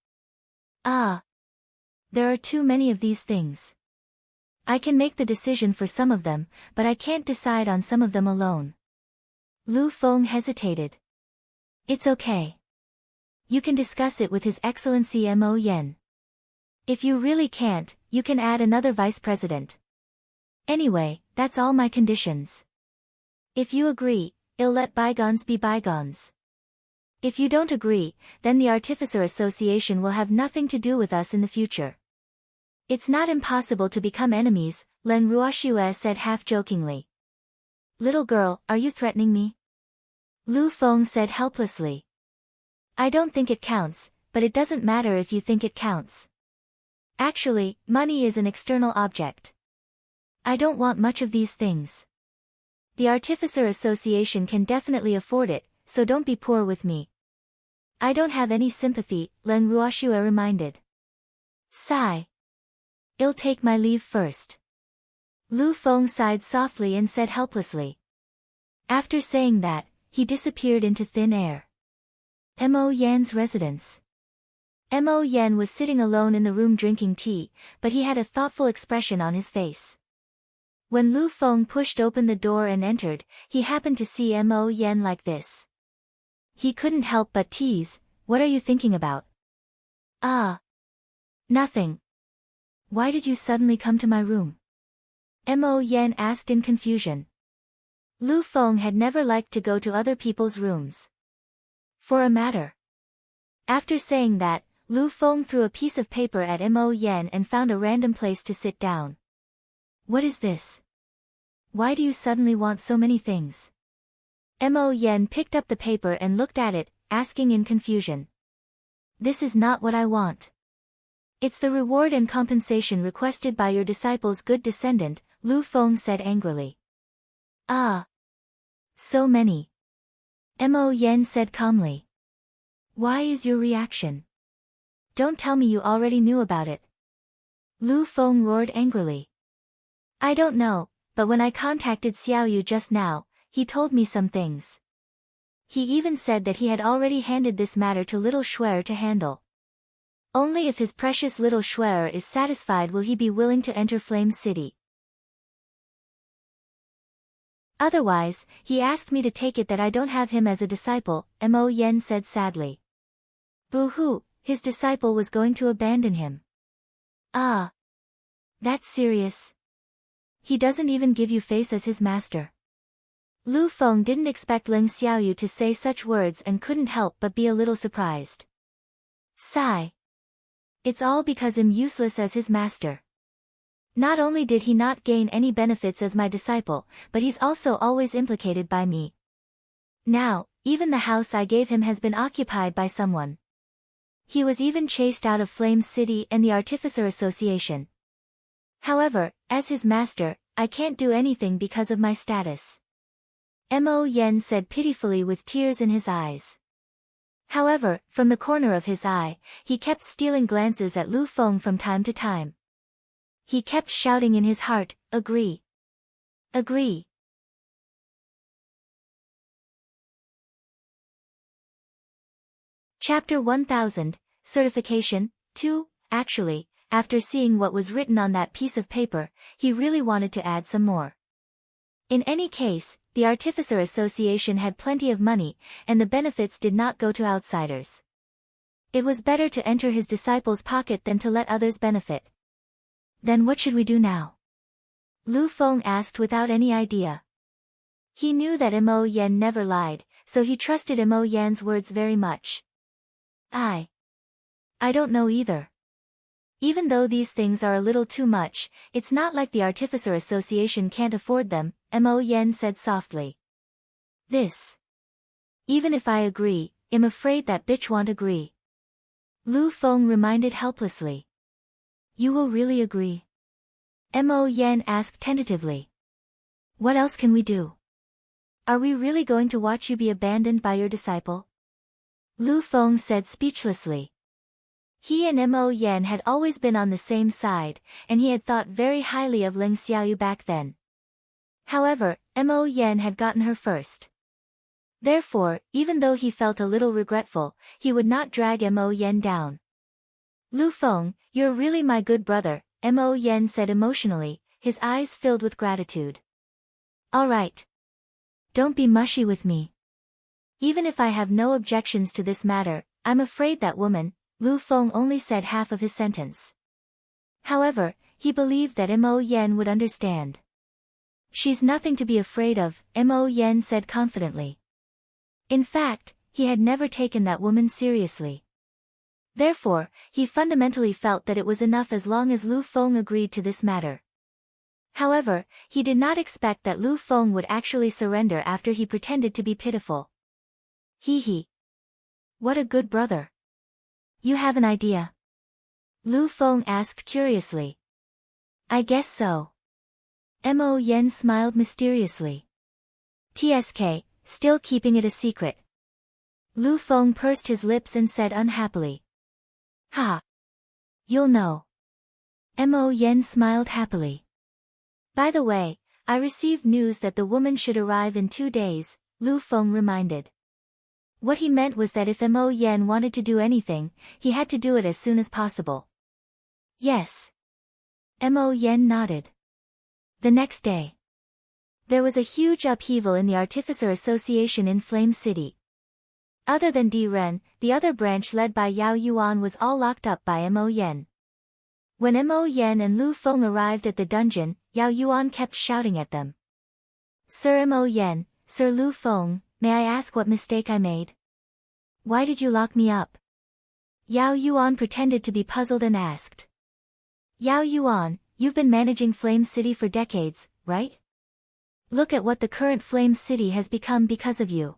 Ah. There are too many of these things. I can make the decision for some of them, but I can't decide on some of them alone. Lu Feng hesitated. It's okay. You can discuss it with His Excellency Mo Yen. If you really can't, you can add another vice president. Anyway, that's all my conditions. If you agree, I'll let bygones be bygones. If you don't agree, then the Artificer Association will have nothing to do with us in the future. It's not impossible to become enemies, Len Ruoxue said half-jokingly. Little girl, are you threatening me? Lu Feng said helplessly. I don't think it counts, but it doesn't matter if you think it counts. Actually, money is an external object. I don't want much of these things. The Artificer Association can definitely afford it, so don't be poor with me. I don't have any sympathy, Len Ruoxue reminded. Sigh. I'll take my leave first. Lu Feng sighed softly and said helplessly. After saying that, he disappeared into thin air. Mo Yan's residence. Mo Yan was sitting alone in the room drinking tea, but he had a thoughtful expression on his face. When Lu Feng pushed open the door and entered, he happened to see Mo Yan like this. He couldn't help but tease, "What are you thinking about?" "Ah. Nothing. Why did you suddenly come to my room?" Mo Yan asked in confusion. Lu Feng had never liked to go to other people's rooms. For a matter. After saying that, Lu Feng threw a piece of paper at Mo Yan and found a random place to sit down. What is this? Why do you suddenly want so many things? Mo Yan picked up the paper and looked at it, asking in confusion. This is not what I want. It's the reward and compensation requested by your disciple's good descendant, Lu Feng said angrily. Ah. So many. Mo Yan said calmly. Why is your reaction? Don't tell me you already knew about it. Lu Feng roared angrily. I don't know, but when I contacted Xiaoyu just now, he told me some things. He even said that he had already handed this matter to little Shuer to handle. Only if his precious little Shuer is satisfied will he be willing to enter Flame City. Otherwise, he asked me to take it that I don't have him as a disciple, Mo Yan said sadly. Boo-hoo, his disciple was going to abandon him. Ah. That's serious. He doesn't even give you face as his master. Lu Feng didn't expect Ling Xiaoyu to say such words and couldn't help but be a little surprised. Sigh. It's all because I'm useless as his master. Not only did he not gain any benefits as my disciple, but he's also always implicated by me. Now, even the house I gave him has been occupied by someone. He was even chased out of Flame City and the Artificer Association. However, as his master, I can't do anything because of my status. Mo Yan said pitifully with tears in his eyes. However, from the corner of his eye, he kept stealing glances at Lu Feng from time to time. He kept shouting in his heart, agree. Agree. Chapter 1000, Certification, 2, Actually, after seeing what was written on that piece of paper, he really wanted to add some more. In any case, the Artificer Association had plenty of money, and the benefits did not go to outsiders. It was better to enter his disciple's pocket than to let others benefit. Then what should we do now? Lu Feng asked without any idea. He knew that Mo Yan never lied, so he trusted Mo Yan's words very much. I don't know either. Even though these things are a little too much, it's not like the Artificer Association can't afford them, Mo Yan said softly. Even if I agree, I'm afraid that bitch won't agree. Lu Feng reminded helplessly. You will really agree? Mo Yan asked tentatively. What else can we do? Are we really going to watch you be abandoned by your disciple? Lu Feng said speechlessly. He and Mo Yan had always been on the same side, and he had thought very highly of Ling Xiaoyu back then. However, Mo Yen had gotten her first. Therefore, even though he felt a little regretful, he would not drag Mo Yen down. Lu Feng, you're really my good brother, Mo Yen said emotionally, his eyes filled with gratitude. All right. Don't be mushy with me. Even if I have no objections to this matter, I'm afraid that woman. Lu Feng only said half of his sentence. However, he believed that Mo Yen would understand. She's nothing to be afraid of, Mo Yen said confidently. In fact, he had never taken that woman seriously. Therefore, he fundamentally felt that it was enough as long as Lu Feng agreed to this matter. However, he did not expect that Lu Feng would actually surrender after he pretended to be pitiful. Hee hee. What a good brother. You have an idea? Lu Feng asked curiously. I guess so. Mo Yen smiled mysteriously. TSK, still keeping it a secret. Lu Feng pursed his lips and said unhappily. Ha. You'll know. Mo Yen smiled happily. By the way, I received news that the woman should arrive in 2 days, Lu Feng reminded. What he meant was that if Mo Yen wanted to do anything, he had to do it as soon as possible. Yes. Mo Yen nodded. The next day. There was a huge upheaval in the Artificer Association in Flame City. Other than Di Ren, the other branch led by Yao Yuan was all locked up by Mo Yen. When Mo Yen and Lu Feng arrived at the dungeon, Yao Yuan kept shouting at them. Sir Mo Yen, Sir Lu Feng, may I ask what mistake I made? Why did you lock me up? Yao Yuan pretended to be puzzled and asked. Yao Yuan, you've been managing Flame City for decades, right? Look at what the current Flame City has become because of you.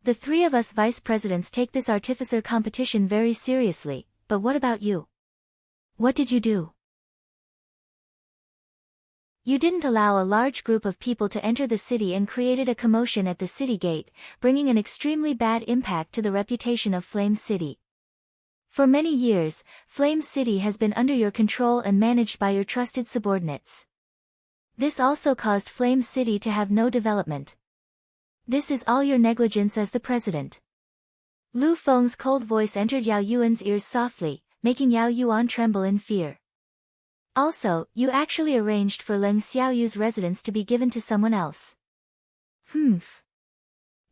The 3 of us vice presidents take this artificer competition very seriously, but what about you? What did you do? You didn't allow a large group of people to enter the city and created a commotion at the city gate, bringing an extremely bad impact to the reputation of Flame City. For many years, Flame City has been under your control and managed by your trusted subordinates. This also caused Flame City to have no development. This is all your negligence as the president. Lu Feng's cold voice entered Yao Yuan's ears softly, making Yao Yuan tremble in fear. Also, you actually arranged for Leng Xiaoyu's residence to be given to someone else. Humph.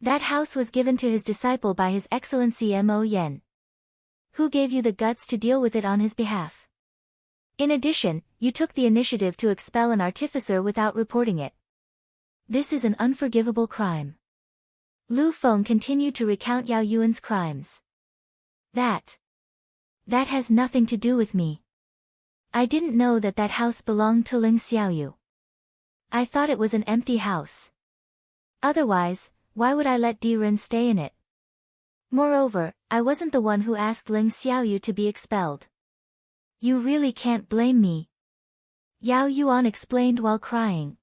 That house was given to his disciple by His Excellency Mo Yen. Who gave you the guts to deal with it on his behalf? In addition, you took the initiative to expel an artificer without reporting it. This is an unforgivable crime. Lu Feng continued to recount Yao Yuan's crimes. That has nothing to do with me. I didn't know that that house belonged to Leng Xiaoyu. I thought it was an empty house. Otherwise, why would I let Di Ren stay in it? Moreover, I wasn't the one who asked Leng Xiaoyu to be expelled. You really can't blame me. Yao Yuan explained while crying.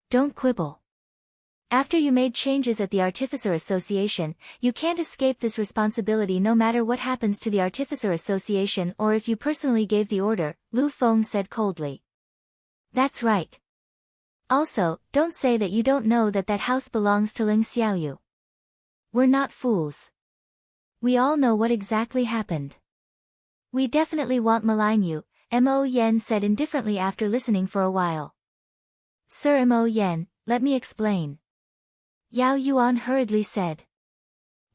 Don't quibble. After you made changes at the Artificer Association, you can't escape this responsibility no matter what happens to the Artificer Association or if you personally gave the order, Lu Feng said coldly. That's right. Also, don't say that you don't know that that house belongs to Leng Xiaoyu. We're not fools. We all know what exactly happened. We definitely won't malign you, Mo Yen said indifferently after listening for a while. Sir Mo Yen, let me explain. Yao Yuan hurriedly said.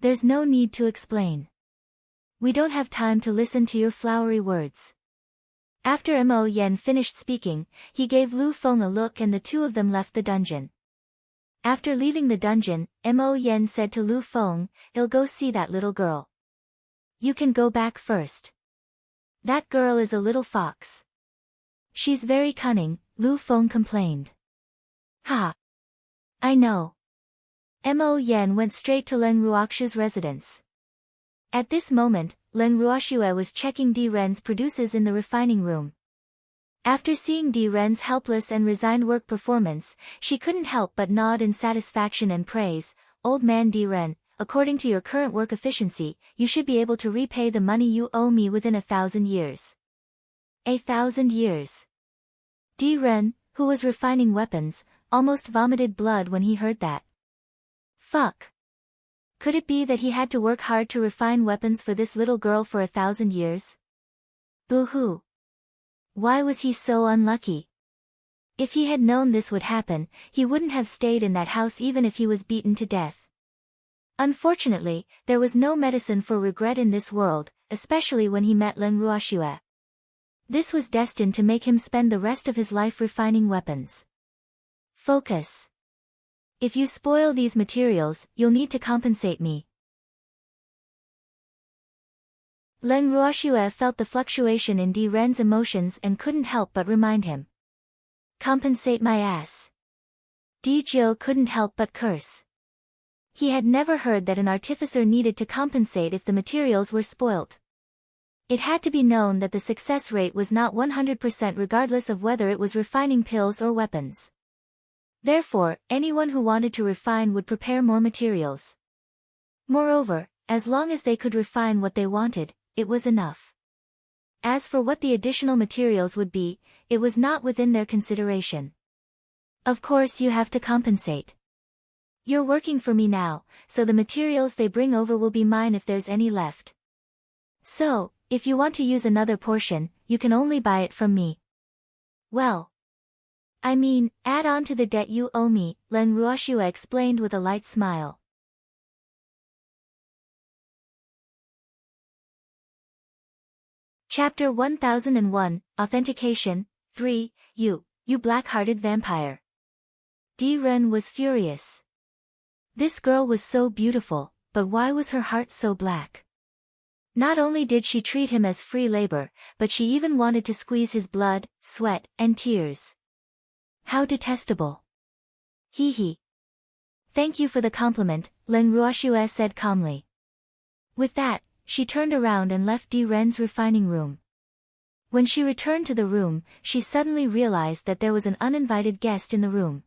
There's no need to explain. We don't have time to listen to your flowery words. After Mo Yen finished speaking, he gave Lu Feng a look and the 2 of them left the dungeon. After leaving the dungeon, Mo Yen said to Lu Feng, "I'll go see that little girl. You can go back first. That girl is a little fox." She's very cunning, Lu Feng complained. Ha! I know. Mo Yen went straight to Leng Ruoxu's residence. At this moment, Leng Ruoxue was checking Di Ren's produces in the refining room. After seeing Di Ren's helpless and resigned work performance, she couldn't help but nod in satisfaction and praise. Old man Di Ren, according to your current work efficiency, you should be able to repay the money you owe me within 1,000 years. 1,000 years. Di Ren, who was refining weapons, almost vomited blood when he heard that. Fuck. Could it be that he had to work hard to refine weapons for this little girl for 1,000 years? Boo-hoo. Why was he so unlucky? If he had known this would happen, he wouldn't have stayed in that house even if he was beaten to death. Unfortunately, there was no medicine for regret in this world, especially when he met Leng Ruoxue. This was destined to make him spend the rest of his life refining weapons. Focus. If you spoil these materials, you'll need to compensate me. Leng Ruoxue felt the fluctuation in Di Ren's emotions and couldn't help but remind him. Compensate my ass. Di Jiu couldn't help but curse. He had never heard that an artificer needed to compensate if the materials were spoilt. It had to be known that the success rate was not 100% regardless of whether it was refining pills or weapons. Therefore, anyone who wanted to refine would prepare more materials. Moreover, as long as they could refine what they wanted, it was enough. As for what the additional materials would be, it was not within their consideration. Of course you have to compensate. You're working for me now, so the materials they bring over will be mine if there's any left. So, if you want to use another portion, you can only buy it from me. Well. I mean, add on to the debt you owe me, Leng Ruoxue explained with a light smile. Chapter 1001, Authentication, 3, You black-hearted vampire. Di Ren was furious. This girl was so beautiful, but why was her heart so black? Not only did she treat him as free labor, but she even wanted to squeeze his blood, sweat, and tears. How detestable. Hee hee. Thank you for the compliment, Leng Ruoxue said calmly. With that, she turned around and left Di Ren's refining room. When she returned to the room, she suddenly realized that there was an uninvited guest in the room.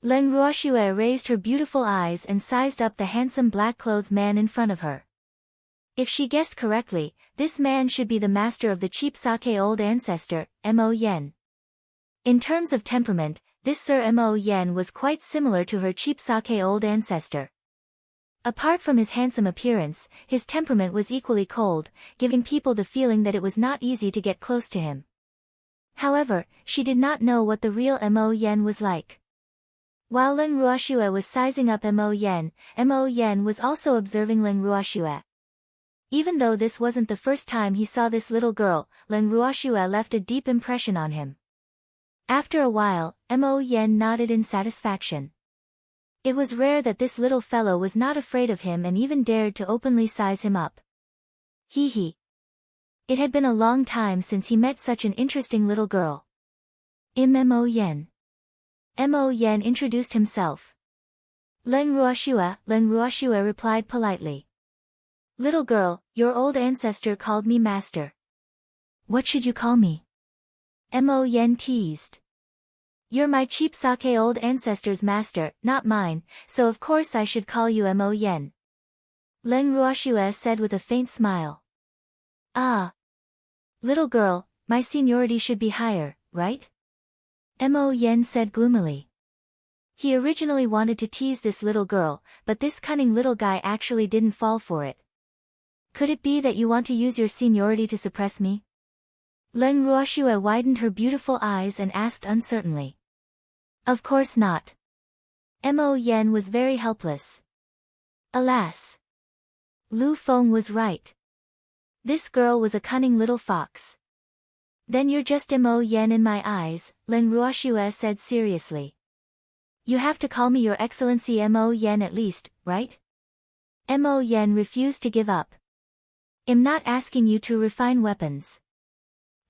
Leng Ruoxue raised her beautiful eyes and sized up the handsome black-clothed man in front of her. If she guessed correctly, this man should be the master of the cheap sake old ancestor, Mo Yen. In terms of temperament, this Sir Mo Yen was quite similar to her cheap sake old ancestor. Apart from his handsome appearance, his temperament was equally cold, giving people the feeling that it was not easy to get close to him. However, she did not know what the real Mo Yen was like. While Leng Ruoxue was sizing up Mo Yen was also observing Leng Ruoxue. Even though this wasn't the first time he saw this little girl, Leng Ruoxue left a deep impression on him. After a while, Mo Yen nodded in satisfaction. It was rare that this little fellow was not afraid of him and even dared to openly size him up. Hee hee. It had been a long time since he met such an interesting little girl. Mo Yen. Mo Yen introduced himself. Leng Ruoxue replied politely. Little girl, your old ancestor called me master. What should you call me? Mo Yen teased. You're my cheap sake old ancestor's master, not mine, so of course I should call you Mo Yen. Leng Ruoxue said with a faint smile. Ah. Little girl, my seniority should be higher, right? Mo Yen said gloomily. He originally wanted to tease this little girl, but this cunning little guy actually didn't fall for it. Could it be that you want to use your seniority to suppress me? Leng Ruoxue widened her beautiful eyes and asked uncertainly. Of course not. Mo Yen was very helpless. Alas. Lu Feng was right. This girl was a cunning little fox. Then you're just Mo Yen in my eyes, Leng Ruoxue said seriously. You have to call me your excellency Mo Yen at least, right? Mo Yen refused to give up. I'm not asking you to refine weapons.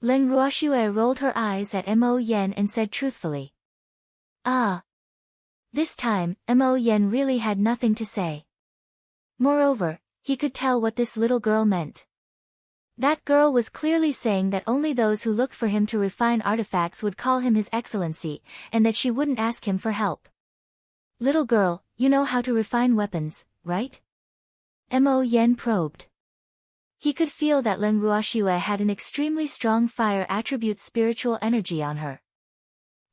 Leng Ruoxue rolled her eyes at Mo Yen and said truthfully. Ah. This time, Mo Yen really had nothing to say. Moreover, he could tell what this little girl meant. That girl was clearly saying that only those who looked for him to refine artifacts would call him his excellency, and that she wouldn't ask him for help. Little girl, you know how to refine weapons, right? Mo Yen probed. He could feel that Leng Ruoxue had an extremely strong fire attribute spiritual energy on her.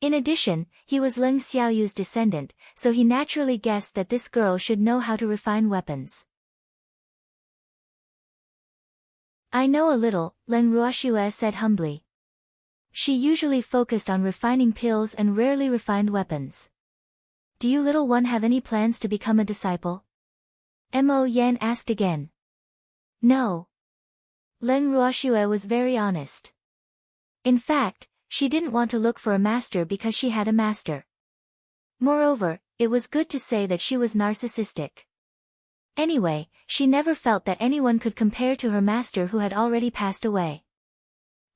In addition, he was Leng Xiaoyu's descendant, so he naturally guessed that this girl should know how to refine weapons. I know a little, Leng Ruoxue said humbly. She usually focused on refining pills and rarely refined weapons. Do you little one have any plans to become a disciple? Mo Yan asked again. No. Leng Ruoxue was very honest. In fact, she didn't want to look for a master because she had a master. Moreover, it was good to say that she was narcissistic. Anyway, she never felt that anyone could compare to her master who had already passed away.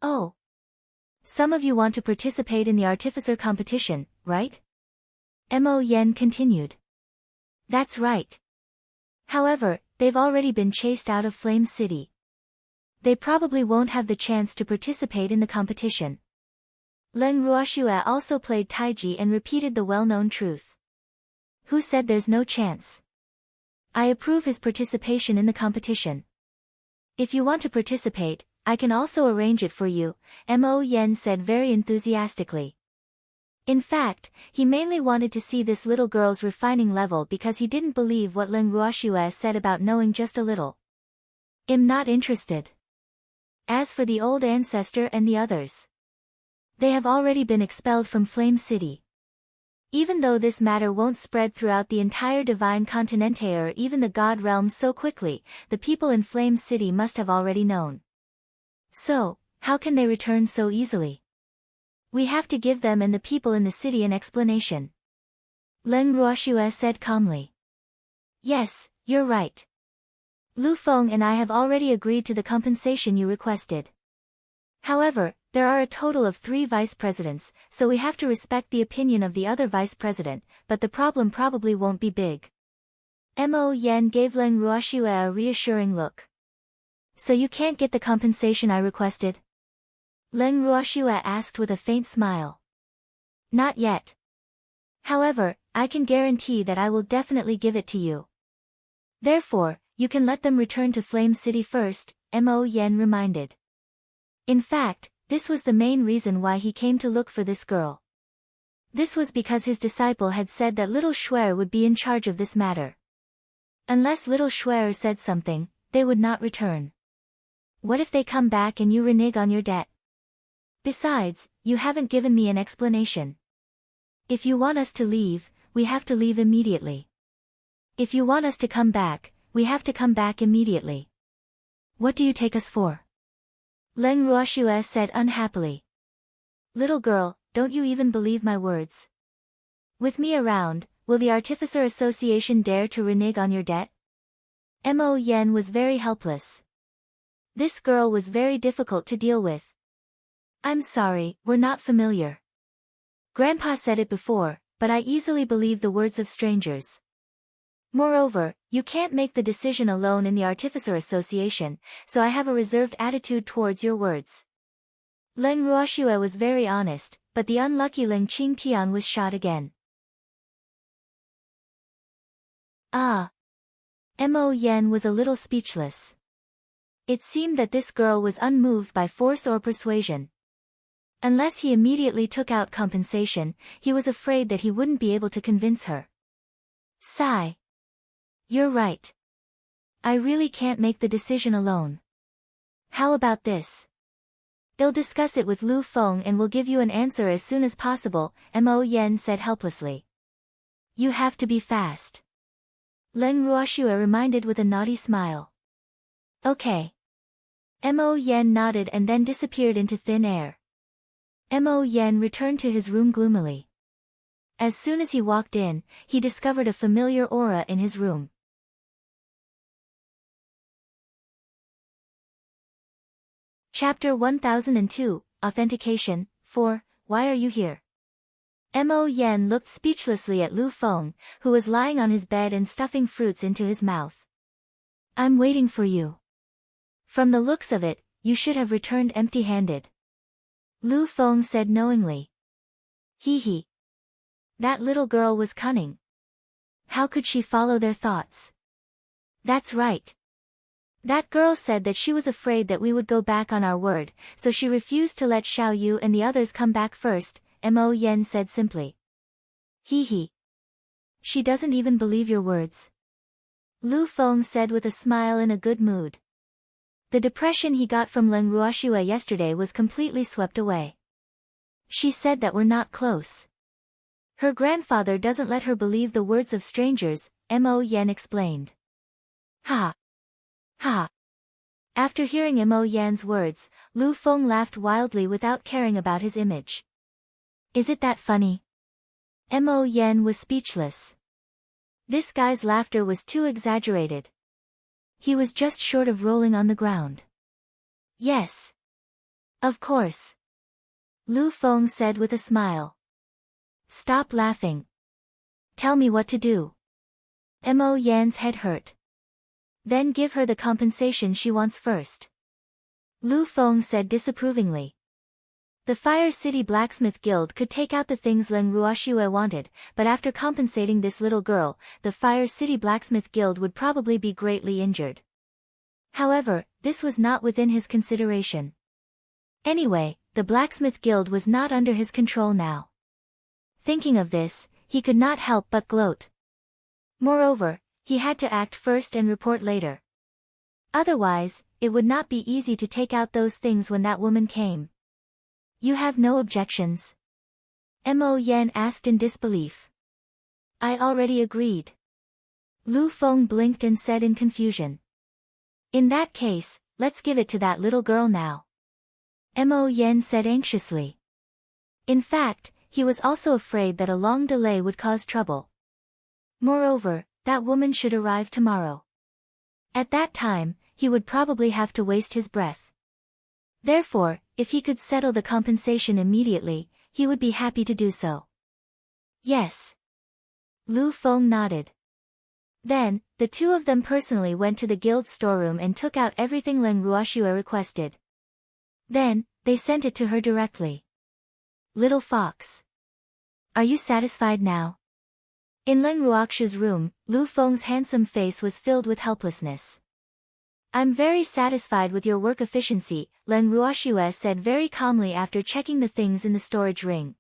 Oh. Some of you want to participate in the artificer competition, right? Mo Yan continued. That's right. However, they've already been chased out of Flame City. They probably won't have the chance to participate in the competition. Leng Ruoxue also played Taiji and repeated the well-known truth. Who said there's no chance? I approve his participation in the competition. If you want to participate, I can also arrange it for you, Mo Yan said very enthusiastically. In fact, he mainly wanted to see this little girl's refining level because he didn't believe what Leng Ruoxue said about knowing just a little. I'm not interested. As for the old ancestor and the others, they have already been expelled from Flame City. Even though this matter won't spread throughout the entire Divine Continente or even the God realms so quickly, the people in Flame City must have already known. So, how can they return so easily? We have to give them and the people in the city an explanation. Leng Ruoxue said calmly. Yes, you're right. Lu Feng and I have already agreed to the compensation you requested. However, there are a total of 3 vice presidents, so we have to respect the opinion of the other vice president, but the problem probably won't be big. Mo Yan gave Leng Ruoxue a reassuring look. So you can't get the compensation I requested? Leng Ruoxue asked with a faint smile. Not yet. However, I can guarantee that I will definitely give it to you. Therefore, you can let them return to Flame City first, Mo Yan reminded. In fact, this was the main reason why he came to look for this girl. This was because his disciple had said that little Shuer would be in charge of this matter. Unless little Shuer said something, they would not return. What if they come back and you renege on your debt? Besides, you haven't given me an explanation. If you want us to leave, we have to leave immediately. If you want us to come back, we have to come back immediately. What do you take us for? Leng Ruoxue said unhappily. Little girl, don't you even believe my words? With me around, will the Artificer Association dare to renege on your debt? Mo Yan was very helpless. This girl was very difficult to deal with. I'm sorry, we're not familiar. Grandpa said it before, but I easily believe the words of strangers. Moreover, you can't make the decision alone in the Artificer Association, so I have a reserved attitude towards your words. Leng Ruoxue was very honest, but the unlucky Leng Qingtian was shot again. Ah. Mo Yan was a little speechless. It seemed that this girl was unmoved by force or persuasion. Unless he immediately took out compensation, he was afraid that he wouldn't be able to convince her. Sigh. You're right. I really can't make the decision alone. How about this? I'll discuss it with Lu Feng and will give you an answer as soon as possible, Mo Yan said helplessly. You have to be fast. Leng Ruoxue reminded with a naughty smile. Okay. Mo Yan nodded and then disappeared into thin air. Mo Yan returned to his room gloomily. As soon as he walked in, he discovered a familiar aura in his room. Chapter 1002, Authentication, 4, Why are you here? Mo Yan looked speechlessly at Lu Feng, who was lying on his bed and stuffing fruits into his mouth. I'm waiting for you. From the looks of it, you should have returned empty-handed. Lu Feng said knowingly. Hee hee. That little girl was cunning. How could she follow their thoughts? That's right. That girl said that she was afraid that we would go back on our word, so she refused to let Xiao Yu and the others come back first, Mo Yen said simply. Hee hee. She doesn't even believe your words. Lu Feng said with a smile in a good mood. The depression he got from Leng Ruoxue yesterday was completely swept away. She said that we're not close. Her grandfather doesn't let her believe the words of strangers, Mo Yen explained. Ha! Ha! After hearing Mo Yan's words, Lu Feng laughed wildly without caring about his image. Is it that funny? Mo Yen was speechless. This guy's laughter was too exaggerated. He was just short of rolling on the ground. Yes. Of course. Lu Feng said with a smile. Stop laughing. Tell me what to do. Mo Yan's head hurt. Then give her the compensation she wants first. Lu Feng said disapprovingly. The Fire City Blacksmith Guild could take out the things Leng Ruoxue wanted, but after compensating this little girl, the Fire City Blacksmith Guild would probably be greatly injured. However, this was not within his consideration. Anyway, the Blacksmith Guild was not under his control now. Thinking of this, he could not help but gloat. Moreover, he had to act first and report later. Otherwise, it would not be easy to take out those things when that woman came. You have no objections? Mo Yen asked in disbelief. I already agreed. Lu Feng blinked and said in confusion. In that case, let's give it to that little girl now. Mo Yen said anxiously. In fact, he was also afraid that a long delay would cause trouble. Moreover, that woman should arrive tomorrow. At that time, he would probably have to waste his breath. Therefore, if he could settle the compensation immediately, he would be happy to do so. Yes. Lu Feng nodded. Then, the two of them personally went to the guild storeroom and took out everything Leng Ruoxue requested. Then, they sent it to her directly. Little fox. Are you satisfied now? In Leng Ruoxue's room, Lu Feng's handsome face was filled with helplessness. I'm very satisfied with your work efficiency, Leng Ruoxue said very calmly after checking the things in the storage ring.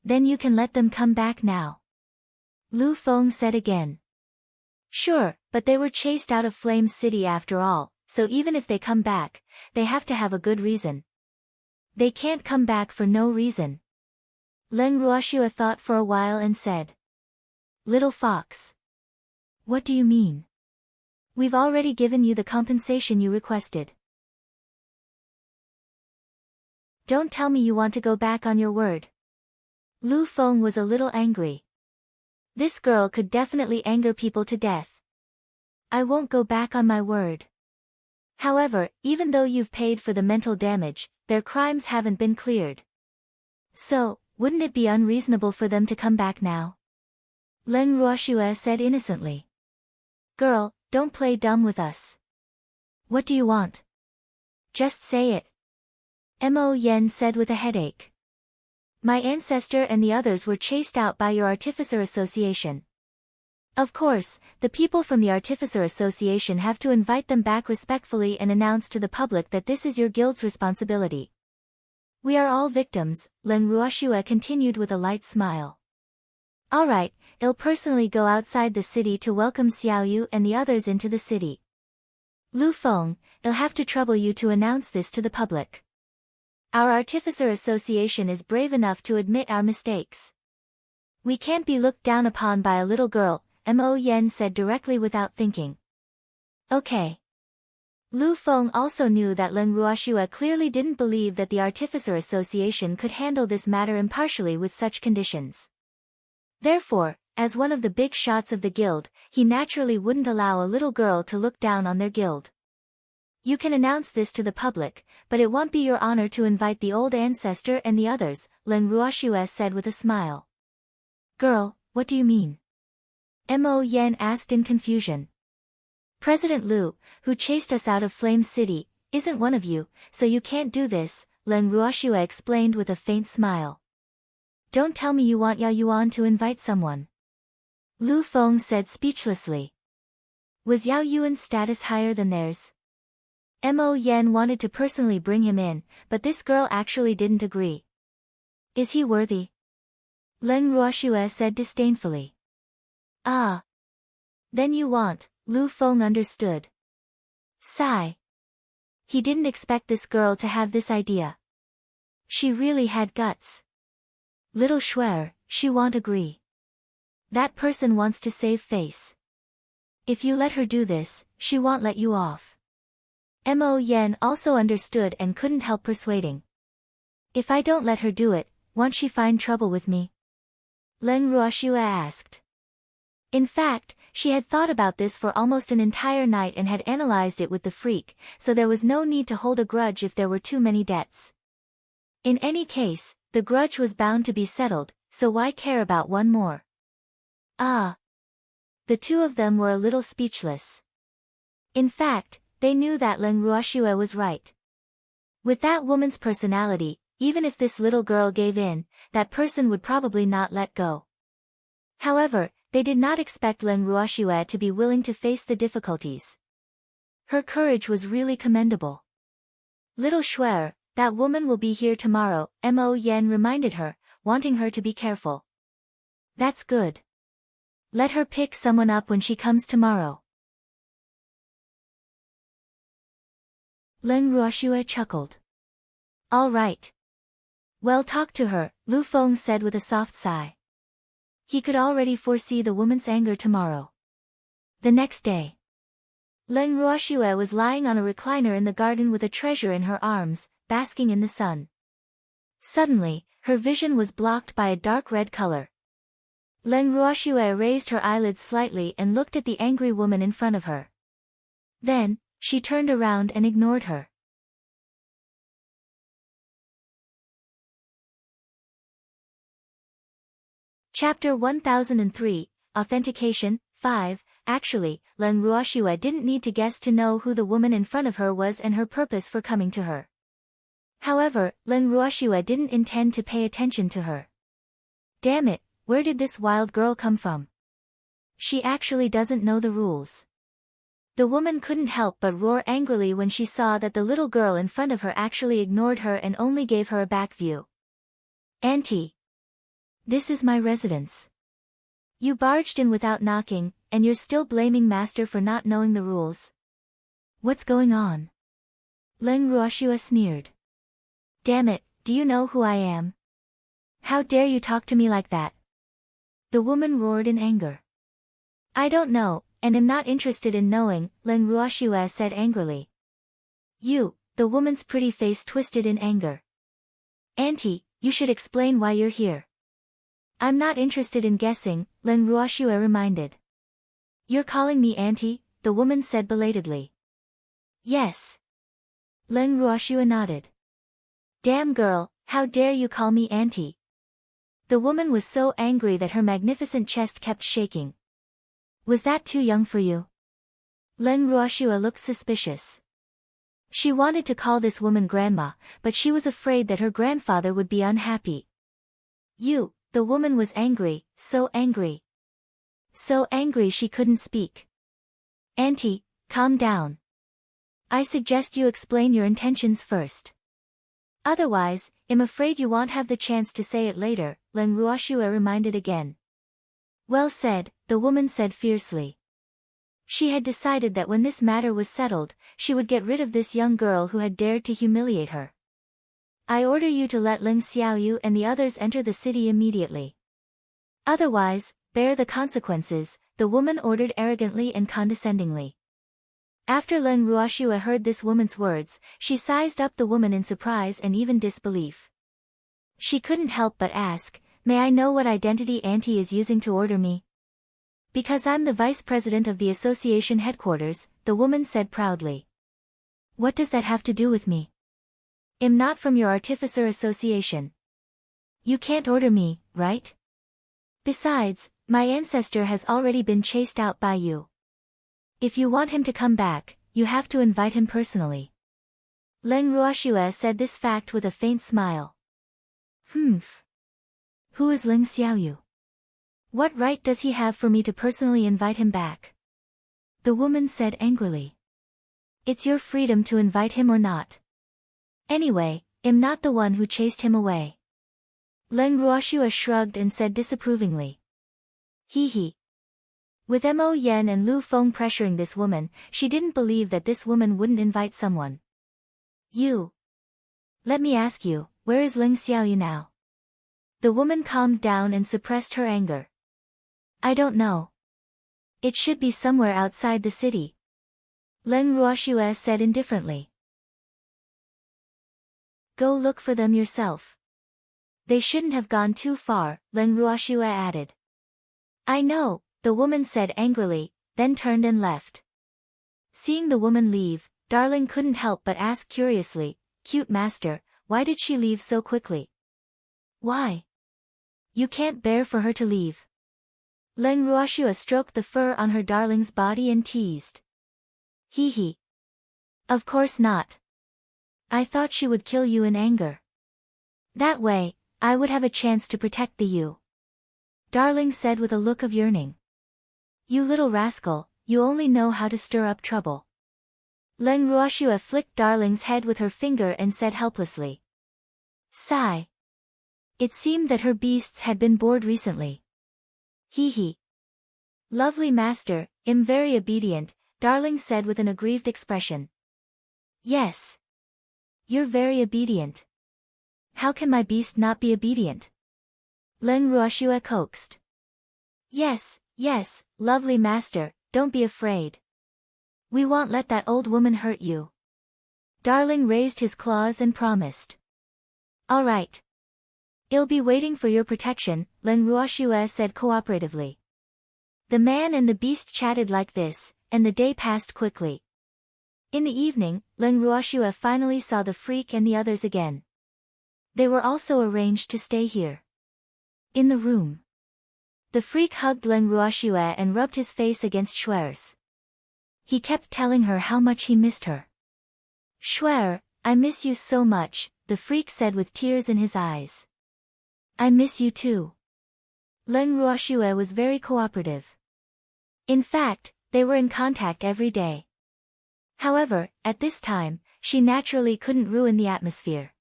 Then you can let them come back now. Lu Feng said again. Sure, but they were chased out of Flame City after all, so even if they come back, they have to have a good reason. They can't come back for no reason. Leng Ruoxue thought for a while and said. Little fox. What do you mean? We've already given you the compensation you requested. Don't tell me you want to go back on your word. Lu Feng was a little angry. This girl could definitely anger people to death. I won't go back on my word. However, even though you've paid for the mental damage, their crimes haven't been cleared. So, wouldn't it be unreasonable for them to come back now? Leng Ruoxue said innocently. Girl, don't play dumb with us. What do you want? Just say it. Mo Yen said with a headache. My ancestor and the others were chased out by your Artificer Association. Of course, the people from the Artificer Association have to invite them back respectfully and announce to the public that this is your guild's responsibility. We are all victims, Leng Ruoxue continued with a light smile. Alright, I'll personally go outside the city to welcome Xiaoyu and the others into the city. Lu Feng, I'll have to trouble you to announce this to the public. Our Artificer Association is brave enough to admit our mistakes. We can't be looked down upon by a little girl, Mo Yen said directly without thinking. Okay. Lu Feng also knew that Leng Ruoxue clearly didn't believe that the Artificer Association could handle this matter impartially with such conditions. Therefore, as one of the big shots of the guild, he naturally wouldn't allow a little girl to look down on their guild. You can announce this to the public, but it won't be your honor to invite the old ancestor and the others, Leng Ruoxue said with a smile. Girl, what do you mean? Mo Yen asked in confusion. President Lu, who chased us out of Flame City, isn't one of you, so you can't do this, Leng Ruoxue explained with a faint smile. Don't tell me you want Yao Yuan to invite someone. Lu Feng said speechlessly. Was Yao Yuan's status higher than theirs? Mo Yen wanted to personally bring him in, but this girl actually didn't agree. Is he worthy? Leng Ruoxue said disdainfully. Ah. Then you want, Lu Feng understood. Sigh. He didn't expect this girl to have this idea. She really had guts. Little Schwer, she won't agree. That person wants to save face. If you let her do this, she won't let you off. Mo Yen also understood and couldn't help persuading. If I don't let her do it, won't she find trouble with me? Leng Ruoxue asked. In fact, she had thought about this for almost an entire night and had analyzed it with the freak, so there was no need to hold a grudge if there were too many debts. In any case, the grudge was bound to be settled, so why care about one more? Ah. The two of them were a little speechless. In fact, they knew that Leng Ruoxue was right. With that woman's personality, even if this little girl gave in, that person would probably not let go. However, they did not expect Leng Ruoxue to be willing to face the difficulties. Her courage was really commendable. Little Schwer, that woman will be here tomorrow, Mo Yen reminded her, wanting her to be careful. That's good. Let her pick someone up when she comes tomorrow. Leng Ruoxue chuckled. All right. Well, talk to her, Lu Feng said with a soft sigh. He could already foresee the woman's anger tomorrow. The next day. Leng Ruoxue was lying on a recliner in the garden with a treasure in her arms, basking in the sun. Suddenly, her vision was blocked by a dark red color. Leng Ruoxue raised her eyelids slightly and looked at the angry woman in front of her. Then, she turned around and ignored her. Chapter 1003, Authentication, 5. Actually, Leng Ruoxue didn't need to guess to know who the woman in front of her was and her purpose for coming to her. However, Leng Ruoxue didn't intend to pay attention to her. Damn it, where did this wild girl come from? She actually doesn't know the rules. The woman couldn't help but roar angrily when she saw that the little girl in front of her actually ignored her and only gave her a back view. Auntie. This is my residence. You barged in without knocking, and you're still blaming Master for not knowing the rules. What's going on? Leng Ruoxue sneered. Damn it, do you know who I am? How dare you talk to me like that? The woman roared in anger. I don't know, and am not interested in knowing, Leng Ruoxue said angrily. You, the woman's pretty face twisted in anger. Auntie, you should explain why you're here. I'm not interested in guessing, Leng Ruoxue reminded. You're calling me auntie, the woman said belatedly. Yes. Leng Ruoxue nodded. Damn girl, how dare you call me auntie? The woman was so angry that her magnificent chest kept shaking. Was that too young for you? Leng Ruoxue looked suspicious. She wanted to call this woman grandma, but she was afraid that her grandfather would be unhappy. You, the woman was angry, so angry. So angry she couldn't speak. Auntie, calm down. I suggest you explain your intentions first. Otherwise, I'm afraid you won't have the chance to say it later, Leng Ruoxue reminded again. Well said, the woman said fiercely. She had decided that when this matter was settled, she would get rid of this young girl who had dared to humiliate her. I order you to let Ling Xiaoyu and the others enter the city immediately. Otherwise, bear the consequences, the woman ordered arrogantly and condescendingly. After Leng Ruoxue heard this woman's words, she sized up the woman in surprise and even disbelief. She couldn't help but ask, may I know what identity auntie is using to order me? Because I'm the vice president of the association headquarters, the woman said proudly. What does that have to do with me? I'm not from your artificer association. You can't order me, right? Besides, my ancestor has already been chased out by you. If you want him to come back, you have to invite him personally. Leng Ruoxue said this fact with a faint smile. Humph. Who is Ling Xiaoyu? What right does he have for me to personally invite him back? The woman said angrily. It's your freedom to invite him or not. Anyway, I'm not the one who chased him away. Leng Ruoxue shrugged and said disapprovingly. Hee hee. With Mo Yen and Lu Feng pressuring this woman, she didn't believe that this woman wouldn't invite someone. You. Let me ask you, where is Ling Xiaoyu now? The woman calmed down and suppressed her anger. I don't know. It should be somewhere outside the city. Leng Ruoxue said indifferently. Go look for them yourself. They shouldn't have gone too far, Leng Ruoxue added. I know, the woman said angrily, then turned and left. Seeing the woman leave, Darling couldn't help but ask curiously, Cute master, why did she leave so quickly? Why? You can't bear for her to leave. Leng Ruoxue stroked the fur on her darling's body and teased. Hee hee. Of course not. I thought she would kill you in anger. That way, I would have a chance to protect the you. Darling said with a look of yearning. You little rascal, you only know how to stir up trouble. Leng Ruoxue flicked Darling's head with her finger and said helplessly. Sigh. It seemed that her beasts had been bored recently. Hee hee. Lovely master, I'm very obedient, Darling said with an aggrieved expression. Yes. You're very obedient. How can my beast not be obedient? Leng Ruoxue coaxed. Yes, yes, lovely master, don't be afraid. We won't let that old woman hurt you. Darling raised his claws and promised. All right. I'll be waiting for your protection, Leng Ruoxue said cooperatively. The man and the beast chatted like this, and the day passed quickly. In the evening, Leng Ruoxue finally saw the freak and the others again. They were also arranged to stay here. In the room. The freak hugged Leng Ruoxue and rubbed his face against Shuer's. He kept telling her how much he missed her. Shuer, I miss you so much, the freak said with tears in his eyes. I miss you too. Leng Ruoxue was very cooperative. In fact, they were in contact every day. However, at this time, she naturally couldn't ruin the atmosphere.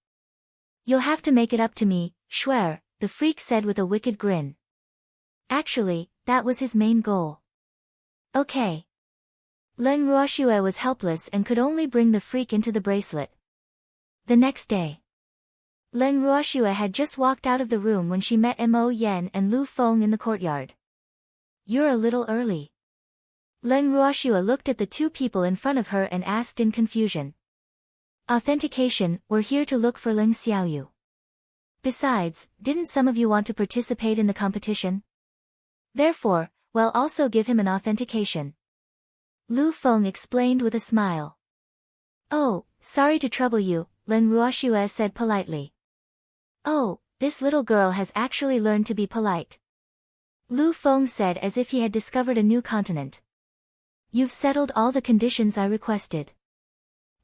You'll have to make it up to me, Shuer, the freak said with a wicked grin. Actually, that was his main goal. Okay. Leng Ruoxue was helpless and could only bring the freak into the bracelet. The next day. Leng Ruoxue had just walked out of the room when she met Mo Yen and Lu Feng in the courtyard. You're a little early. Leng Ruoxue looked at the two people in front of her and asked in confusion. Authentication, we're here to look for Ling Xiaoyu. Besides, didn't some of you want to participate in the competition? Therefore, we'll also give him an authentication. Lu Feng explained with a smile. Oh, sorry to trouble you, Leng Ruoxue said politely. Oh, this little girl has actually learned to be polite. Lu Feng said as if he had discovered a new continent. You've settled all the conditions I requested.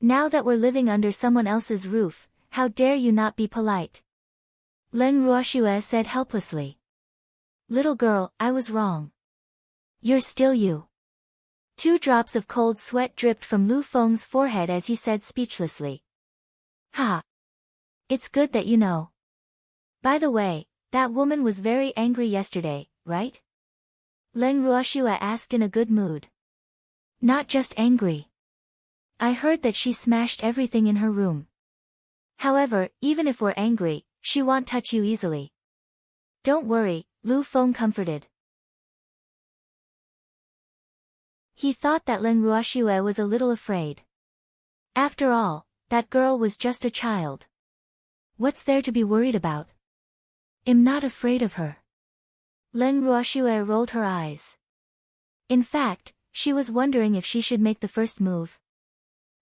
Now that we're living under someone else's roof, how dare you not be polite? Leng Ruoxue said helplessly. Little girl, I was wrong. You're still you. 2 drops of cold sweat dripped from Lu Feng's forehead as he said speechlessly. Ha! It's good that you know. By the way, that woman was very angry yesterday, right? Leng Ruoxue asked in a good mood. Not just angry. I heard that she smashed everything in her room. However, even if we're angry, she won't touch you easily. Don't worry, Lu Feng comforted. He thought that Leng Ruoxue was a little afraid. After all, that girl was just a child. What's there to be worried about? I'm not afraid of her. Leng Ruoxue rolled her eyes. In fact, she was wondering if she should make the first move.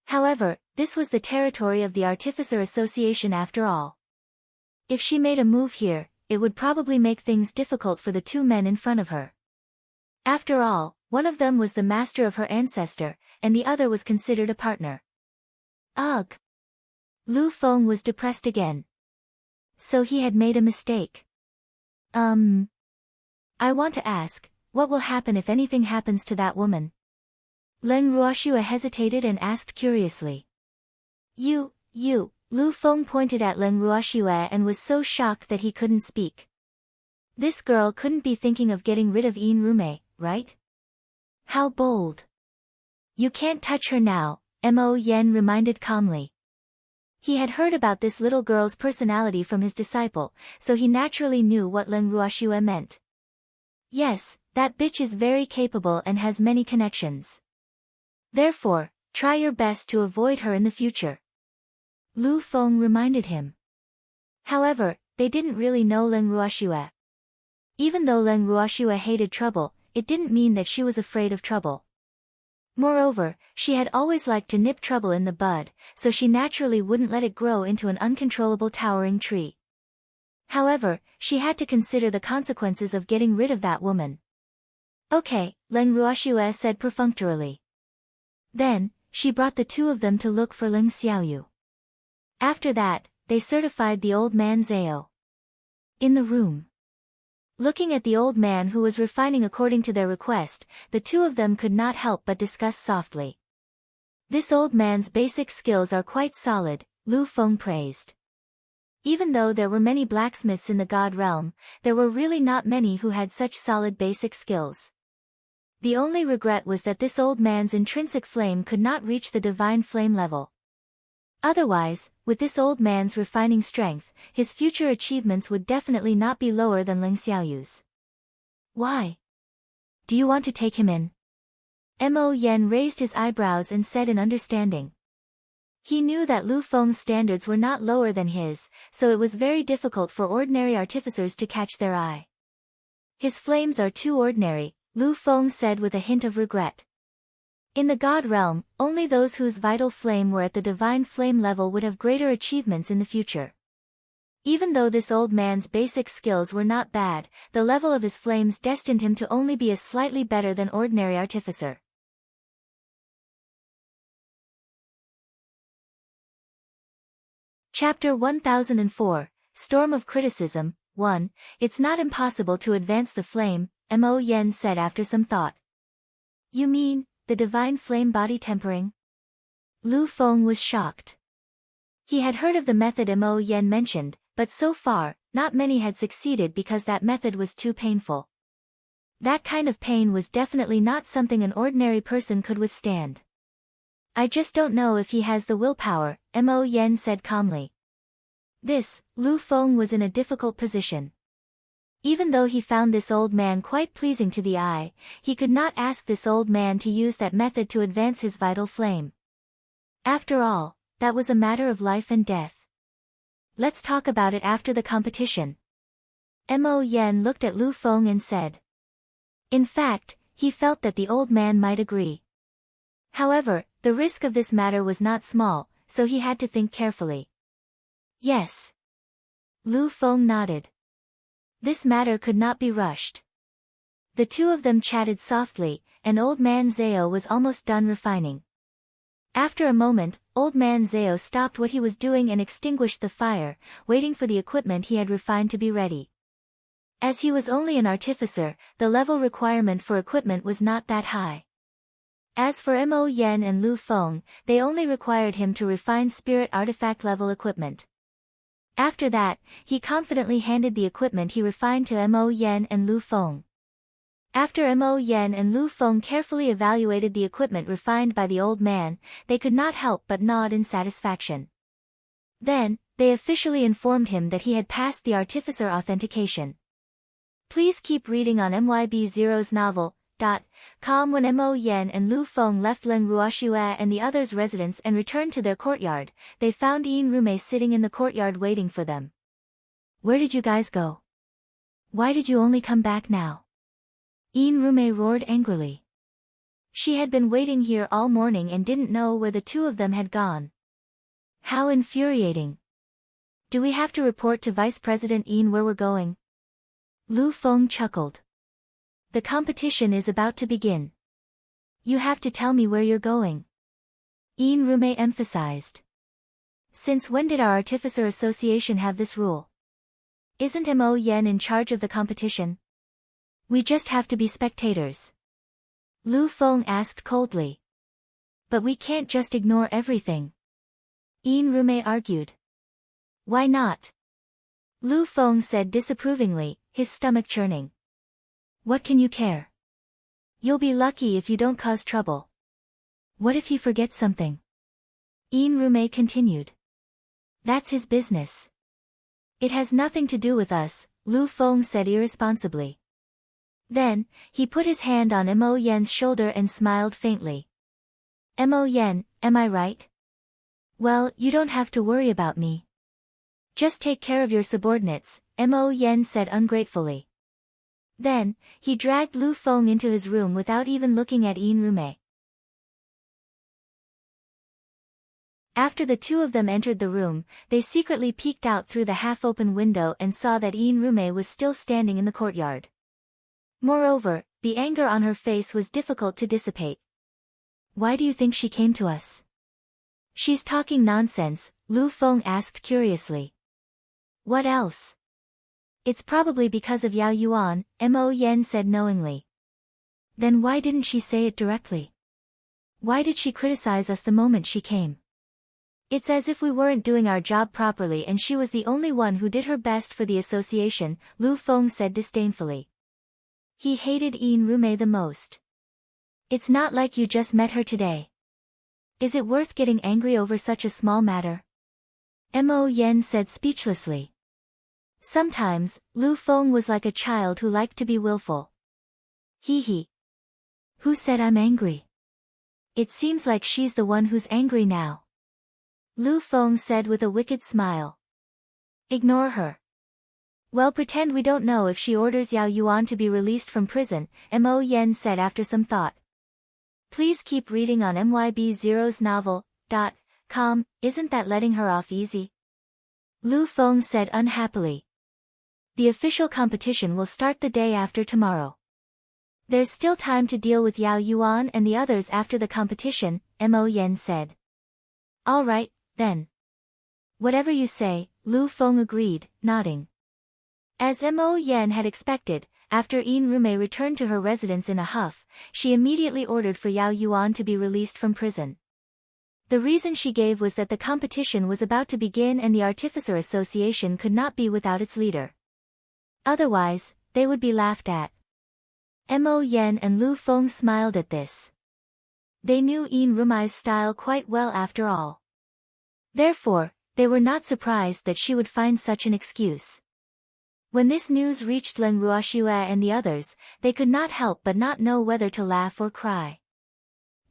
However, this was the territory of the Artificer Association after all. If she made a move here, it would probably make things difficult for the 2 men in front of her. After all, one of them was the master of her ancestor, and the other was considered a partner. Ugh! Lu Feng was depressed again. So he had made a mistake. I want to ask, what will happen if anything happens to that woman? Leng Ruoxue hesitated and asked curiously. You, Lu Feng pointed at Leng Ruoxue and was so shocked that he couldn't speak. This girl couldn't be thinking of getting rid of Yin Rume, right? How bold. You can't touch her now, Mo Yen reminded calmly. He had heard about this little girl's personality from his disciple, so he naturally knew what Leng Ruoxue meant. Yes, that bitch is very capable and has many connections. Therefore, try your best to avoid her in the future. Lu Feng reminded him. However, they didn't really know Leng Ruoxue. Even though Leng Ruoxue hated trouble, it didn't mean that she was afraid of trouble. Moreover, she had always liked to nip trouble in the bud, so she naturally wouldn't let it grow into an uncontrollable towering tree. However, she had to consider the consequences of getting rid of that woman. Okay, Leng Ruoxue said perfunctorily. Then, she brought the two of them to look for Ling Xiaoyu. After that, they certified the old man Zhao. In the room. Looking at the old man who was refining according to their request, the two of them could not help but discuss softly. This old man's basic skills are quite solid, Lu Feng praised. Even though there were many blacksmiths in the god realm, there were really not many who had such solid basic skills. The only regret was that this old man's intrinsic flame could not reach the divine flame level. Otherwise, with this old man's refining strength, his future achievements would definitely not be lower than Ling Xiaoyu's. Why? Do you want to take him in? Mo Yen raised his eyebrows and said in understanding. He knew that Lu Feng's standards were not lower than his, so it was very difficult for ordinary artificers to catch their eye. His flames are too ordinary, Lu Feng said with a hint of regret. In the god realm, only those whose vital flame were at the divine flame level would have greater achievements in the future. Even though this old man's basic skills were not bad, the level of his flames destined him to only be a slightly better than ordinary artificer. Chapter 1004, Storm of Criticism, 1. It's not impossible to advance the flame, Mo Yen said after some thought. You mean, the divine flame body tempering? Lu Feng was shocked. He had heard of the method Mo Yen mentioned, but so far, not many had succeeded because that method was too painful. That kind of pain was definitely not something an ordinary person could withstand. I just don't know if he has the willpower, Mo Yen said calmly. Lu Feng was in a difficult position. Even though he found this old man quite pleasing to the eye, he could not ask this old man to use that method to advance his vital flame. After all, that was a matter of life and death. Let's talk about it after the competition. Mo Yen looked at Lu Feng and said. In fact, he felt that the old man might agree. However, the risk of this matter was not small, so he had to think carefully. Yes. Lu Feng nodded. This matter could not be rushed. The two of them chatted softly, and old man Zhao was almost done refining. After a moment, old man Zhao stopped what he was doing and extinguished the fire, waiting for the equipment he had refined to be ready. As he was only an artificer, the level requirement for equipment was not that high. As for Mo Yen and Lu Feng, they only required him to refine spirit artifact level equipment. After that, he confidently handed the equipment he refined to Mo Yen and Lu Feng. After Mo Yen and Lu Feng carefully evaluated the equipment refined by the old man, they could not help but nod in satisfaction. Then, they officially informed him that he had passed the Artificer Authentication. Please keep reading on MYB0's novel.com. When Mo Yen and Lu Feng left Leng Ruoxue and the others' residence and returned to their courtyard, they found Yin Rume sitting in the courtyard waiting for them. Where did you guys go? Why did you only come back now? Yin Rume roared angrily. She had been waiting here all morning and didn't know where the two of them had gone. How infuriating. Do we have to report to Vice President Yin where we're going? Lu Feng chuckled. The competition is about to begin. You have to tell me where you're going. Yin Rume emphasized. Since when did our Artificer Association have this rule? Isn't Mo Yen in charge of the competition? We just have to be spectators. Lu Feng asked coldly. But we can't just ignore everything. Yin Rume argued. Why not? Lu Feng said disapprovingly, his stomach churning. What can you care? You'll be lucky if you don't cause trouble. What if he forgets something? Unrivaled continued. That's his business. It has nothing to do with us, Lu Feng said irresponsibly. Then, he put his hand on Mo Yen's shoulder and smiled faintly. Mo Yen, am I right? Well, you don't have to worry about me. Just take care of your subordinates, Mo Yen said ungratefully. Then, he dragged Lu Feng into his room without even looking at Unrivaled. After the two of them entered the room, they secretly peeked out through the half-open window and saw that Unrivaled was still standing in the courtyard. Moreover, the anger on her face was difficult to dissipate. Why do you think she came to us? She's talking nonsense, Lu Feng asked curiously. What else? It's probably because of Yao Yuan, Mo Yen said knowingly. Then why didn't she say it directly? Why did she criticize us the moment she came? It's as if we weren't doing our job properly and she was the only one who did her best for the association, Lu Feng said disdainfully. He hated Unrivaled the most. It's not like you just met her today. Is it worth getting angry over such a small matter? Mo Yen said speechlessly. Sometimes, Lu Feng was like a child who liked to be willful. He. Who said I'm angry? It seems like she's the one who's angry now. Lu Feng said with a wicked smile. Ignore her. Well, pretend we don't know if she orders Yao Yuan to be released from prison, Mo Yen said after some thought. Please keep reading on MYB0's novel.com, isn't that letting her off easy? Lu Feng said unhappily. The official competition will start the day after tomorrow. There's still time to deal with Yao Yuan and the others after the competition, Mo Yen said. All right, then. Whatever you say, Lu Feng agreed, nodding. As Mo Yen had expected, after Unrivaled returned to her residence in a huff, she immediately ordered for Yao Yuan to be released from prison. The reason she gave was that the competition was about to begin and the Artificer Association could not be without its leader. Otherwise, they would be laughed at. Mo Yen and Lu Feng smiled at this. They knew Unrival's style quite well after all. Therefore, they were not surprised that she would find such an excuse. When this news reached Leng Ruoxue and the others, they could not help but not know whether to laugh or cry.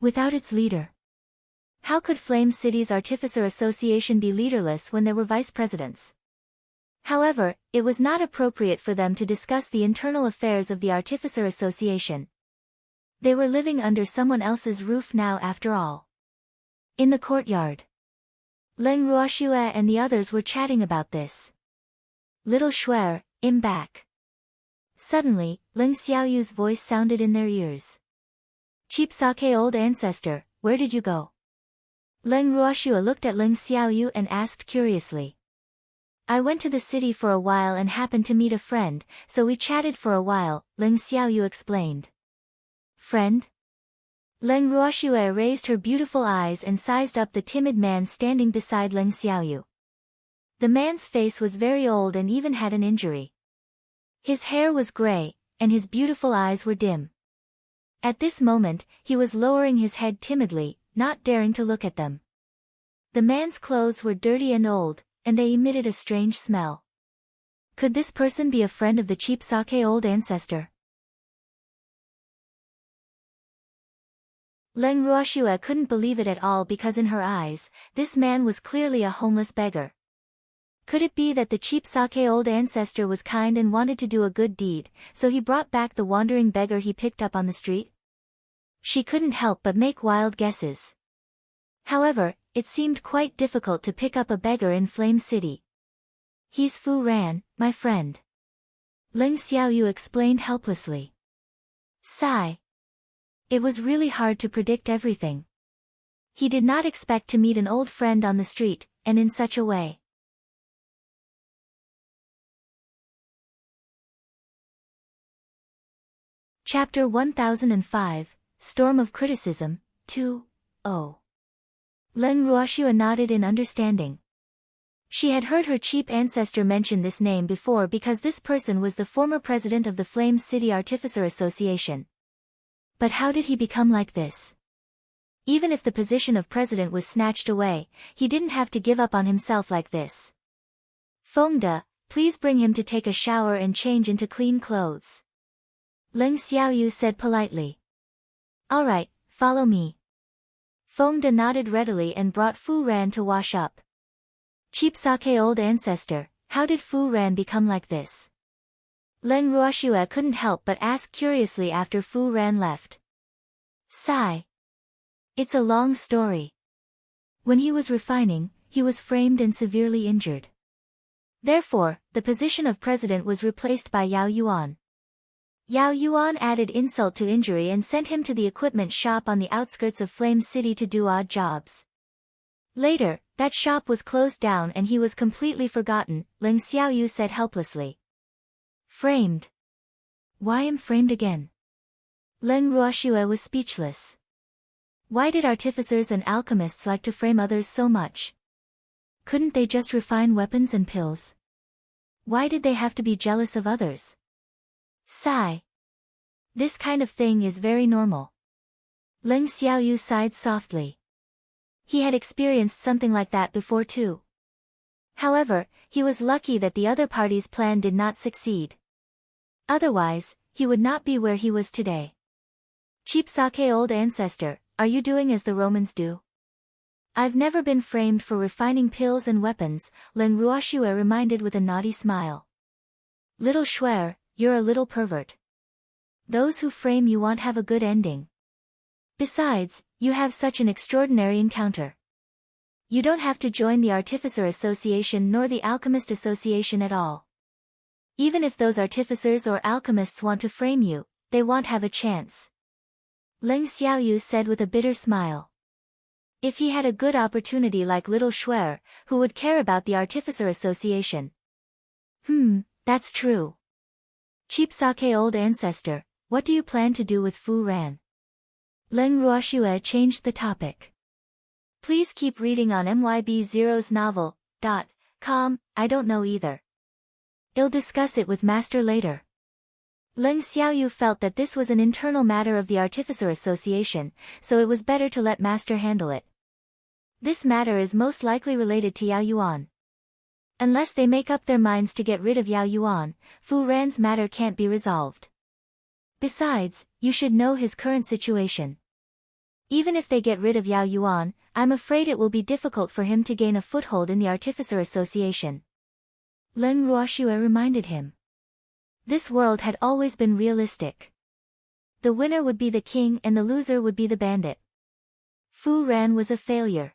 Without its leader. How could Flame City's Artificer Association be leaderless when there were vice presidents? However, it was not appropriate for them to discuss the internal affairs of the Artificer Association. They were living under someone else's roof now after all. In the courtyard. Leng Ruoxue and the others were chatting about this. Little Shuer, I'm back. Suddenly, Leng Xiaoyu's voice sounded in their ears. Cheap sake old ancestor, where did you go? Leng Ruoxue looked at Leng Xiaoyu and asked curiously. I went to the city for a while and happened to meet a friend, so we chatted for a while, Leng Xiaoyu explained. Friend? Leng Ruoxue raised her beautiful eyes and sized up the timid man standing beside Leng Xiaoyu. The man's face was very old and even had an injury. His hair was gray, and his beautiful eyes were dim. At this moment, he was lowering his head timidly, not daring to look at them. The man's clothes were dirty and old, and they emitted a strange smell. Could this person be a friend of the cheap sake old ancestor? Leng Ruoxue couldn't believe it at all because in her eyes, this man was clearly a homeless beggar. Could it be that the cheap sake old ancestor was kind and wanted to do a good deed, so he brought back the wandering beggar he picked up on the street? She couldn't help but make wild guesses. However, it seemed quite difficult to pick up a beggar in Flame City. He's Fu Ran, my friend. Leng Xiaoyu explained helplessly. Sigh. It was really hard to predict everything. He did not expect to meet an old friend on the street, and in such a way. Chapter 1005, Storm of Criticism, 2, 0. Leng Ruoxue nodded in understanding. She had heard her cheap ancestor mention this name before because this person was the former president of the Flame City Artificer Association. But how did he become like this? Even if the position of president was snatched away, he didn't have to give up on himself like this. Feng de, please bring him to take a shower and change into clean clothes. Ling Xiaoyu said politely. All right, follow me. Feng de nodded readily and brought Fu Ran to wash up. Cheap sake old ancestor, how did Fu Ran become like this? Leng Ruoxue couldn't help but ask curiously after Fu Ran left. Sigh. It's a long story. When he was refining, he was framed and severely injured. Therefore, the position of president was replaced by Yao Yuan. Yao Yuan added insult to injury and sent him to the equipment shop on the outskirts of Flame City to do odd jobs. Later, that shop was closed down and he was completely forgotten, Ling Xiaoyu said helplessly. Framed. Why am framed again? Leng Ruoxue was speechless. Why did artificers and alchemists like to frame others so much? Couldn't they just refine weapons and pills? Why did they have to be jealous of others? Sigh. This kind of thing is very normal. Leng Xiaoyu sighed softly. He had experienced something like that before too. However, he was lucky that the other party's plan did not succeed. Otherwise, he would not be where he was today. Cheap sake old ancestor, are you doing as the Romans do? I've never been framed for refining pills and weapons, Leng Ruoxue reminded with a naughty smile. Little Shuer, you're a little pervert. Those who frame you won't have a good ending. Besides, you have such an extraordinary encounter. You don't have to join the Artificer Association nor the Alchemist Association at all. Even if those artificers or alchemists want to frame you, they won't have a chance. Leng Xiaoyu said with a bitter smile. If he had a good opportunity like Little Shuer, who would care about the Artificer Association? That's true. Cheap sake old ancestor, what do you plan to do with Fu Ran? Leng Ruoxue changed the topic. Please keep reading on myb0snovel.com, I don't know either. I'll discuss it with Master later. Leng Xiaoyu felt that this was an internal matter of the Artificer Association, so it was better to let Master handle it. This matter is most likely related to Yao Yuan. Unless they make up their minds to get rid of Yao Yuan, Fu Ran's matter can't be resolved. Besides, you should know his current situation. Even if they get rid of Yao Yuan, I'm afraid it will be difficult for him to gain a foothold in the Artificer Association. Leng Ruoxue reminded him. This world had always been realistic. The winner would be the king and the loser would be the bandit. Fu Ran was a failure.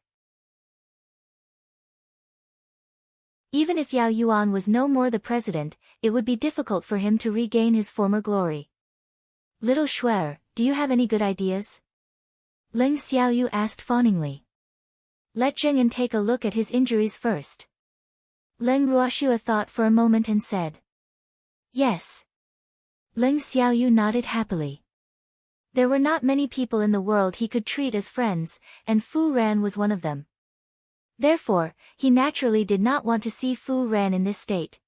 Even if Yao Yuan was no more the president, it would be difficult for him to regain his former glory. Little Shuer, do you have any good ideas? Leng Xiaoyu asked fawningly. Let Zhengyan take a look at his injuries first. Leng Ruoxue thought for a moment and said. Yes. Leng Xiaoyu nodded happily. There were not many people in the world he could treat as friends, and Fu Ran was one of them. Therefore, he naturally did not want to see Fu Ran in this state.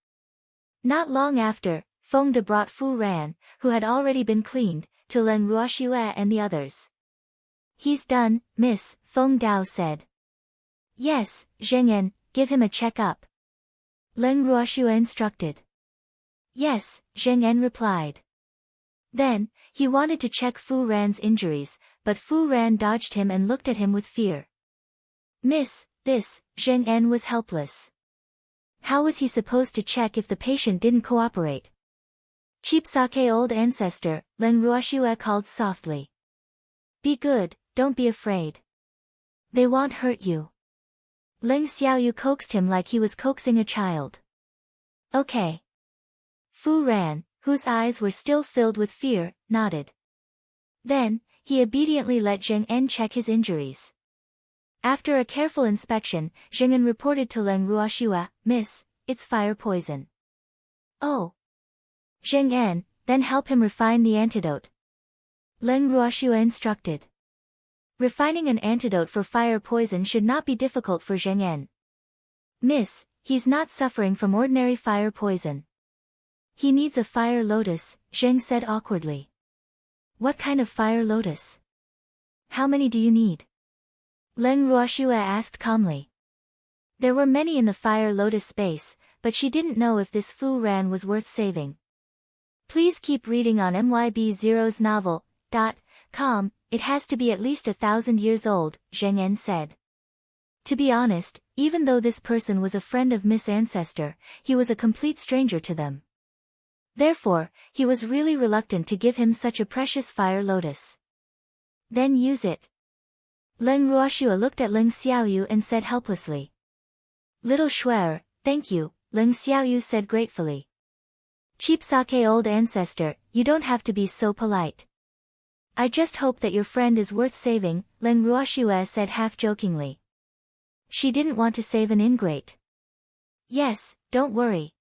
Not long after, Feng de brought Fu Ran, who had already been cleaned, to Leng Ruoxue and the others. He's done, miss, Feng Dao said. Yes, Zhengyan, give him a check-up. Leng Ruoxue instructed. Yes, Zhengyan replied. Then, he wanted to check Fu Ran's injuries, but Fu Ran dodged him and looked at him with fear. Miss, this, Zhengyan was helpless. How was he supposed to check if the patient didn't cooperate? Cheap sake old ancestor, Leng Ruoxue called softly. Be good, don't be afraid. They won't hurt you. Leng Xiaoyu coaxed him like he was coaxing a child. Okay. Fu Ran, whose eyes were still filled with fear, nodded. Then, he obediently let Zhengyan check his injuries. After a careful inspection, Zhengyan reported to Leng Ruoxue, Miss, it's fire poison. Oh. Zhengyan, then help him refine the antidote. Leng Ruoxue instructed. Refining an antidote for fire poison should not be difficult for Zhengyan. Miss, He's not suffering from ordinary fire poison. He needs a fire lotus, Zheng said awkwardly. What kind of fire lotus? How many do you need? Leng Ruoxue asked calmly. There were many in the fire lotus space, but she didn't know if this Fu Ran was worth saving. Please keep reading on MYB0's novel.com, it has to be at least 1,000 years old, Zheng En said. To be honest, even though this person was a friend of Miss Ancestor, he was a complete stranger to them. Therefore, he was really reluctant to give him such a precious fire lotus. Then use it. Leng Ruoxue looked at Ling Xiaoyu and said helplessly. Little Shuer, thank you, Ling Xiaoyu said gratefully. Cheap sake old ancestor, you don't have to be so polite. I just hope that your friend is worth saving, Leng Ruoxue said half-jokingly. She didn't want to save an ingrate. Yes, don't worry.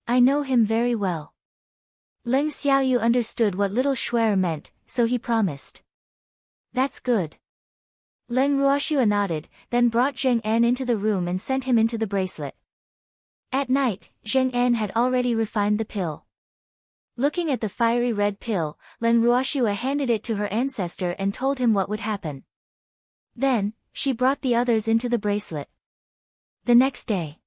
I know him very well. Leng Xiaoyu understood what little Shuer meant, so he promised. That's good. Leng Ruoxue nodded, then brought Zheng En into the room and sent him into the bracelet. At night, Zheng En had already refined the pill. Looking at the fiery red pill, Leng Ruoxue handed it to her ancestor and told him what would happen. Then, she brought the others into the bracelet. The next day,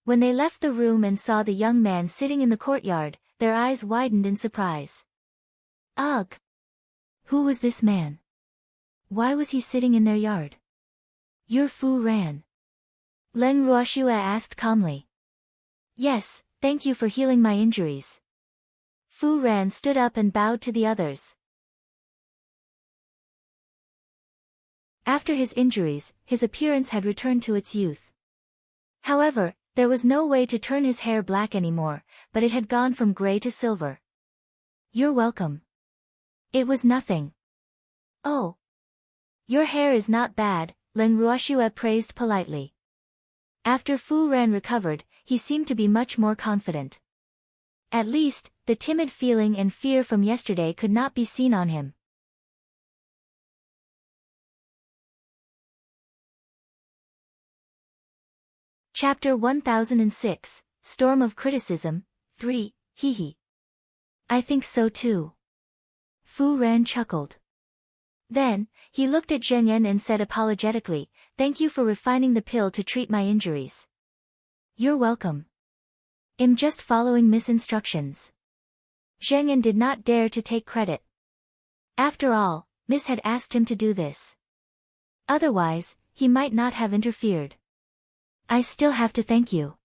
when they left the room and saw the young man sitting in the courtyard, their eyes widened in surprise. Ugh! Who was this man? Why was he sitting in their yard? You're Fu Ran? Leng Ruoxue asked calmly. Yes, thank you for healing my injuries. Fu Ran stood up and bowed to the others. After his injuries, his appearance had returned to its youth. However, there was no way to turn his hair black anymore, but it had gone from gray to silver. You're welcome. It was nothing. Oh. Your hair is not bad, Leng Ruoxue praised politely. After Fu Ran recovered, he seemed to be much more confident. At least, the timid feeling and fear from yesterday could not be seen on him. Chapter 1006, Storm of Criticism, 3, Hehe. I think so too. Fu Ran chuckled. Then, he looked at Zheng En and said apologetically, thank you for refining the pill to treat my injuries. You're welcome. I'm just following Miss instructions. Zheng En did not dare to take credit. After all, Miss had asked him to do this. Otherwise, he might not have interfered. I still have to thank you.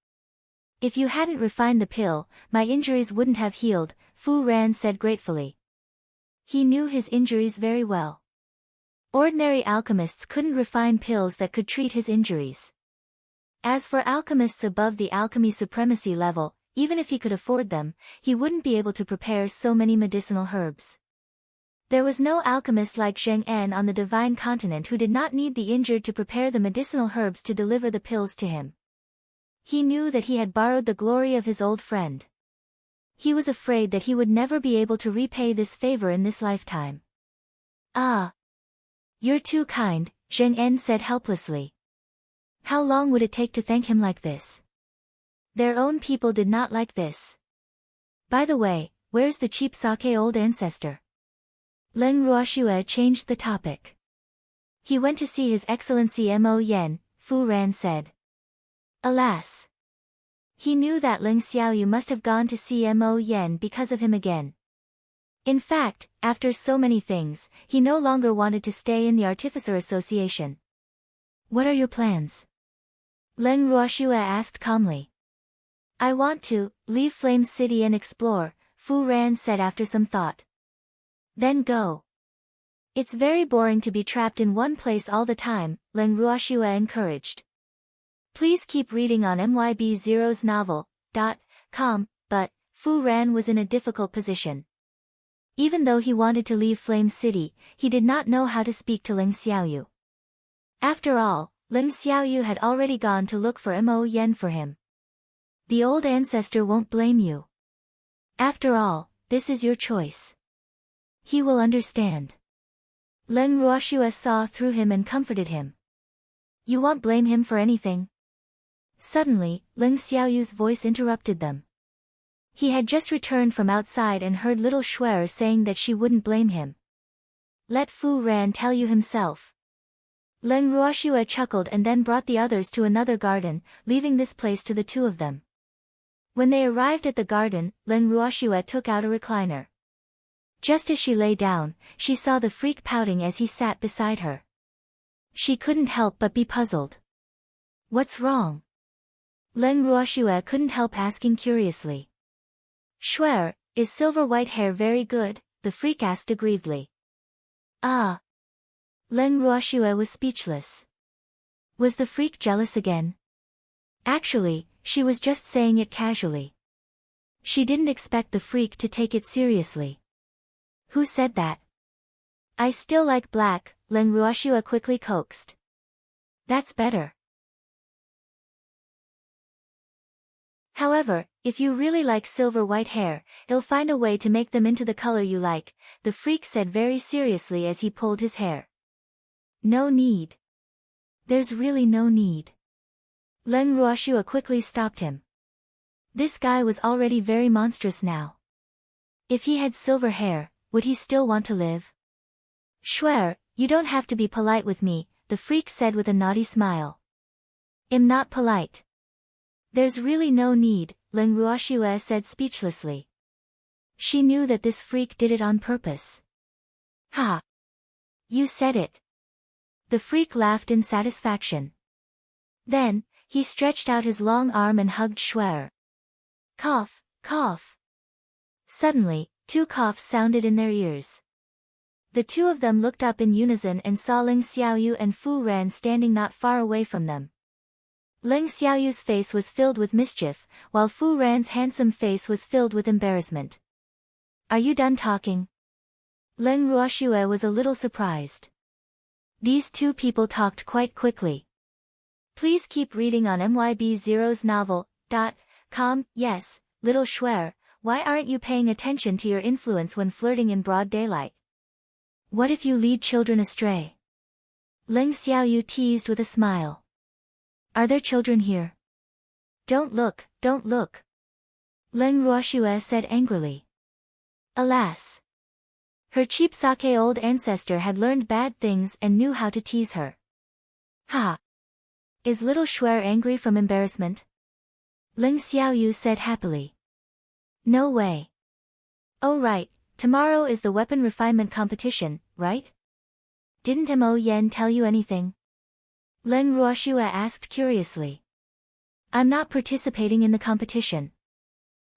If you hadn't refined the pill, my injuries wouldn't have healed, Fu Ran said gratefully. He knew his injuries very well. Ordinary alchemists couldn't refine pills that could treat his injuries. As for alchemists above the alchemy supremacy level, even if he could afford them, he wouldn't be able to prepare so many medicinal herbs. There was no alchemist like Zheng En on the divine continent who did not need the injured to prepare the medicinal herbs to deliver the pills to him. He knew that he had borrowed the glory of his old friend. He was afraid that he would never be able to repay this favor in this lifetime. Ah! You're too kind, Zheng En said helplessly. How long would it take to thank him like this? Their own people did not like this. By the way, where's the cheap sake old ancestor? Leng Ruoxue changed the topic. He went to see His Excellency Mo Yen, Fu Ran said. Alas! He knew that Ling Xiaoyu must have gone to see Mo Yen because of him again. In fact, after so many things, he no longer wanted to stay in the Artificer Association. What are your plans? Leng Ruoxue asked calmly. I want to leave Flame City and explore, Fu Ran said after some thought. Then go. It's very boring to be trapped in one place all the time, Leng Ruoxue encouraged. Please keep reading on MYB0's novel.com, but Fu Ran was in a difficult position. Even though he wanted to leave Flame City, he did not know how to speak to Ling Xiaoyu. After all, Ling Xiaoyu had already gone to look for Mo Yen for him. The old ancestor won't blame you. After all, this is your choice. He will understand. Leng Ruoxue saw through him and comforted him. You won't blame him for anything. Suddenly, Ling Xiaoyu's voice interrupted them. He had just returned from outside and heard little Shuer saying that she wouldn't blame him. Let Fu Ran tell you himself. Leng Ruoxue chuckled and then brought the others to another garden, leaving this place to the two of them. When they arrived at the garden, Leng Ruoxue took out a recliner. Just as she lay down, she saw the freak pouting as he sat beside her. She couldn't help but be puzzled. What's wrong? Leng Ruoxue couldn't help asking curiously. Shuer, is silver white hair very good? The freak asked aggrievedly. Ah. Leng Ruoxue was speechless. Was the freak jealous again? Actually, she was just saying it casually. She didn't expect the freak to take it seriously. Who said that? I still like black, Leng Ruoxue quickly coaxed. That's better. However, if you really like silver white hair, I'll find a way to make them into the color you like, the freak said very seriously as he pulled his hair. No need. There's really no need. Leng Ruoxue quickly stopped him. This guy was already very monstrous now. If he had silver hair, would he still want to live? Shuer, you don't have to be polite with me, the freak said with a naughty smile. I'm not polite. There's really no need, Leng Ruoxue said speechlessly. She knew that this freak did it on purpose. Ha! You said it. The freak laughed in satisfaction. Then, he stretched out his long arm and hugged Shuer. Cough, cough. Suddenly, two coughs sounded in their ears. The two of them looked up in unison and saw Ling Xiaoyu and Fu Ran standing not far away from them. Ling Xiaoyu's face was filled with mischief, while Fu Ran's handsome face was filled with embarrassment. Are you done talking? Leng Ruoxue was a little surprised. These two people talked quite quickly. Please keep reading on MYB0's novel.com. Yes, little Shuer, why aren't you paying attention to your influence when flirting in broad daylight? What if you lead children astray? Ling Xiaoyu teased with a smile. Are there children here? Don't look, don't look. Leng Ruoxue said angrily. Alas! Her cheap sake old ancestor had learned bad things and knew how to tease her. Ha! Is little Shuer angry from embarrassment? Ling Xiaoyu said happily. No way. Oh right, tomorrow is the weapon refinement competition, right? Didn't Mo Yen tell you anything? Leng Ruoxue asked curiously. I'm not participating in the competition.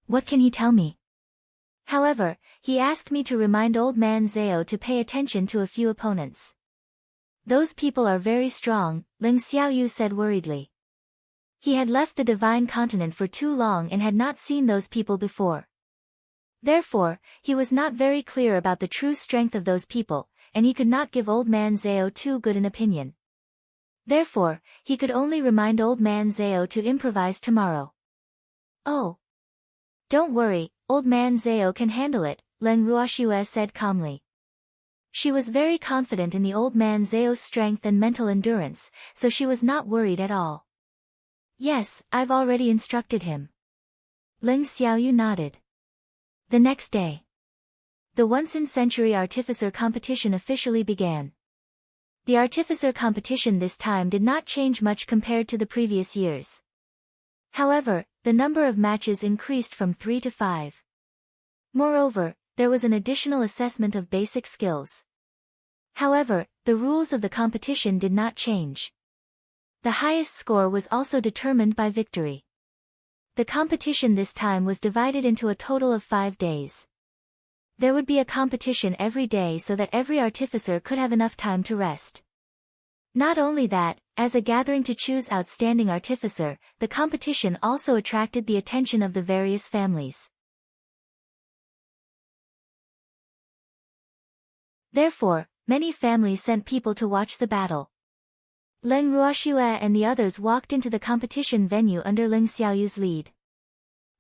What can he tell me? However, he asked me to remind old man Zhao to pay attention to a few opponents. Those people are very strong, Ling Xiaoyu said worriedly. He had left the divine continent for too long and had not seen those people before. Therefore, he was not very clear about the true strength of those people, and he could not give old man Zhao too good an opinion. Therefore, he could only remind old man Zhao to improvise tomorrow. Oh! Don't worry, old man Zhao can handle it, Leng Ruoxue said calmly. She was very confident in the old man Zhao's strength and mental endurance, so she was not worried at all. Yes, I've already instructed him. Ling Xiaoyu nodded. The next day, the once-in-century artificer competition officially began. The artificer competition this time did not change much compared to the previous years. However, the number of matches increased from 3 to 5. Moreover, there was an additional assessment of basic skills. However, the rules of the competition did not change. The highest score was also determined by victory. The competition this time was divided into a total of 5 days. There would be a competition every day so that every artificer could have enough time to rest. Not only that, as a gathering to choose outstanding artificer, the competition also attracted the attention of the various families. Therefore, many families sent people to watch the battle. Leng Ruoxue and the others walked into the competition venue under Ling Xiaoyu's lead.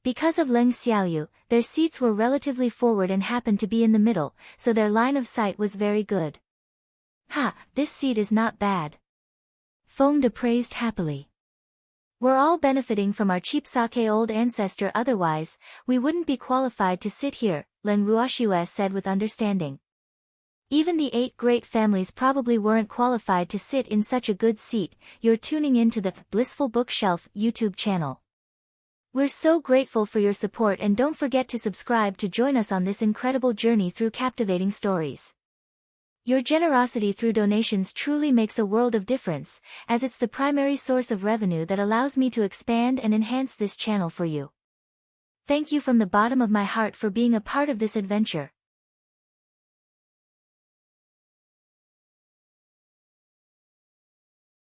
Because of Ling Xiaoyu, their seats were relatively forward and happened to be in the middle, so their line of sight was very good. Ha, this seat is not bad. Feng praised happily. We're all benefiting from our cheap sake old ancestor, otherwise, we wouldn't be qualified to sit here, Leng Ruoxue said with understanding. Even the 8 great families probably weren't qualified to sit in such a good seat. You're tuning in to the Blissful Bookshelf YouTube channel. We're so grateful for your support, and don't forget to subscribe to join us on this incredible journey through captivating stories. Your generosity through donations truly makes a world of difference, as it's the primary source of revenue that allows me to expand and enhance this channel for you. Thank you from the bottom of my heart for being a part of this adventure.